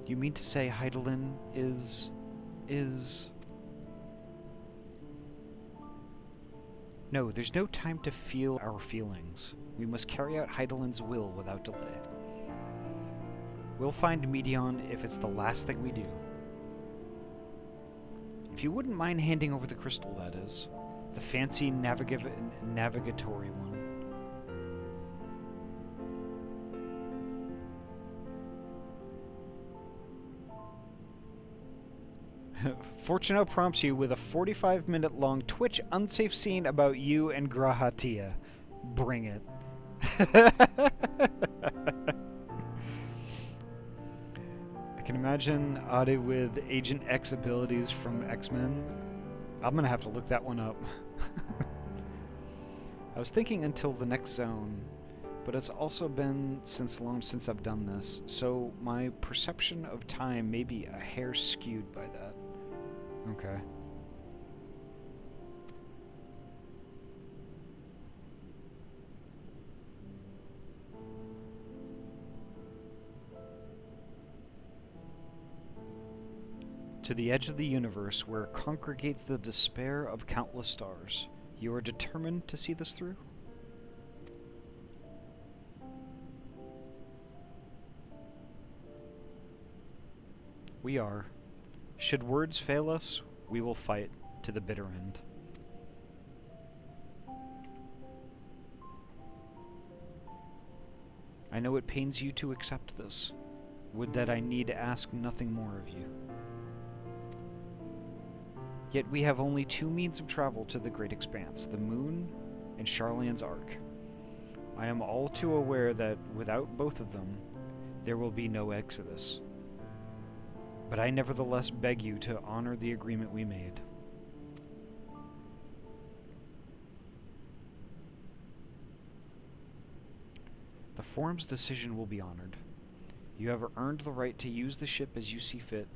You mean to say Heidelin is... No, there's no time to feel our feelings. We must carry out Heidelin's will without delay. We'll find Medion if it's the last thing we do. If you wouldn't mind handing over the crystal, that is. The fancy navigatory one. Fortuno prompts you with a 45-minute-long Twitch unsafe scene about you and Grahatia. Bring it. I can imagine Ahty with Agent X abilities from X-Men. I'm gonna have to look that one up. I was thinking until the next zone, but it's also been long since I've done this, so my perception of time may be a hair skewed by that. Okay. To the edge of the universe where congregates the despair of countless stars. You are determined to see this through? We are. Should words fail us, we will fight to the bitter end. I know it pains you to accept this. Would that I need ask nothing more of you. Yet we have only two means of travel to the Great Expanse, the Moon and Charlian's Ark. I am all too aware that without both of them, there will be no exodus. But I nevertheless beg you to honor the agreement we made. The Forum's decision will be honored. You have earned the right to use the ship as you see fit,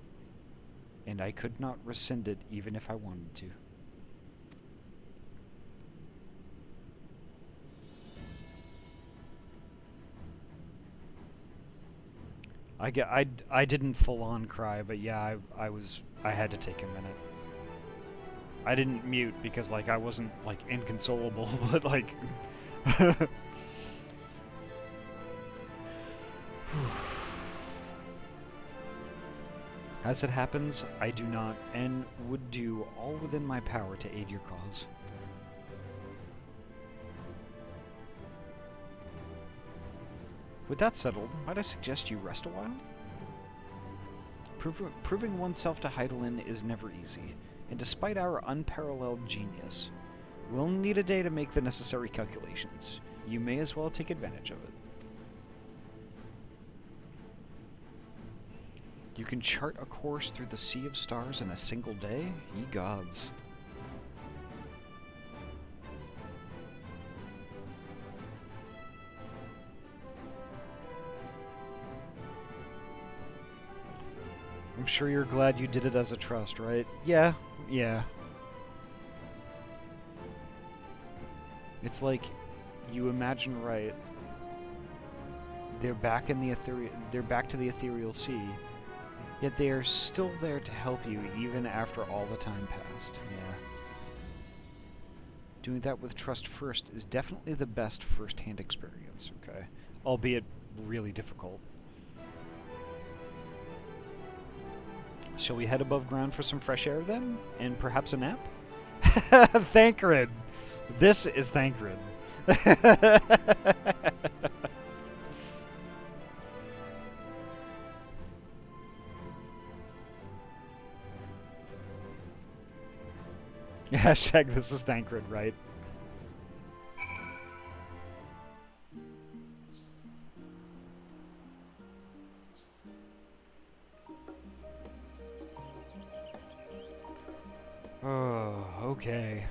and I could not rescind it even if I wanted to. I didn't full on cry, but yeah, I had to take a minute. I didn't mute because like I wasn't like inconsolable, but like as it happens, I do not and would do all within my power to aid your cause. With that settled, might I suggest you rest a while? Proving oneself to Heidelin is never easy, and despite our unparalleled genius, we'll need a day to make the necessary calculations. You may as well take advantage of it. You can chart a course through the sea of stars in a single day? Ye gods. I'm sure you're glad you did it as a trust, right? Yeah. It's like, you imagine, right? They're back in the they're back to the ethereal sea, yet they are still there to help you even after all the time passed. Yeah. Doing that with trust first is definitely the best first-hand experience, okay? Albeit really difficult. Shall we head above ground for some fresh air then? And perhaps a nap? Thancred! This is Thancred. Hashtag this is Thancred, right? Oh, okay.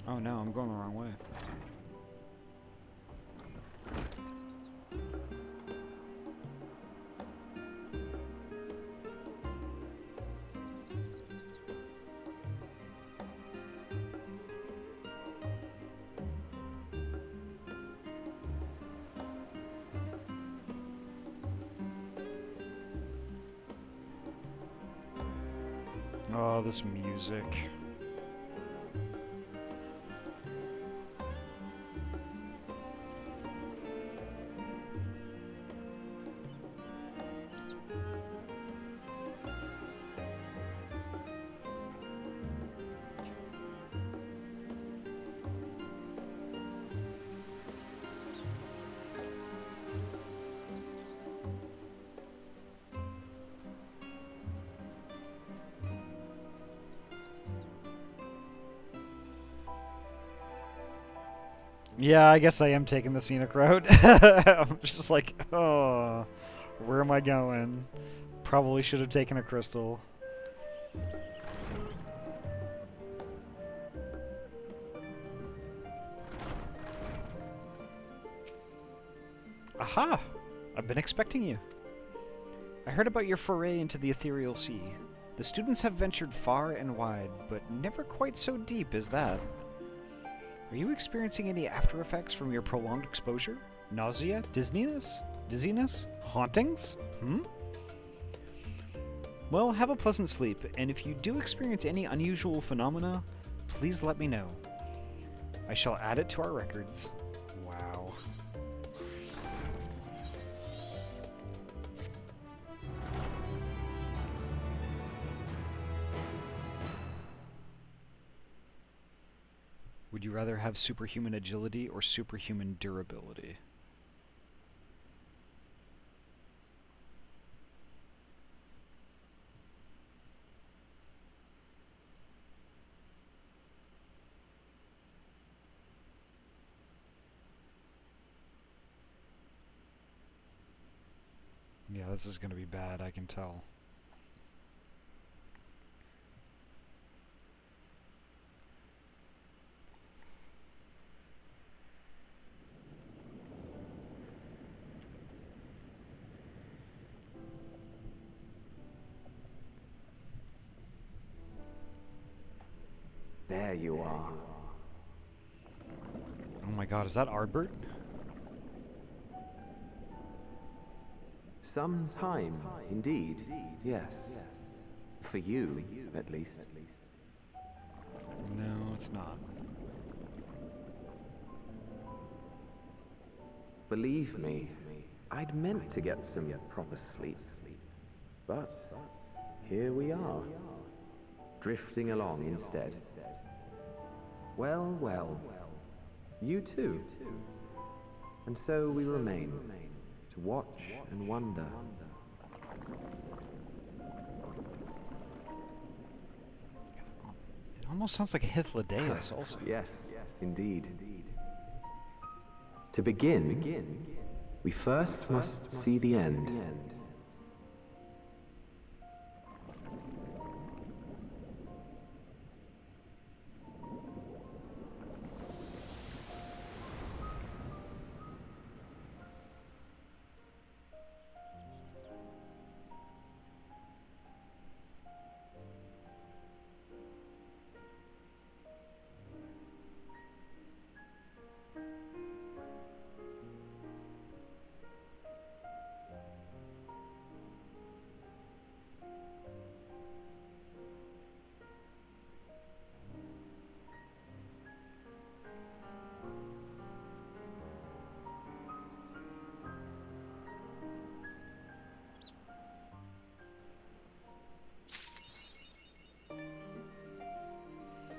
Oh no, I'm going the wrong way. Oh, this music. Yeah, I guess I am taking the scenic route. I'm just like, oh, where am I going? Probably should have taken a crystal. Aha! I've been expecting you. I heard about your foray into the ethereal sea. The students have ventured far and wide, but never quite so deep as that. Are you experiencing any after effects from your prolonged exposure? Nausea? Dizziness? Dizziness? Hauntings? Well, have a pleasant sleep, and if you do experience any unusual phenomena, please let me know. I shall add it to our records. Wow. Would you rather have superhuman agility or superhuman durability? Yeah, this is going to be bad, I can tell. There you are. Oh my god, is that Ardbert? Some time, indeed. Yes. For you, at least. No, it's not. Believe me, I'd meant to get some proper sleep. But here we are, drifting along instead. Well, well, you too. And so we remain, to watch and wonder. It almost sounds like Hythlodaeus also. Yes, indeed. To begin, we first must see the end.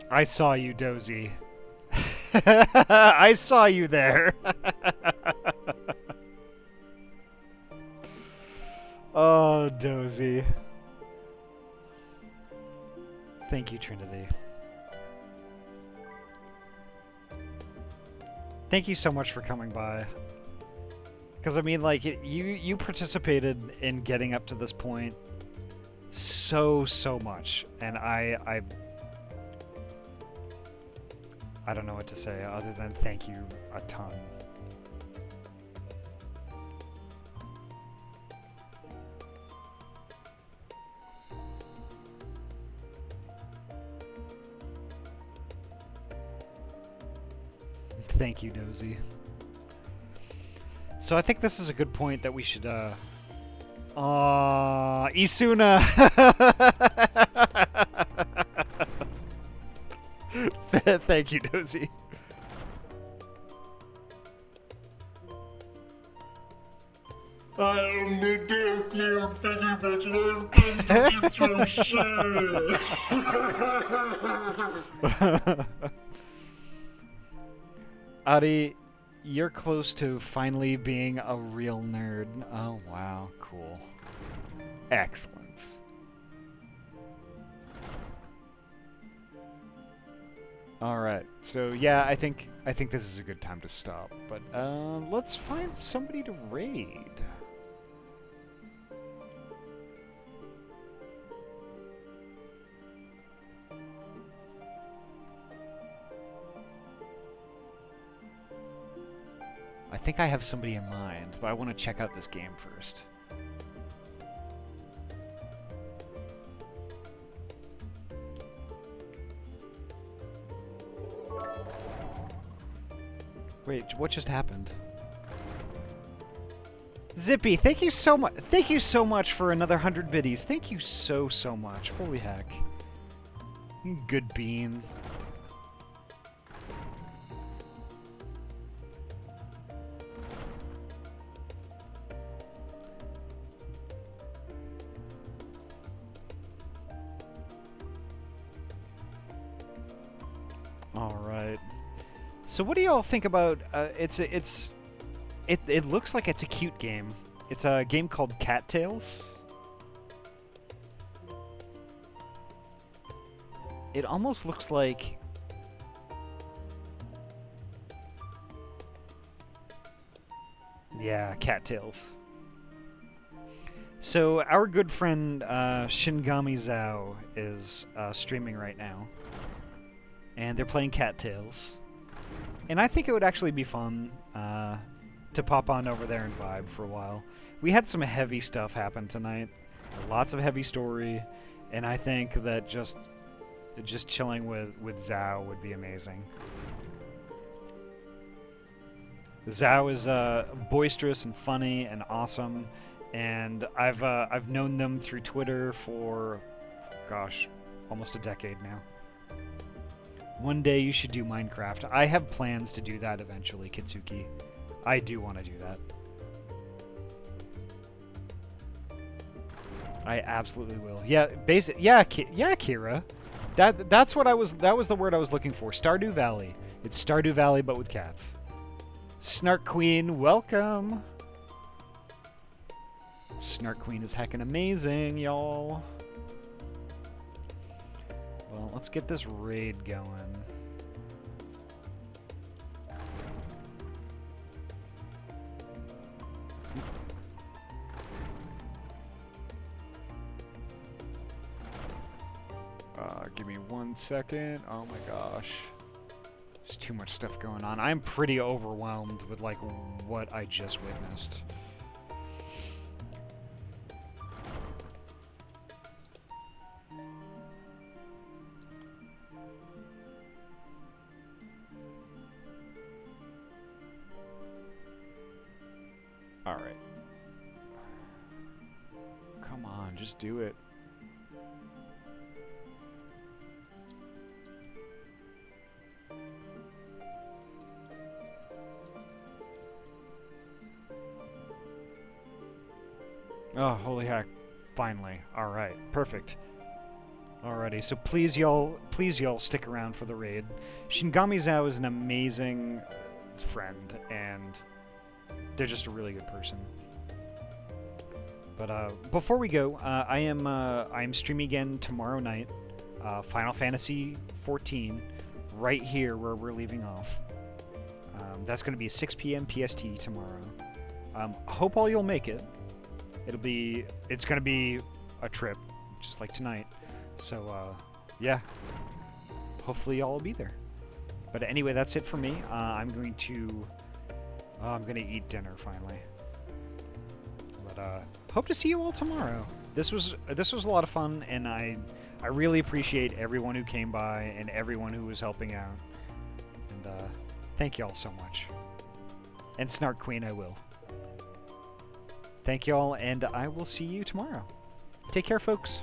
I saw you, Dozy. I saw you there. Oh, Dozy. Thank you, Trinity. Thank you so much for coming by. Because, I mean, like, you participated in getting up to this point so much. And I don't know what to say other than thank you a ton. Thank you, Dozy. So I think this is a good point that we should, Isuna! Thank you, Dozy. I am the deathly figgy bitch and I've come to eat your shit. Ahty, you're close to finally being a real nerd. Oh, wow. Cool. Excellent. Alright, so yeah, I think this is a good time to stop. But let's find somebody to raid. I think I have somebody in mind, but I want to check out this game first. Wait, what just happened? Zippy, thank you so much. Thank you so much for another 100 biddies. Thank you so much. Holy heck. Good bean. All right. So what do y'all think about? It looks like it's a cute game. It's a game called Cattails. It almost looks like... Yeah, Cattails. So our good friend Shingami Zhao is streaming right now. And they're playing Cattails. And I think it would actually be fun to pop on over there and vibe for a while. We had some heavy stuff happen tonight. Lots of heavy story. And I think that just chilling with Zhao would be amazing. Zhao is boisterous and funny and awesome, and I've known them through Twitter for, gosh, almost a decade now. One day you should do Minecraft. I have plans to do that eventually, Kitsuki. I do want to do that. I absolutely will. Yeah, yeah, Kira. That's what that was the word I was looking for. Stardew Valley. It's Stardew Valley but with cats. Snark Queen, welcome. Snark Queen is heckin' amazing, y'all. Well, let's get this raid going. Give me 1 second. Oh my gosh. There's too much stuff going on. I'm pretty overwhelmed with, like, what I just witnessed. Alright. Come on, just do it. Oh, holy heck. Finally. Alright, perfect. Alrighty, so please y'all stick around for the raid. Shingami Zhao is an amazing friend, and they're just a really good person. But before we go, I am streaming again tomorrow night, Final Fantasy XIV, right here where we're leaving off. That's going to be 6 p.m. PST tomorrow. Hope all you'll make it. It's going to be a trip, just like tonight. So, yeah. Hopefully y'all will be there. But anyway, that's it for me. I'm going to eat dinner finally. But, hope to see you all tomorrow. This was a lot of fun, and I really appreciate everyone who came by and everyone who was helping out. And, thank y'all so much. And Snark Queen, I will. Thank y'all, and I will see you tomorrow. Take care, folks.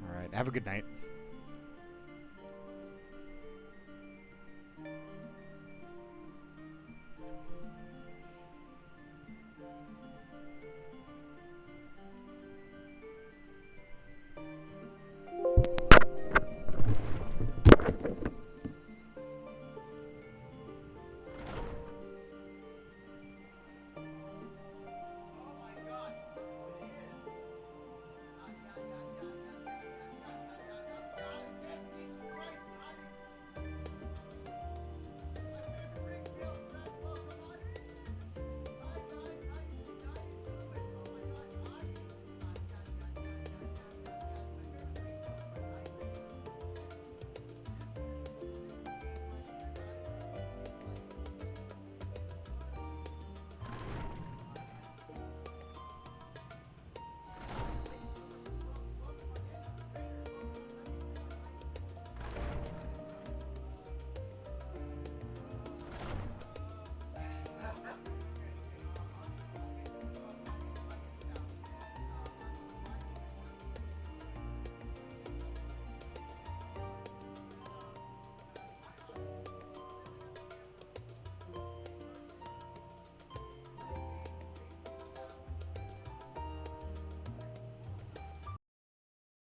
All right, have a good night.